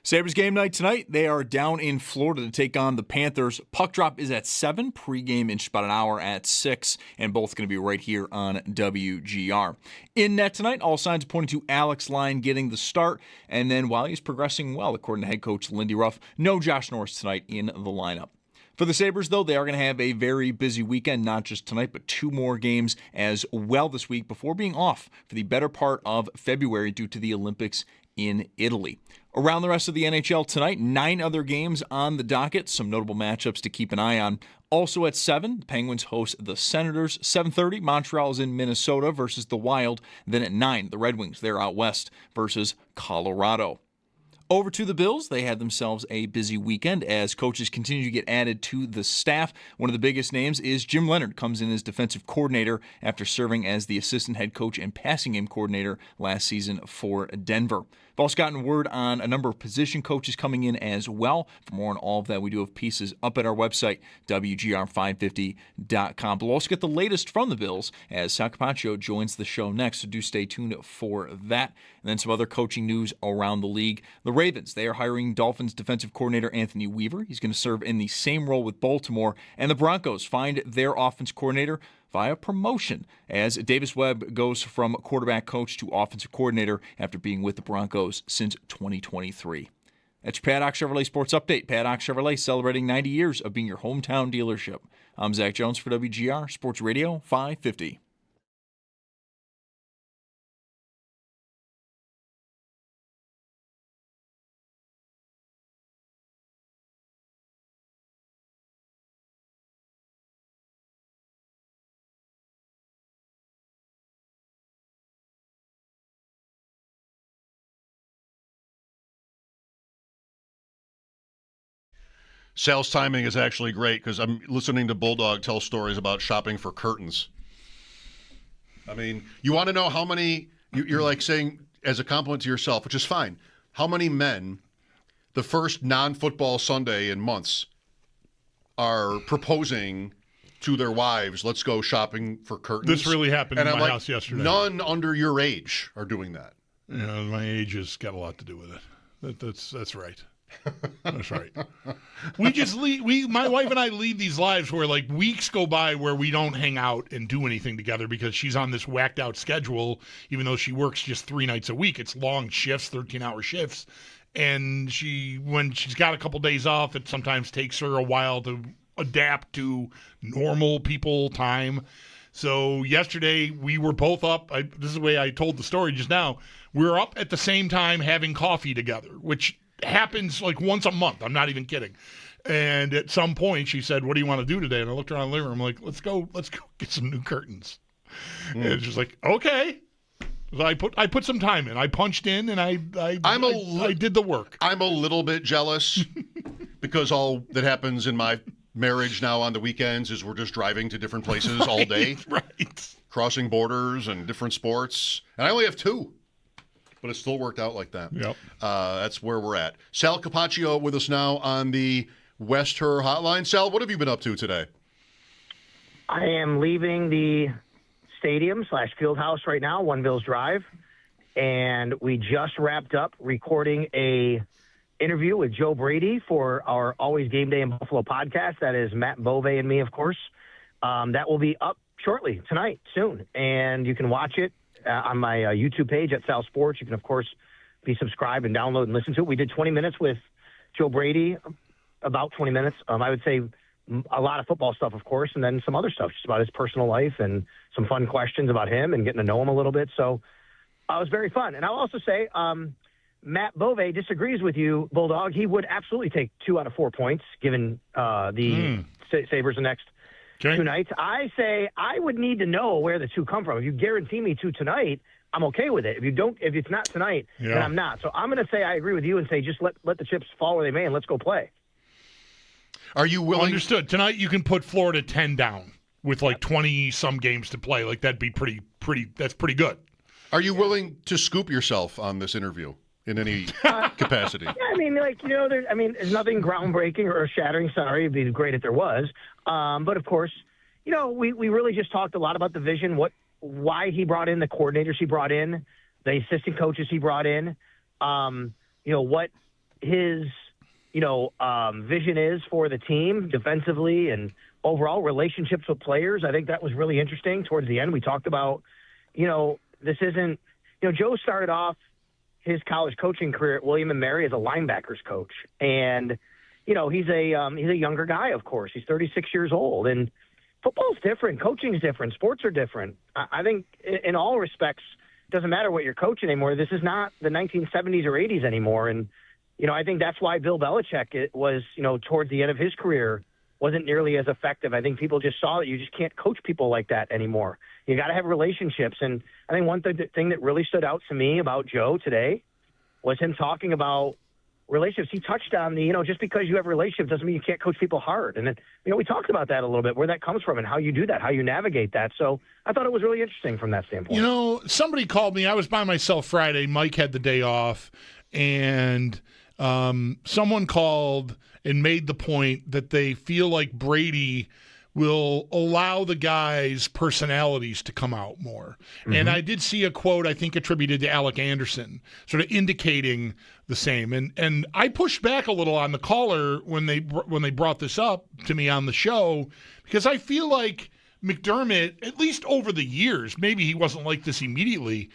Sabres game night tonight. They are down in Florida to take on the Panthers. Puck drop is at 7. Pre-game in about an hour at 6. And both going to be right here on WGR. In net tonight, all signs are pointing to Alex Lyon getting the start. And then while he's progressing well, according to head coach Lindy Ruff, no Josh Norris tonight in the lineup. For the Sabres, though, they are going to have a very busy weekend, not just tonight, but 2 more games as well this week before being off for the better part of February due to the Olympics in Italy. Around the rest of the NHL tonight, 9 other games on the docket, some notable matchups to keep an eye on. Also at 7, the Penguins host the Senators. 7:30, Montreal is in Minnesota versus the Wild. Then at 9, the Red Wings, they're out west versus Colorado. Over to the Bills, they had themselves a busy weekend as coaches continue to get added to the staff. One of the biggest names is Jim Leonard, comes in as defensive coordinator after serving as the assistant head coach and passing game coordinator last season for Denver. We've also gotten word on a number of position coaches coming in as well. For more on all of that, we do have pieces up at our website, WGR550.com. We'll also get the latest from the Bills as Sal Capacio joins the show next, so do stay tuned for that. And then some other coaching news around the league. The Ravens, they are hiring Dolphins defensive coordinator Anthony Weaver. He's going to serve in the same role with Baltimore. And the Broncos find their offense coordinator via promotion as Davis Webb goes from quarterback coach to offensive coordinator after being with the Broncos since 2023. That's your Paddock Chevrolet Sports Update. Paddock Chevrolet celebrating 90 years of being your hometown dealership. I'm Zach Jones for WGR Sports Radio 550. Sal's timing is actually great because I'm listening to Bulldog tell stories about shopping for curtains. I mean, you want to know how many, you're like saying as a compliment to yourself, which is fine, how many men the first non-football Sunday in months are proposing to their wives, let's go shopping for curtains. This really happened in my house yesterday. None under your age are doing that. Yeah, my age has got a lot to do with it. That's right. That's right. My wife and I lead these lives where like weeks go by where we don't hang out and do anything together because she's on this whacked out schedule, even though she works just 3 nights a week. It's long shifts, 13-hour shifts. And when she's got a couple days off, it sometimes takes her a while to adapt to normal people time. So yesterday we were both up. This is the way I told the story just now. We were up at the same time having coffee together, which happens like once a month. I'm not even kidding. And at some point she said, what do you want to do today? And I looked around the living room. I'm like, let's go get some new curtains. And it's just like, okay. So I put some time in. I punched in and I did the work. I'm a little bit jealous because all that happens in my marriage now on the weekends is we're just driving to different places all day. Right. Crossing borders and different sports. And I only have 2. But it still worked out like that. Yep. That's where we're at. Sal Capacio with us now on the West Her Hotline. Sal, what have you been up to today? I am leaving the stadium/field house right now, One Bills Drive, and we just wrapped up recording a interview with Joe Brady for our Always Game Day in Buffalo podcast. That is Matt Bove and me, of course. That will be up shortly, tonight, soon, and you can watch it on my YouTube page at Sal Sports. You can, of course, be subscribed and download and listen to it. We did 20 minutes with Joe Brady, about 20 minutes. I would say a lot of football stuff, of course, and then some other stuff just about his personal life and some fun questions about him and getting to know him a little bit. So it was very fun. And I'll also say Matt Bove disagrees with you, Bulldog. He would absolutely take 2 out of 4 points given the Sabres the next 2 nights. I say I would need to know where the 2 come from. If you guarantee me 2 tonight, I'm okay with it. If it's not tonight, then I'm not. So I'm going to say I agree with you and say just let the chips fall where they may and let's go play. Are you willing? Understood. Tonight you can put Florida 10 down with like 20 some games to play. Like that'd be pretty. That's pretty good. Are you willing to scoop yourself on this interview in any capacity? Yeah, I mean, there's nothing groundbreaking or shattering. Sorry, it'd be great if there was. But of course, we really just talked a lot about the vision, why he brought in the coordinators he brought in, the assistant coaches he brought in, what his, vision is for the team defensively and overall relationships with players. I think that was really interesting. Towards the end, we talked about, this isn't, Joe started off his college coaching career at William & Mary as a linebackers coach. And, he's a younger guy, of course. He's 36 years old. And football's different. Coaching's different. Sports are different. I think in all respects, it doesn't matter what you're coaching anymore. This is not the 1970s or 80s anymore. And, I think that's why Bill Belichick was, towards the end of his career, wasn't nearly as effective. I think people just saw that you just can't coach people like that anymore. You got to have relationships. And I think one thing that really stood out to me about Joe today was him talking about relationships. He touched on just because you have relationships doesn't mean you can't coach people hard. And then, we talked about that a little bit, where that comes from and how you do that, how you navigate that. So I thought it was really interesting from that standpoint. Somebody called me. I was by myself Friday. Mike had the day off, and someone called and made the point that they feel like Brady will allow the guys' personalities to come out more. Mm-hmm. And I did see a quote, I think attributed to Alec Anderson, sort of indicating the same. And I pushed back a little on the caller when they brought this up to me on the show, because I feel like McDermott, at least over the years, maybe he wasn't like this immediately,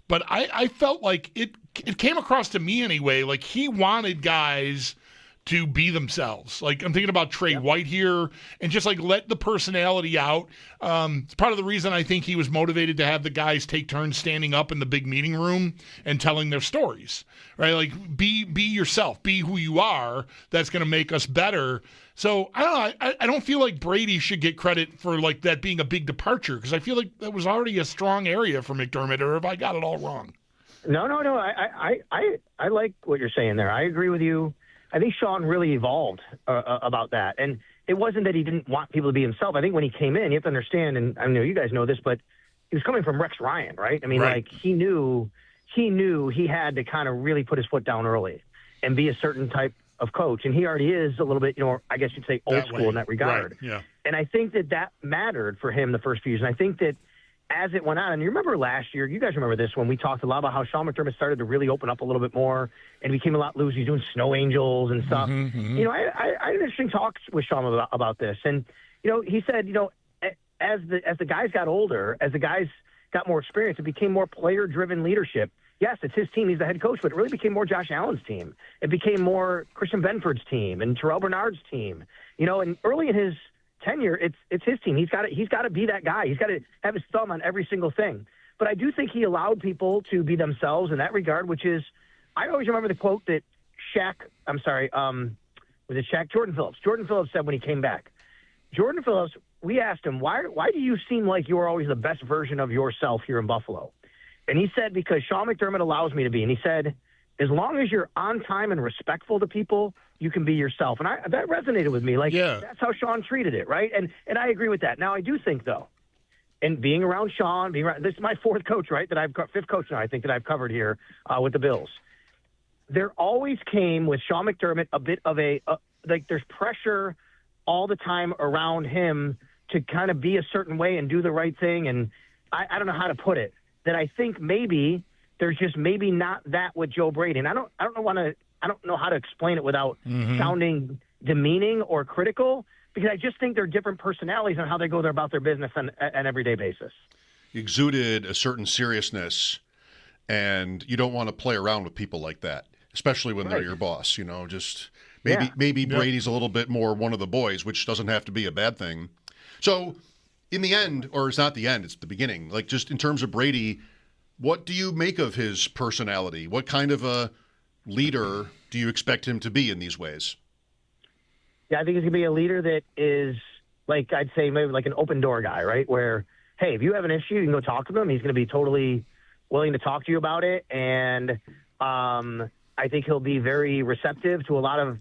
but I felt like it came across to me anyway, like he wanted guys to be themselves. Like, I'm thinking about Trey White here, and just like let the personality out. It's part of the reason I think he was motivated to have the guys take turns standing up in the big meeting room and telling their stories, right? Like, be yourself, be who you are. That's going to make us better. So I don't know. I don't feel like Brady should get credit for like that being a big departure, because I feel like that was already a strong area for McDermott. Or have I got it all wrong? No. I like what you're saying there. I agree with you. I think Sean really evolved about that. And it wasn't that he didn't want people to be himself. I think when he came in, you have to understand, and I know you guys know this, but he was coming from Rex Ryan, right? I mean, right. Like he knew he had to kind of really put his foot down early and be a certain type of coach. And he already is a little bit, I guess you'd say old school in that regard. Right. Yeah. And I think that mattered for him the first few years. And I think that as it went on, and you remember last year, you guys remember this, when we talked a lot about how Sean McDermott started to really open up a little bit more and became a lot loose. He's doing snow angels and stuff. Mm-hmm. I had an interesting talk with Sean about this. And, he said, as the guys got older, as the guys got more experience, it became more player-driven leadership. Yes, it's his team. He's the head coach, but it really became more Josh Allen's team. It became more Christian Benford's team and Terrell Bernard's team. And early in his tenure, it's his team. He's got to be that guy. He's got to have his thumb on every single thing. But I do think he allowed people to be themselves in that regard, which is, I always remember the quote that Jordan Phillips? Jordan Phillips said when he came back. Jordan Phillips, we asked him, why do you seem like you are always the best version of yourself here in Buffalo? And he said, because Sean McDermott allows me to be. And he said, as long as you're on time and respectful to people, you can be yourself. And that resonated with me. Like, That's how Sean treated it, right? And I agree with that. Now, I do think, though, and being around Sean, this is my fourth coach, right, fifth coach now, I think, that I've covered here with the Bills. There always came with Sean McDermott a bit of there's pressure all the time around him to kind of be a certain way and do the right thing. And I don't know how to put it, that I think maybe there's just maybe not that with Joe Brady. And I don't know how to explain it without sounding demeaning or critical, because I just think they're different personalities on how they go about their business on an everyday basis. Exuded a certain seriousness, and you don't want to play around with people like that, especially when they're your boss. Just maybe Brady's a little bit more one of the boys, which doesn't have to be a bad thing. So in the end, or it's not the end, it's the beginning, like just in terms of Brady, what do you make of his personality? What kind of a leader do you expect him to be in these ways? Yeah, I think he's going to be a leader that is, like, I'd say maybe like an open door guy, right? Where, hey, if you have an issue, you can go talk to him. He's going to be totally willing to talk to you about it. And I think he'll be very receptive to a lot of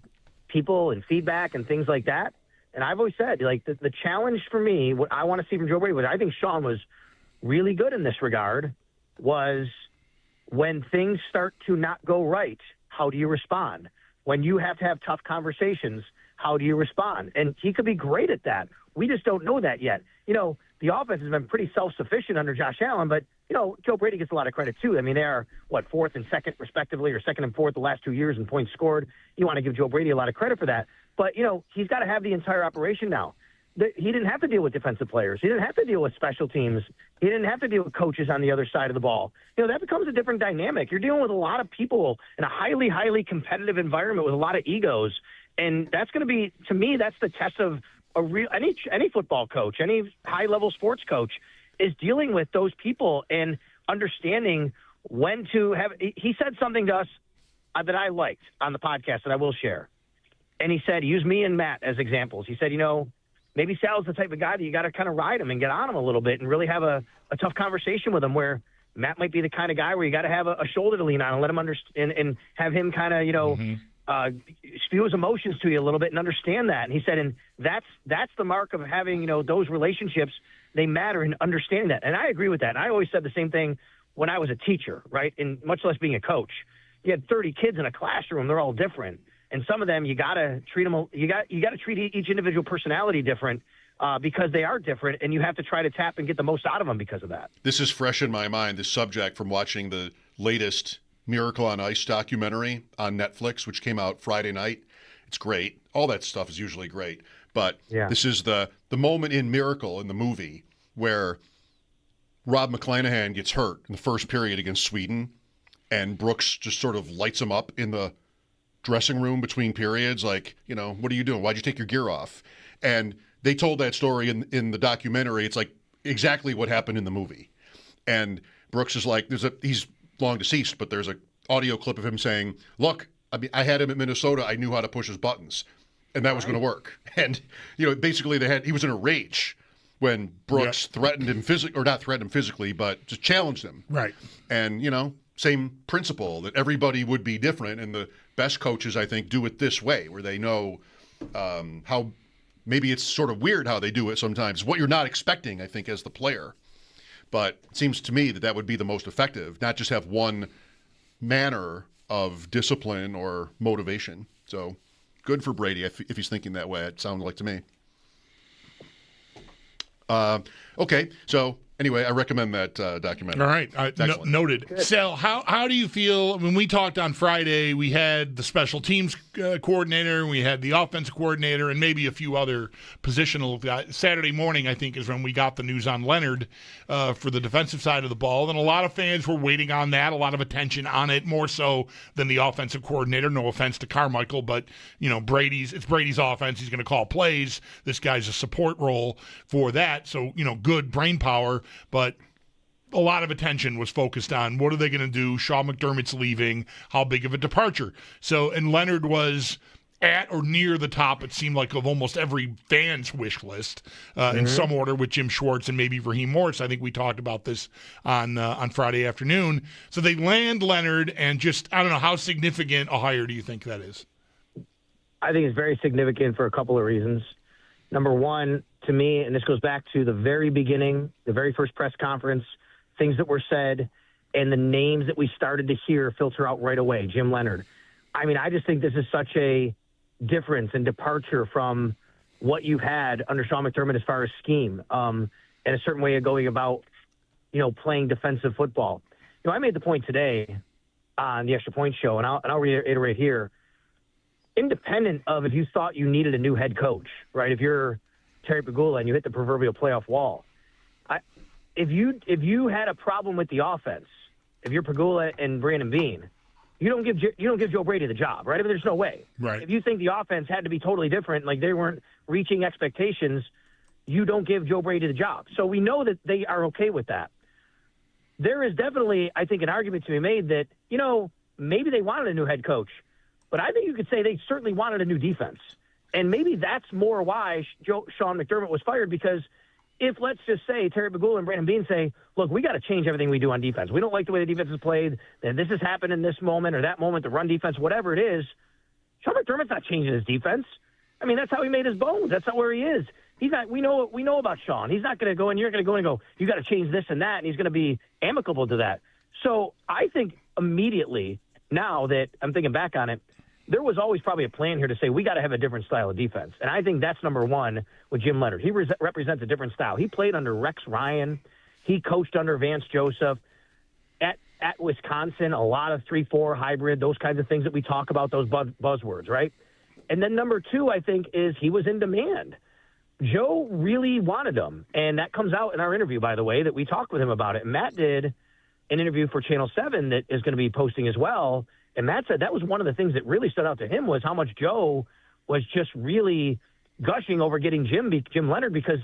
people and feedback and things like that. And I've always said, like, the challenge for me, what I want to see from Joe Brady, was I think Sean was really good in this regard, was when things start to not go right, how do you respond? When you have to have tough conversations, how do you respond? And he could be great at that. We just don't know that yet. The offense has been pretty self-sufficient under Josh Allen, but Joe Brady gets a lot of credit too. I mean, they are fourth and second respectively, or second and fourth the last 2 years in points scored. You want to give Joe Brady a lot of credit for that. But he's got to have the entire operation now. He didn't have to deal with defensive players. He didn't have to deal with special teams. He didn't have to deal with coaches on the other side of the ball. That becomes a different dynamic. You're dealing with a lot of people in a highly, highly competitive environment with a lot of egos. And that's going to be, to me, that's the test of any football coach, any high-level sports coach, is dealing with those people and understanding when to have. He said something to us that I liked on the podcast that I will share. And he said, use me and Matt as examples. He said, maybe Sal's the type of guy that you got to kind of ride him and get on him a little bit and really have a tough conversation with him, where Matt might be the kind of guy where you got to have a shoulder to lean on and let him understand and have him kind of, spew his emotions to you a little bit and understand that. And he said, and that's the mark of having, those relationships. They matter in understanding that. And I agree with that. And I always said the same thing when I was a teacher, right? And much less being a coach. You had 30 kids in a classroom. They're all different. And some of them, you got to treat them, you got to treat each individual personality different because they are different. And you have to try to tap and get the most out of them because of that. This is fresh in my mind, this subject, from watching the latest Miracle on Ice documentary on Netflix, which came out Friday night. It's great. All that stuff is usually great. But This is the moment in Miracle in the movie where Rob McClanahan gets hurt in the first period against Sweden, and Brooks just sort of lights him up in the dressing room between periods, like, what are you doing? Why'd you take your gear off? And they told that story in the documentary. It's like exactly what happened in the movie. And Brooks is like, he's long deceased, but there's an audio clip of him saying, look, I had him at Minnesota. I knew how to push his buttons, and that was going to work. And, basically he was in a rage when Brooks threatened him physically, or not threatened him physically, but just challenged him. Right. And, same principle, that everybody would be different. And the best coaches, I think, do it this way, where they know how maybe it's sort of weird how they do it sometimes. What you're not expecting, I think, as the player. But it seems to me that would be the most effective, not just have one manner of discipline or motivation. So good for Brady if he's thinking that way. It sounds like to me. Okay, so anyway, I recommend that documentary. All right, noted. Good. Sal, how do you feel? When we talked on Friday, we had the special teams coordinator, we had the offensive coordinator, and maybe a few other positional guys. Saturday morning, I think, is when we got the news on Leonard for the defensive side of the ball, and a lot of fans were waiting on that, a lot of attention on it, more so than the offensive coordinator. No offense to Carmichael, but it's Brady's offense. He's going to call plays. This guy's a support role for that, so good brain power. But a lot of attention was focused on what are they going to do? Sean McDermott's leaving. How big of a departure? So, and Leonard was at or near the top, it seemed like, of almost every fan's wish list in some order, with Jim Schwartz and maybe Raheem Morris. I think we talked about this on Friday afternoon. So they land Leonard, and just, I don't know, how significant a hire do you think that is? I think it's very significant for a couple of reasons. Number one, to me, and this goes back to the very beginning, the very first press conference, things that were said, and the names that we started to hear filter out right away. Jim Leonard. I mean, I just think this is such a difference and departure from what you've had under Sean McDermott as far as scheme, and a certain way of going about, playing defensive football. I made the point today on the Extra Point Show, and I'll reiterate here. Independent of if you thought you needed a new head coach, right? If you're Terry Pegula and you hit the proverbial playoff wall, if you had a problem with the offense, if you're Pegula and Brandon Beane, you don't give Joe Brady the job, right? I mean, there's no way. Right. If you think the offense had to be totally different, like they weren't reaching expectations, you don't give Joe Brady the job. So we know that they are okay with that. There is definitely, I think, an argument to be made that maybe they wanted a new head coach. But I think you could say they certainly wanted a new defense. And maybe that's more why Sean McDermott was fired, because if, let's just say, Terry Pegula and Brandon Beane say, look, we got to change everything we do on defense. We don't like the way the defense is played, and this has happened in this moment or that moment, the run defense, whatever it is, Sean McDermott's not changing his defense. I mean, that's how he made his bones. That's not where he is. He's not. We know about Sean. He's not going to go and you're going to go and go, you got to change this and that, and he's going to be amicable to that. So I think immediately, now that I'm thinking back on it, there was always probably a plan here to say we got to have a different style of defense. And I think that's number one with Jim Leonard. He represents a different style. He played under Rex Ryan. He coached under Vance Joseph. At Wisconsin, a lot of 3-4 hybrid, those kinds of things that we talk about, those buzzwords, right? And then number 2, I think, is he was in demand. Joe really wanted him, and that comes out in our interview, by the way, that we talked with him about it. And Matt did an interview for Channel 7 that is going to be posting as well, and Matt said that was one of the things that really stood out to him was how much Joe was just really gushing over getting Jim Leonard because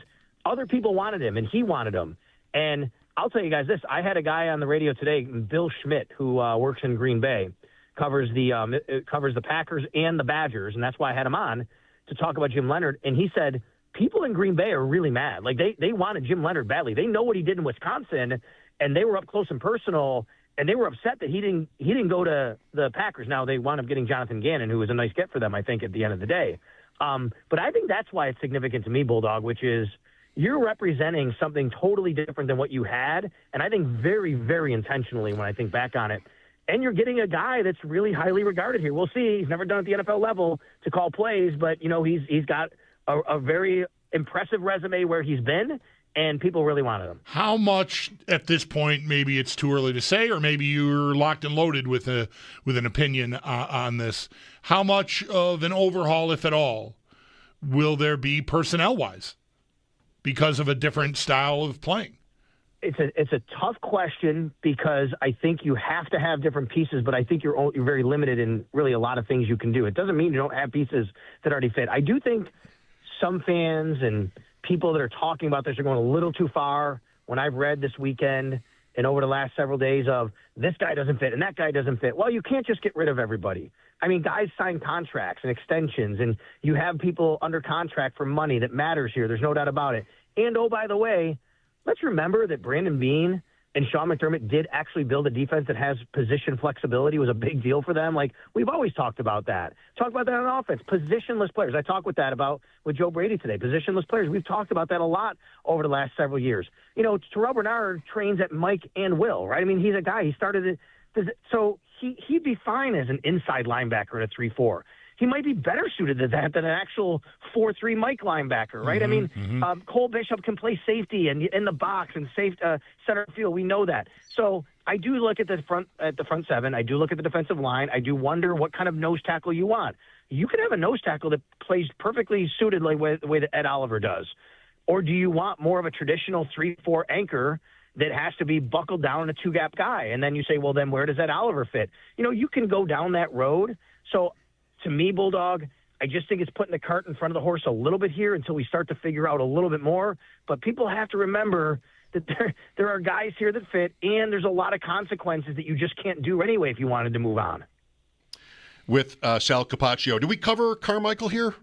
other people wanted him, and he wanted him. And I'll tell you guys this. I had a guy on the radio today, Bill Schmidt, who works in Green Bay, covers the Packers and the Badgers, and that's why I had him on to talk about Jim Leonard. And he said people in Green Bay are really mad. Like, they wanted Jim Leonard badly. They know what he did in Wisconsin, and they were up close and personal, and they were upset that he didn't go to the Packers. Now, they wound up getting Jonathan Gannon, who was a nice get for them, I think, at the end of the day. But I think that's why it's significant to me, Bulldog, which is – you're representing something totally different than what you had, and I think very, very intentionally when I think back on it. And you're getting a guy that's really highly regarded here. We'll see. He's never done at the NFL level to call plays, but, he's got a very impressive resume where he's been, and people really wanted him. How much at this point, maybe it's too early to say, or maybe you're locked and loaded with an opinion on this, how much of an overhaul, if at all, will there be personnel-wise? Because of a different style of playing? It's a tough question because I think you have to have different pieces, but I think you're very limited in really a lot of things you can do. It doesn't mean you don't have pieces that already fit. I do think some fans and people that are talking about this are going a little too far. When I've read this weekend and over the last several days of this guy doesn't fit and that guy doesn't fit. Well, you can't just get rid of everybody. I mean, guys sign contracts and extensions, and you have people under contract for money that matters here. There's no doubt about it. And, oh, by the way, let's remember that Brandon Beane and Sean McDermott did actually build a defense that has position flexibility. It was a big deal for them. Like, we've always talked about that. Talk about that on offense. Positionless players. I talked with Joe Brady today. Positionless players. We've talked about that a lot over the last several years. Terrell Bernard trains at Mike and Will, right? I mean, he's a guy. He started it. So he'd be fine as an inside linebacker in a 3-4. He might be better suited to that than an actual 4-3 Mike linebacker, right? Cole Bishop can play safety and in the box and center field. We know that. So I do look at the front seven. I do look at the defensive line. I do wonder what kind of nose tackle you want. You can have a nose tackle that plays perfectly suited the way that Ed Oliver does. Or do you want more of a traditional 3-4 anchor that has to be buckled down in a 2-gap guy? And then you say, well, then where does Ed Oliver fit? You can go down that road. So to me, Bulldog, I just think it's putting the cart in front of the horse a little bit here until we start to figure out a little bit more. But people have to remember that there are guys here that fit, and there's a lot of consequences that you just can't do anyway if you wanted to move on. With Sal Capacio, do we cover Carmichael here?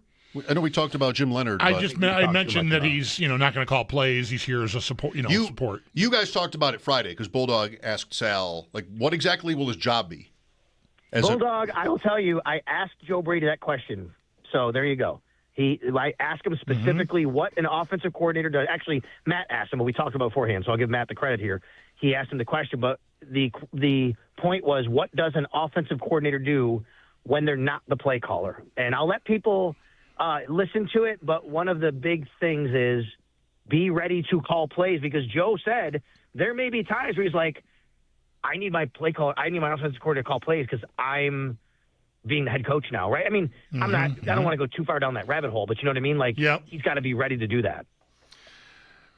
I know we talked about Jim Leonard. I mentioned that he's not going to call plays. He's here as a support. Support. You guys talked about it Friday because Bulldog asked Sal, what exactly will his job be? Bulldog, I will tell you, I asked Joe Brady that question. So there you go. I asked him specifically what an offensive coordinator does. Actually, Matt asked him, but we talked about beforehand, so I'll give Matt the credit here. He asked him the question, but the point was, what does an offensive coordinator do when they're not the play caller? And I'll let people listen to it, but one of the big things is be ready to call plays because Joe said there may be times where he's like, I need my play caller. I need my offensive coordinator to call plays because I'm being the head coach now, right? I mean, I don't want to go too far down that rabbit hole, but you know what I mean? He's got to be ready to do that.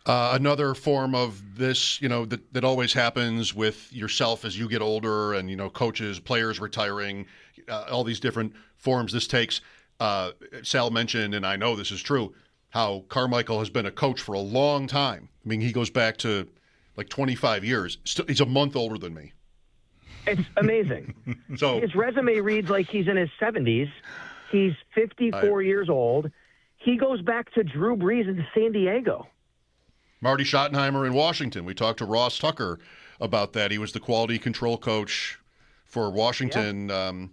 Another form of this, that always happens with yourself as you get older and, coaches, players retiring, all these different forms this takes. Sal mentioned, and I know this is true, how Carmichael has been a coach for a long time. I mean, he goes back to 25 years. He's a month older than me. It's amazing. So his resume reads like he's in his 70s. He's 54 years old. He goes back to Drew Brees in San Diego. Marty Schottenheimer in Washington. We talked to Ross Tucker about that. He was the quality control coach for Washington. Yeah.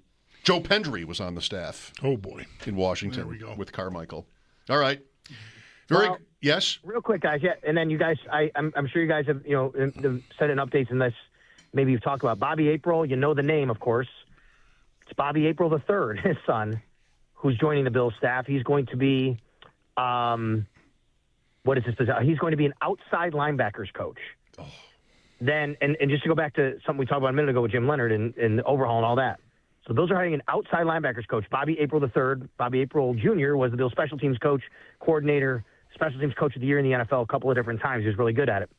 Joe Pendry was on the staff. Oh, boy. In Washington. There we go. With Carmichael. All right. Yes? Real quick, guys. Yeah, and then you guys, I'm sure you guys have, sent in updates in this. Maybe you've talked about Bobby April. You know the name, of course. It's Bobby April III, his son, who's joining the Bills staff. He's going to be, what is his position? He's going to be an outside linebackers coach. Then, and just to go back to something we talked about a minute ago with Jim Leonard and the overhaul and all that. So those are hiring an outside linebackers coach, Bobby April III. Bobby April Jr. was the Bills special teams coach, coordinator, special teams coach of the year in the NFL a couple of different times. He was really good at it.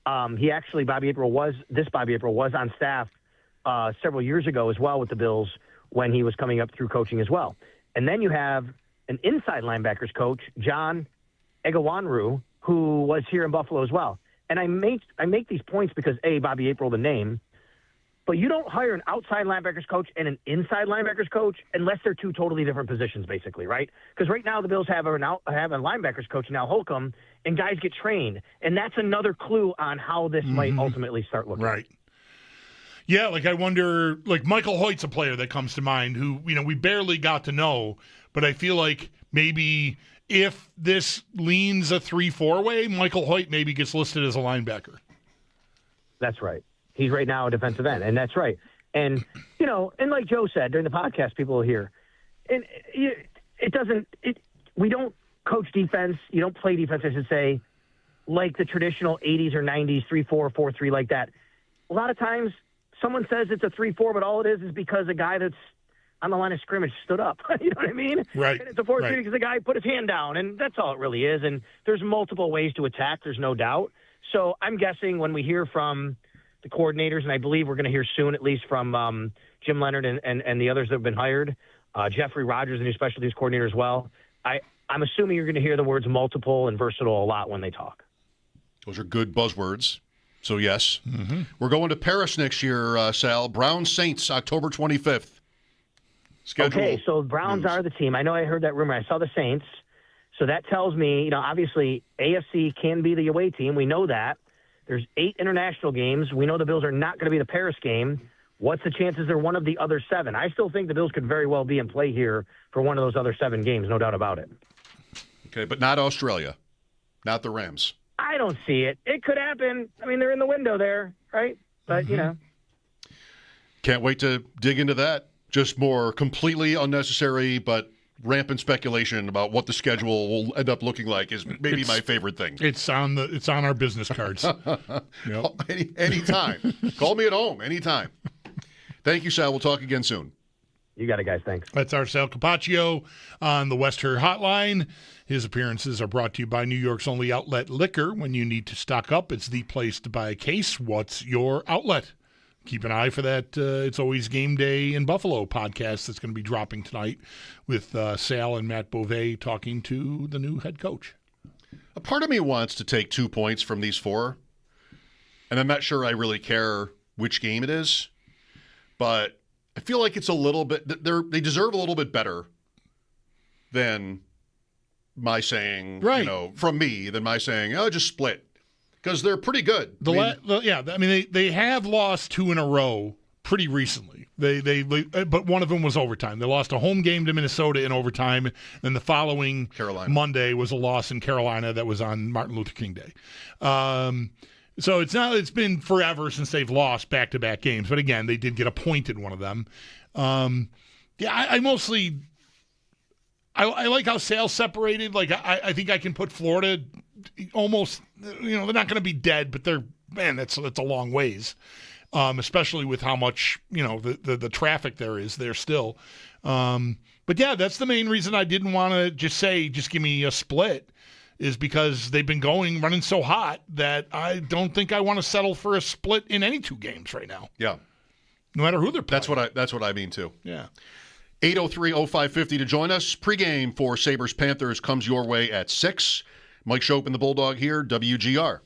Bobby April was on staff several years ago as well with the Bills when he was coming up through coaching as well. And then you have an inside linebackers coach, John Egawanru, who was here in Buffalo as well. And I make these points because, A, Bobby April, the name, but you don't hire an outside linebackers coach and an inside linebackers coach unless they're two totally different positions, basically, right? Because right now the Bills have a linebackers coach, now Holcomb, and guys get trained. And that's another clue on how this might ultimately start looking. Right. Yeah, like I wonder, like Michael Hoyt's a player that comes to mind who, we barely got to know, but I feel like maybe if this leans a 3-4 way, Michael Hoyt maybe gets listed as a linebacker. That's right. He's right now a defensive end, and that's right. And, and like Joe said during the podcast, people will hear, and we don't coach defense, you don't play defense, I should say, like the traditional 80s or 90s, 3-4, 4-3 like that. A lot of times someone says it's a 3-4, but all it is because a guy that's on the line of scrimmage stood up. You know what I mean? Right. And it's a 4-3 because the guy put his hand down, and that's all it really is. And there's multiple ways to attack, there's no doubt. So I'm guessing when we hear from the coordinators, and I believe we're going to hear soon at least from Jim Leonard and the others that have been hired, Jeffrey Rogers, the new special teams coordinator as well, I'm assuming you're going to hear the words multiple and versatile a lot when they talk. Those are good buzzwords. So, yes. We're going to Paris next year, Sal. Browns Saints, October 25th. Schedule okay, so Browns news. are the team. I know I heard that rumor. I saw the Saints. So that tells me, obviously AFC can be the away team. We know that. There's 8 international games. We know the Bills are not going to be the Paris game. What's the chances they're one of the other 7? I still think the Bills could very well be in play here for one of those other 7 games, no doubt about it. Okay, but not Australia. Not the Rams. I don't see it. It could happen. I mean, they're in the window there, right? But, Can't wait to dig into that. Just more completely unnecessary but rampant speculation about what the schedule will end up looking like is maybe my favorite thing. It's on our business cards. Yep. Anytime. Call me at home anytime. Thank you, Sal. We'll talk again soon. You got it, guys. Thanks. That's our Sal Capacio on the West Her Hotline. His appearances are brought to you by New York's only outlet liquor. When you need to stock up, it's the place to buy a case. What's your outlet? Keep an eye for that It's Always Game Day in Buffalo podcast that's going to be dropping tonight with Sal and Matt Beauvais talking to the new head coach. A part of me wants to take 2 points from these 4, and I'm not sure I really care which game it is, but I feel like it's a little bit – they deserve a little bit better than my saying, from me, than my saying, just split. Because they're pretty good. They have lost 2 in a row pretty recently. But one of them was overtime. They lost a home game to Minnesota in overtime, and the following Monday was a loss in Carolina that was on Martin Luther King Day. So it's been forever since they've lost back-to-back games. But again, they did get a point in one of them. I mostly I like how Sale's separated. Like I think I can put Florida almost, they're not going to be dead, but that's a long ways, especially with how much, the traffic there is there still. But yeah, that's the main reason I didn't want to just give me a split, is because they've been running so hot that I don't think I want to settle for a split in any 2 games right now. Yeah. No matter who they're playing. That's what I mean too. Yeah. 803-0550 to join us. Pregame for Sabres Panthers comes your way at 6. Mike Schopp and the Bulldog here, WGR.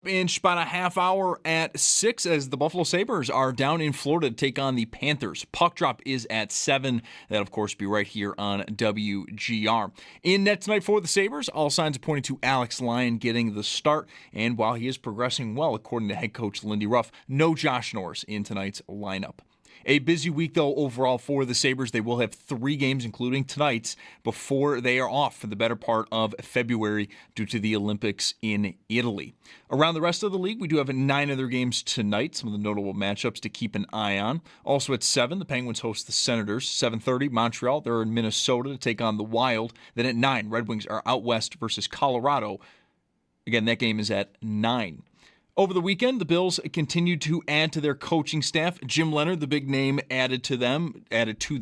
In about a half hour at 6 as the Buffalo Sabres are down in Florida to take on the Panthers. Puck drop is at 7. That'll, of course, be right here on WGR. In net tonight for the Sabres, all signs are pointing to Alex Lyon getting the start. And while he is progressing well, according to head coach Lindy Ruff, no Josh Norris in tonight's lineup. A busy week, though, overall for the Sabres. They will have 3 games, including tonight's, before they are off for the better part of February due to the Olympics in Italy. Around the rest of the league, we do have 9 other games tonight, some of the notable matchups to keep an eye on. Also at 7, the Penguins host the Senators. 7:30, Montreal, they're in Minnesota to take on the Wild. Then at 9, Red Wings are out west versus Colorado. Again, that game is at 9. Over the weekend, the Bills continued to add to their coaching staff. Jim Leonard, the big name added to the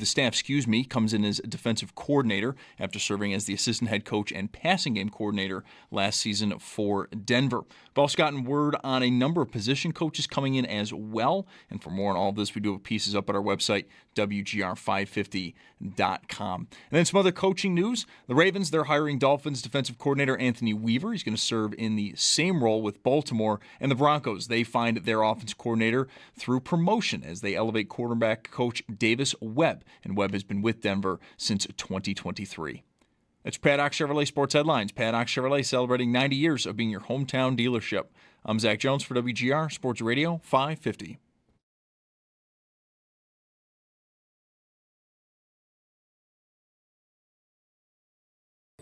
staff, comes in as defensive coordinator after serving as the assistant head coach and passing game coordinator last season for Denver. We've also gotten word on a number of position coaches coming in as well. And for more on all of this, we do have pieces up at our website, WGR550.com. And then some other coaching news. The Ravens, they're hiring Dolphins defensive coordinator Anthony Weaver. He's going to serve in the same role with Baltimore. And the Broncos, they find their offense coordinator through promotion as they elevate quarterback coach Davis Webb. And Webb has been with Denver since 2023. That's Paddock Chevrolet Sports Headlines. Paddock Chevrolet celebrating 90 years of being your hometown dealership. I'm Zach Jones for WGR Sports Radio 550.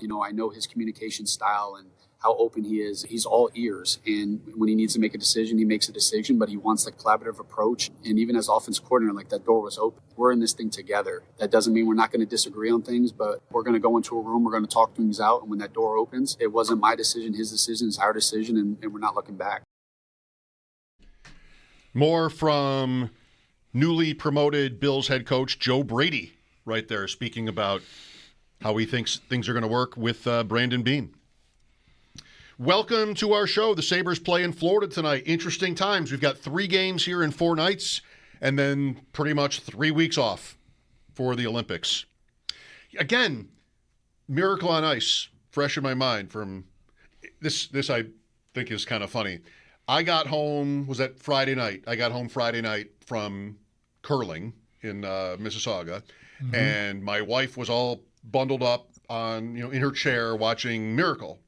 You know, I know his communication style and how open he is. He's all ears. And when he needs to make a decision, he makes a decision, but he wants the collaborative approach. And even as offense coordinator, like, that door was open. We're in this thing together. That doesn't mean we're not going to disagree on things, but we're going to go into a room, we're going to talk things out. And when that door opens, it wasn't my decision, his decision, it's our decision, and we're not looking back. More from newly promoted Bills head coach Joe Brady right there, speaking about how he thinks things are going to work with Brandon Beane. Welcome to our show. The Sabres play in Florida tonight. Interesting times. We've got 3 games here in 4 nights, and then pretty much 3 weeks off for the Olympics. Again, Miracle on Ice, fresh in my mind from this I think is kind of funny. I got home, was that Friday night? I got home Friday night from curling in Mississauga, and my wife was all bundled up on, in her chair watching Miracle,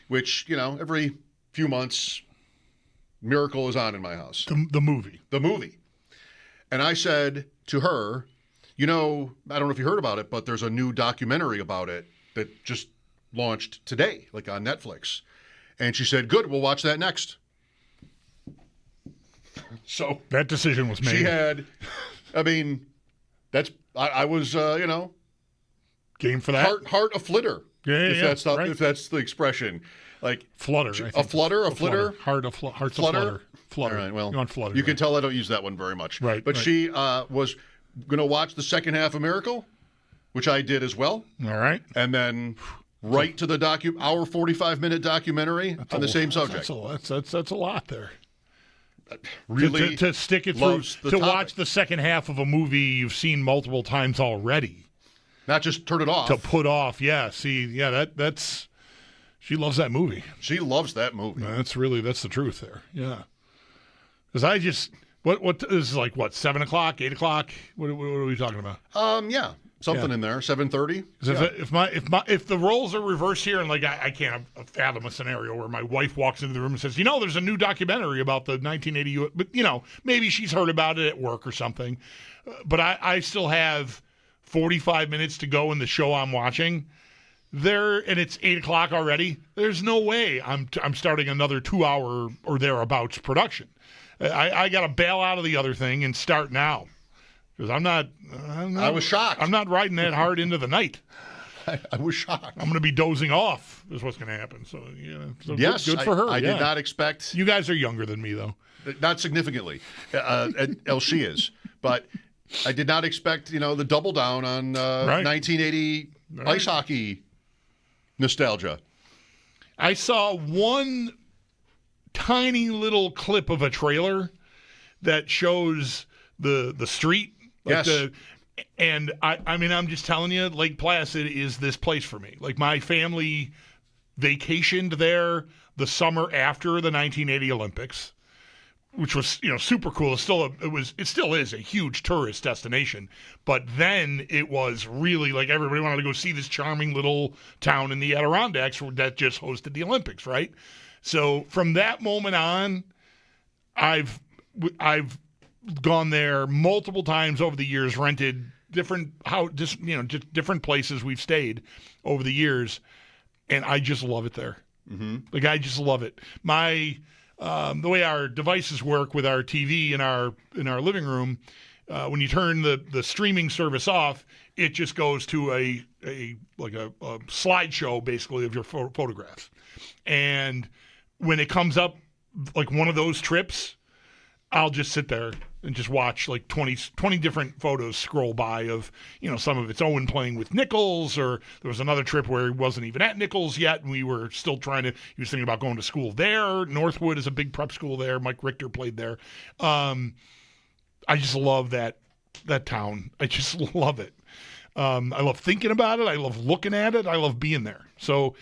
which, every few months, Miracle is on in my house. The movie. The movie. And I said to her, I don't know if you heard about it, but there's a new documentary about it that just launched today, like on Netflix. And she said, good, we'll watch that next. So that decision was made. She had, I was, game for that. Heart a flitter. Right. If that's the expression. Like flutter. A flutter. Heart's flutter. a flutter. Flutter. All right, well, you want flutter. You can tell I don't use that one very much. Right. But she was going to watch the second half of Miracle, which I did as well. All right. And then right to the hour 45-minute documentary on the same subject. That's a lot there. Really to stick it through, to watch the second half of a movie you've seen multiple times already. Not just turn it off. To put off, yeah. See, yeah, that's she loves that movie. She loves that movie. That's the truth there. Yeah. Because I just what is like 7 o'clock, 8 o'clock? What are we talking about? Yeah. Something in there, 7:30. If the roles are reversed here, and I can't fathom a scenario where my wife walks into the room and says, there's a new documentary about the 1980, but maybe she's heard about it at work or something. But I still have 45 minutes to go in the show I'm watching. And it's 8 o'clock already. There's no way I'm starting another 2-hour or thereabouts production. I got to bail out of the other thing and start now. Because I was shocked. I'm not riding that hard into the night. I was shocked. I'm going to be dozing off is what's going to happen. So, yes, good for her. I did not expect. You guys are younger than me, though. Not significantly. She is. But I did not expect, the double down on 1980 ice hockey nostalgia. I saw one tiny little clip of a trailer that shows the street. Yes. And I'm just telling you, Lake Placid is this place for me. Like, my family vacationed there the summer after the 1980 Olympics, which was, super cool. It still is a huge tourist destination. But then it was really like everybody wanted to go see this charming little town in the Adirondacks that just hosted the Olympics, right? So from that moment on, I've gone there multiple times over the years, rented different places we've stayed over the years, and I just love it there. Mm-hmm. Like, I just love it. The way our devices work with our TV in our living room, when you turn the streaming service off, it just goes to a slideshow basically of your photographs. And when it comes up like one of those trips, I'll just sit there and just watch like 20 different photos scroll by of, some of it's Owen playing with Nichols, or there was another trip where he wasn't even at Nichols yet, and we were still he was thinking about going to school there. Northwood is a big prep school there. Mike Richter played there. I just love that town. I just love it. I love thinking about it. I love looking at it. I love being there. So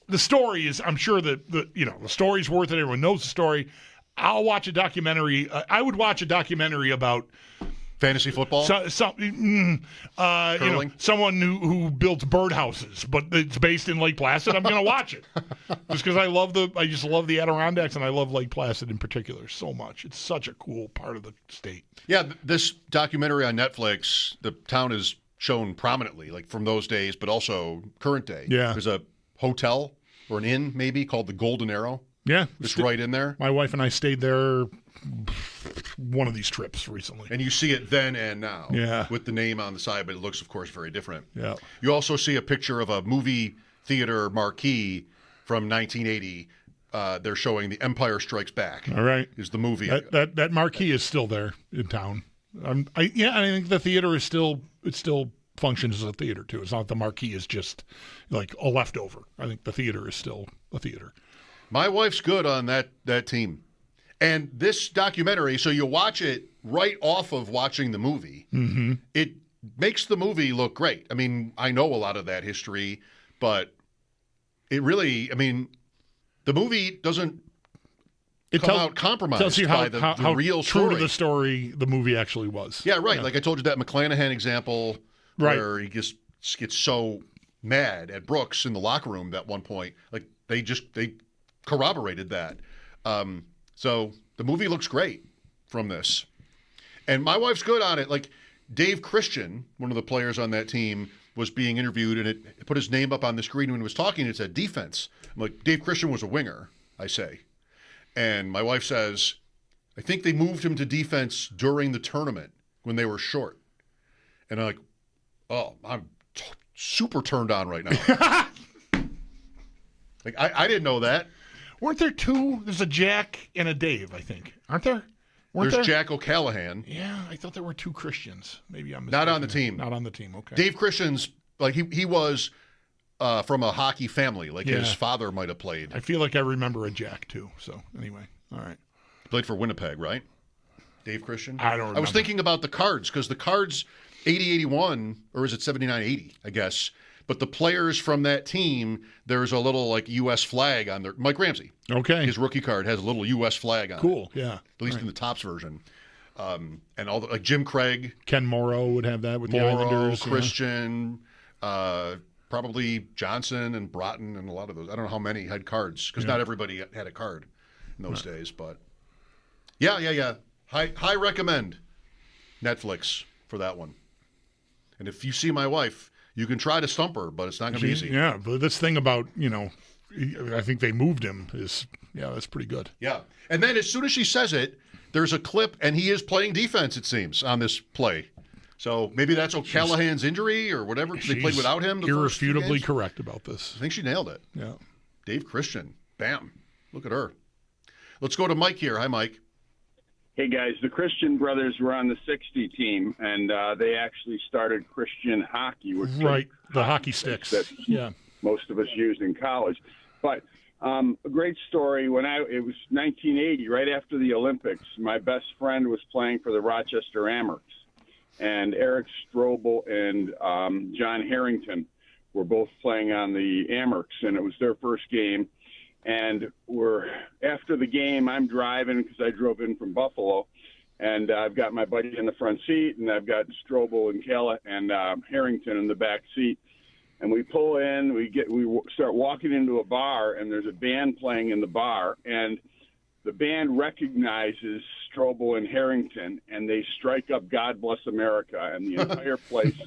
the story is, I'm sure that the story's worth it. Everyone knows the story. I'll watch a documentary. I would watch a documentary about fantasy football. Someone who builds birdhouses, but it's based in Lake Placid. I'm going to watch it just because I just love the Adirondacks, and I love Lake Placid in particular so much. It's such a cool part of the state. Yeah, this documentary on Netflix, the town is shown prominently, like from those days, but also current day. Yeah, there's a hotel or an inn maybe called the Golden Arrow. Yeah. It's right in there. My wife and I stayed there one of these trips recently. And you see it then and now. Yeah. With the name on the side, but it looks, of course, very different. Yeah. You also see a picture of a movie theater marquee from 1980. They're showing The Empire Strikes Back. All right. Is the movie. That marquee is still there in town. I think the theater is still functions as a theater, too. It's not the marquee is just like a leftover. I think the theater is still a theater. My wife's good on that team. And this documentary, so you watch it right off of watching the movie. Mm-hmm. It makes the movie look great. I mean, I know a lot of that history, but it really, the movie doesn't come out compromised tells you by the real true story. To the story the movie actually was. Yeah, right. Yeah. Like I told you that McClanahan example where he just gets so mad at Brooks in the locker room at one point. Like they corroborated that. So the movie looks great from this. And my wife's good on it. Like Dave Christian, one of the players on that team, was being interviewed, and it put his name up on the screen when he was talking. It said defense. I'm like, Dave Christian was a winger, I say. And my wife says, I think they moved him to defense during the tournament when they were short. And I'm like, oh, I'm super turned on right now. Like I didn't know that. Weren't there two? There's a Jack and a Dave, I think. Aren't there? There's Jack O'Callahan. Yeah, I thought there were two Christians. Maybe I'm not on the team. Not on the team. Okay. Dave Christian's like he was from a hockey family. Like his father might have played. I feel like I remember a Jack too. So anyway, all right. He played for Winnipeg, right? Dave Christian. I don't remember. I was thinking about the Cards because the Cards 80-81, or is it 79-80? I guess. But the players from that team, there's a little like U.S. flag on there. Mike Ramsey. Okay. His rookie card has a little U.S. flag on it. Cool, yeah. At least in the Topps version. And all like Jim Craig. Ken Morrow would have that with the Islanders. Christian, probably Johnson and Broughton and a lot of those. I don't know how many had cards because not everybody had a card in those days. But yeah. High recommend Netflix for that one. And if you see my wife, you can try to stump her, but it's not going to be easy. Yeah, but this thing about, I think they moved him that's pretty good. Yeah. And then as soon as she says it, there's a clip, and he is playing defense, it seems, on this play. So maybe that's O'Callahan's injury or whatever. They played without him. Irrefutably correct about this. I think she nailed it. Yeah. Dave Christian. Bam. Look at her. Let's go to Mike here. Hi, Mike. Hey, guys. The Christian brothers were on the 60 team, and they actually started Christian hockey. Which the hockey sticks. That most of us used in college. But a great story. It was 1980, right after the Olympics. My best friend was playing for the Rochester Amherst, and Eric Strobel and John Harrington were both playing on the Amerks, and it was their first game. And after the game, I'm driving because I drove in from Buffalo, and I've got my buddy in the front seat, and I've got Strobel and Harrington in the back seat. And we pull in, we start walking into a bar, and there's a band playing in the bar, and the band recognizes Strobel and Harrington, and they strike up "God Bless America," and the entire place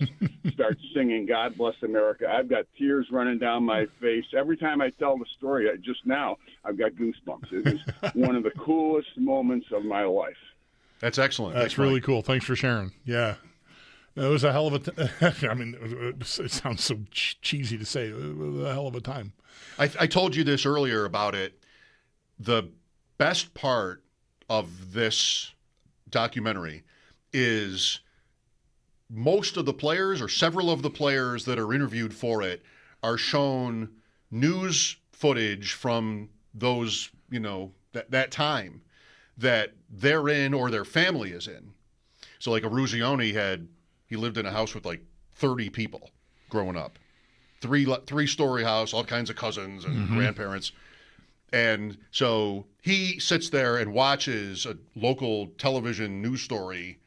starts singing "God Bless America." I've got tears running down my face. Every time I tell the story, just now, I've got goosebumps. It was one of the coolest moments of my life. That's excellent. That's really cool. Thanks for sharing. Yeah. It was a hell of a I mean, it sounds so cheesy to say. It was a hell of a time. I told you this earlier about it. The best part of this documentary is most of the players, or several of the players that are interviewed for it, are shown news footage from those, that time that they're in or their family is in. So like Eruzione he lived in a house with like 30 people growing up. Three-story house, all kinds of cousins and grandparents. And so he sits there and watches a local television news story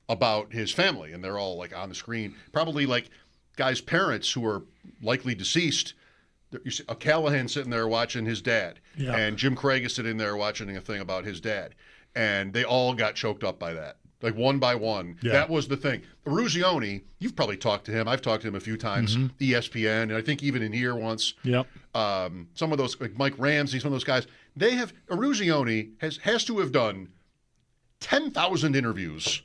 about his family, and they're all like on the screen. Probably like guys' parents who are likely deceased. You see Callahan sitting there watching his dad, and Jim Craig is sitting there watching a thing about his dad. And they all got choked up by that. Like one by one. Yeah. That was the thing. Eruzione, you've probably talked to him. I've talked to him a few times. ESPN, and I think even in here once. Yep. Some of those, like Mike Ramsey, some of those guys, Eruzione has to have done 10,000 interviews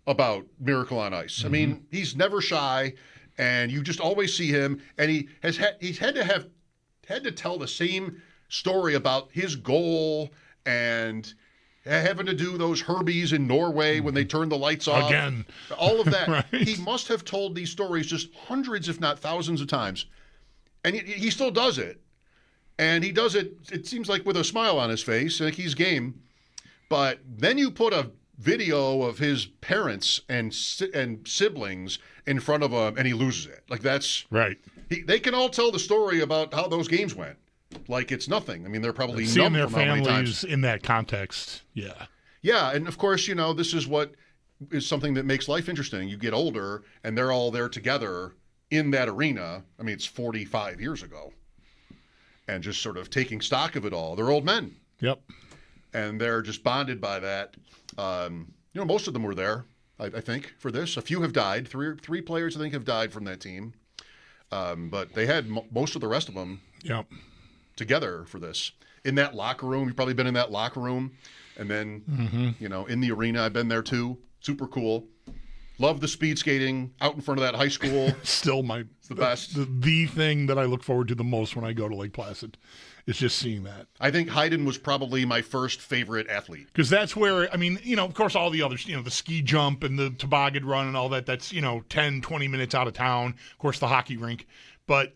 about Miracle on Ice. I mean, he's never shy, and you just always see him, and he's had to tell the same story about his goal and having to do those Herbies in Norway when they turn the lights off. Again. All of that. Right. He must have told these stories just hundreds, if not thousands of times. And he still does it. And he does it, it seems like with a smile on his face, like he's game. But then you put a video of his parents and siblings in front of him, and he loses it. Like that's... Right. They can all tell the story about how those games went. Like it's nothing. I mean, they're probably seeing numb their from how many families times. in that context. Yeah. Yeah, and of course, this is what is something that makes life interesting. You get older, and they're all there together in that arena. I mean, it's 45 years ago, and just sort of taking stock of it all. They're old men. Yep. And they're just bonded by that. Most of them were there, I think, for this. A few have died. Three players, I think, have died from that team. But they had most of the rest of them. Yep. Together for this. In that locker room, you've probably been in that locker room, and then, in the arena, I've been there too. Super cool. Love the speed skating out in front of that high school. Still the best. The thing that I look forward to the most when I go to Lake Placid is just seeing that. I think Hayden was probably my first favorite athlete. Because that's where, of course, all the others, the ski jump and the toboggan run and all that, that's, 10, 20 minutes out of town. Of course, the hockey rink. But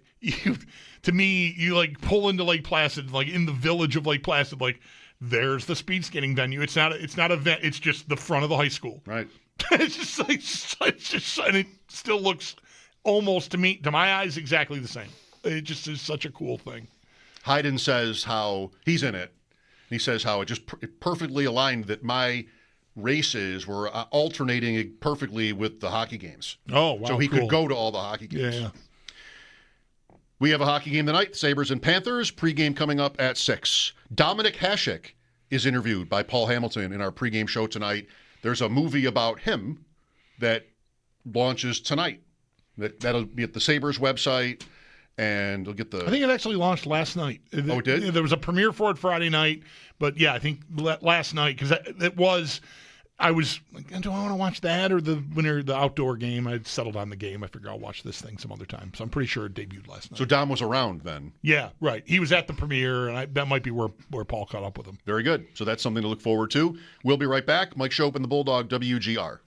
to me, you like pull into Lake Placid, like in the village of Lake Placid, like there's the speed skating venue. It's not event. It's just the front of the high school. Right. It's just, and it still looks almost to my eyes exactly the same. It just is such a cool thing. Hayden says how he's in it. He says how it just perfectly aligned that my races were alternating perfectly with the hockey games. Oh, wow. So he cool. could go to all the hockey games. Yeah. We have a hockey game tonight, Sabres and Panthers. Pregame coming up at 6. Dominic Hasek is interviewed by Paul Hamilton in our pregame show tonight. There's a movie about him that launches tonight. That'll be at the Sabres website, and we'll get the... I think it actually launched last night. Oh, it did? There was a premiere for it Friday night, but yeah, I think last night, because it was... I was like, do I want to watch that or the outdoor game? I'd settled on the game. I figured I'll watch this thing some other time. So I'm pretty sure it debuted last night. So Dom was around then? Yeah, right. He was at the premiere, and that might be where Paul caught up with him. Very good. So that's something to look forward to. We'll be right back. Mike Schopp and the Bulldog, WGR.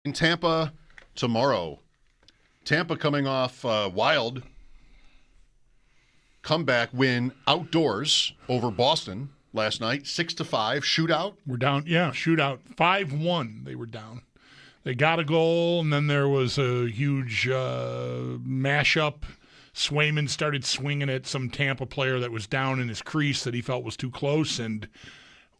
in Tampa tomorrow. Tampa coming off wild comeback win outdoors over Boston last night, 6-5 shootout. We're down, shootout 5-1. They were down. They got a goal, and then there was a huge mashup. Swayman started swinging at some Tampa player that was down in his crease that he felt was too close, and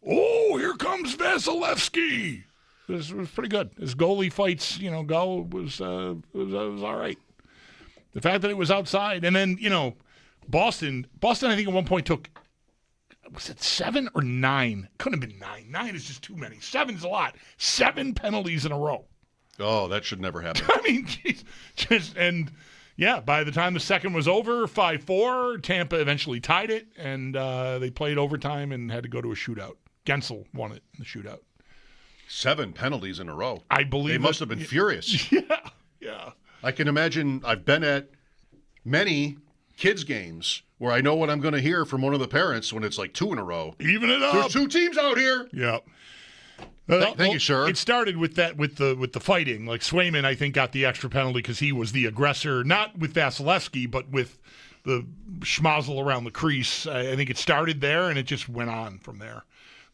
here comes Vasilevsky. This was pretty good. His goalie fights, go was all right. The fact that it was outside, and then Boston, I think at one point took, was it 7 or 9? Couldn't have been 9. 9 is just too many. 7's a lot. 7 penalties in a row. Oh, that should never happen. I mean, by the time the second was over, 5-4, Tampa eventually tied it, and they played overtime and had to go to a shootout. Gensel won it in the shootout. 7 penalties in a row. I believe they must have been furious. Yeah. I can imagine. I've been at many kids' games where I know what I'm going to hear from one of the parents when it's like 2 in a row. Even it up. There's 2 teams out here. Yeah. Thank you, sir. It started with that, with the fighting. Like Swayman, I think, got the extra penalty because he was the aggressor, not with Vasilevsky, but with the schmozzle around the crease. I think it started there, and it just went on from there.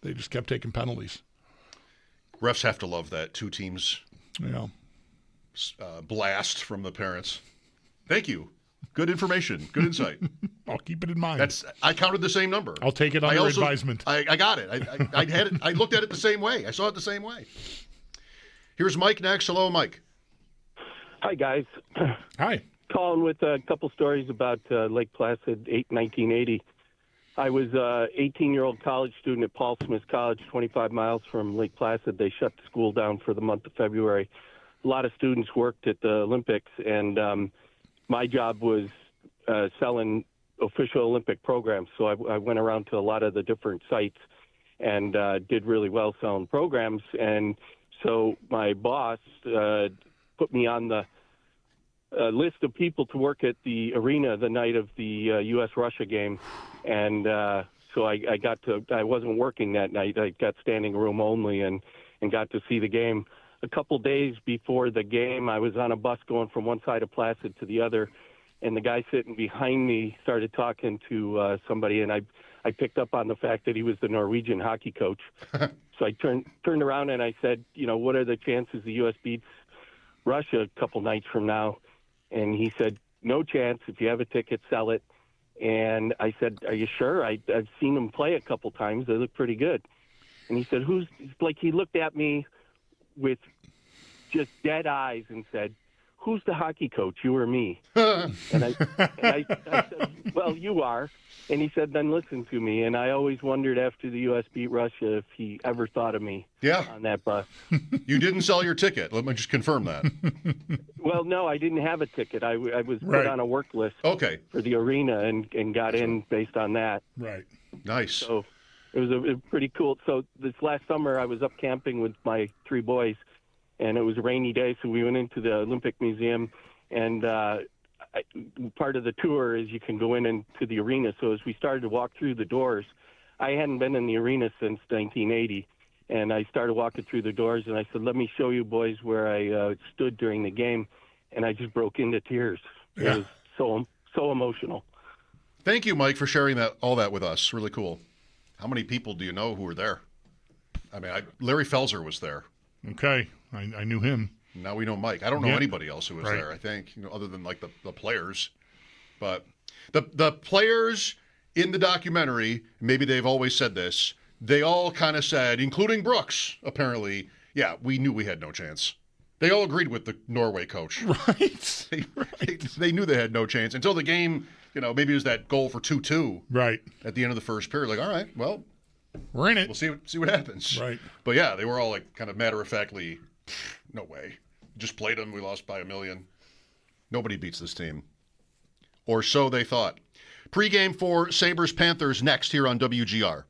They just kept taking penalties. Refs have to love that 2 teams. Yeah. Blast from the parents. Thank you. Good information. Good insight. I'll keep it in mind. I counted the same number. I'll take it under advisement. I got it. I had it. I looked at it the same way. I saw it the same way. Here's Mike next. Hello, Mike. Hi, guys. Hi. Calling with a couple stories about Lake Placid, 1980. I was an 18-year-old college student at Paul Smith College, 25 miles from Lake Placid. They shut the school down for the month of February. A lot of students worked at the Olympics, and my job was selling official Olympic programs. So I went around to a lot of the different sites and did really well selling programs. And so my boss put me on the list of people to work at the arena the night of the U.S.-Russia game. And so I wasn't working that night. I got standing room only and got to see the game. A couple days before the game, I was on a bus going from one side of Placid to the other, and the guy sitting behind me started talking to somebody, and I picked up on the fact that he was the Norwegian hockey coach. So I turned around and I said, what are the chances the U.S. beats Russia a couple nights from now? And he said, no chance. If you have a ticket, sell it. And I said, are you sure? I've seen them play a couple times. They look pretty good. And he said, he looked at me with just dead eyes and said, who's the hockey coach, you or me? and I said, well, you are. And he said, then listen to me. And I always wondered after the U.S. beat Russia if he ever thought of me on that bus. You didn't sell your ticket. Let me just confirm that. Well, no, I didn't have a ticket. I was put on a work list for the arena and got in based on that. Right. Nice. So it was pretty cool. So this last summer I was up camping with my 3 boys, and it was a rainy day, so we went into the Olympic Museum, and part of the tour is you can go into the arena. So as we started to walk through the doors, I hadn't been in the arena since 1980, and I started walking through the doors, and I said, let me show you boys where I stood during the game, and I just broke into tears. Yeah. It was so emotional. Thank you, Mike, for sharing all that with us. Really cool. How many people do you know who were there? I mean, Larry Felser was there. Okay. I knew him. Now we know Mike. I don't know anybody else who was there, I think, other than like the players. But the players in the documentary, maybe they've always said this, they all kind of said, including Brooks, apparently, yeah, we knew we had no chance. They all agreed with the Norway coach. Right. They knew they had no chance until the game, maybe it was that goal for 2-2. Right. At the end of the first period. Like, all right, well, we're in it. We'll see what happens. Right. But yeah, they were all like kind of matter-of-factly, no way. Just played them. We lost by 1 million. Nobody beats this team. Or so they thought. Pre-game for Sabres-Panthers next here on WGR.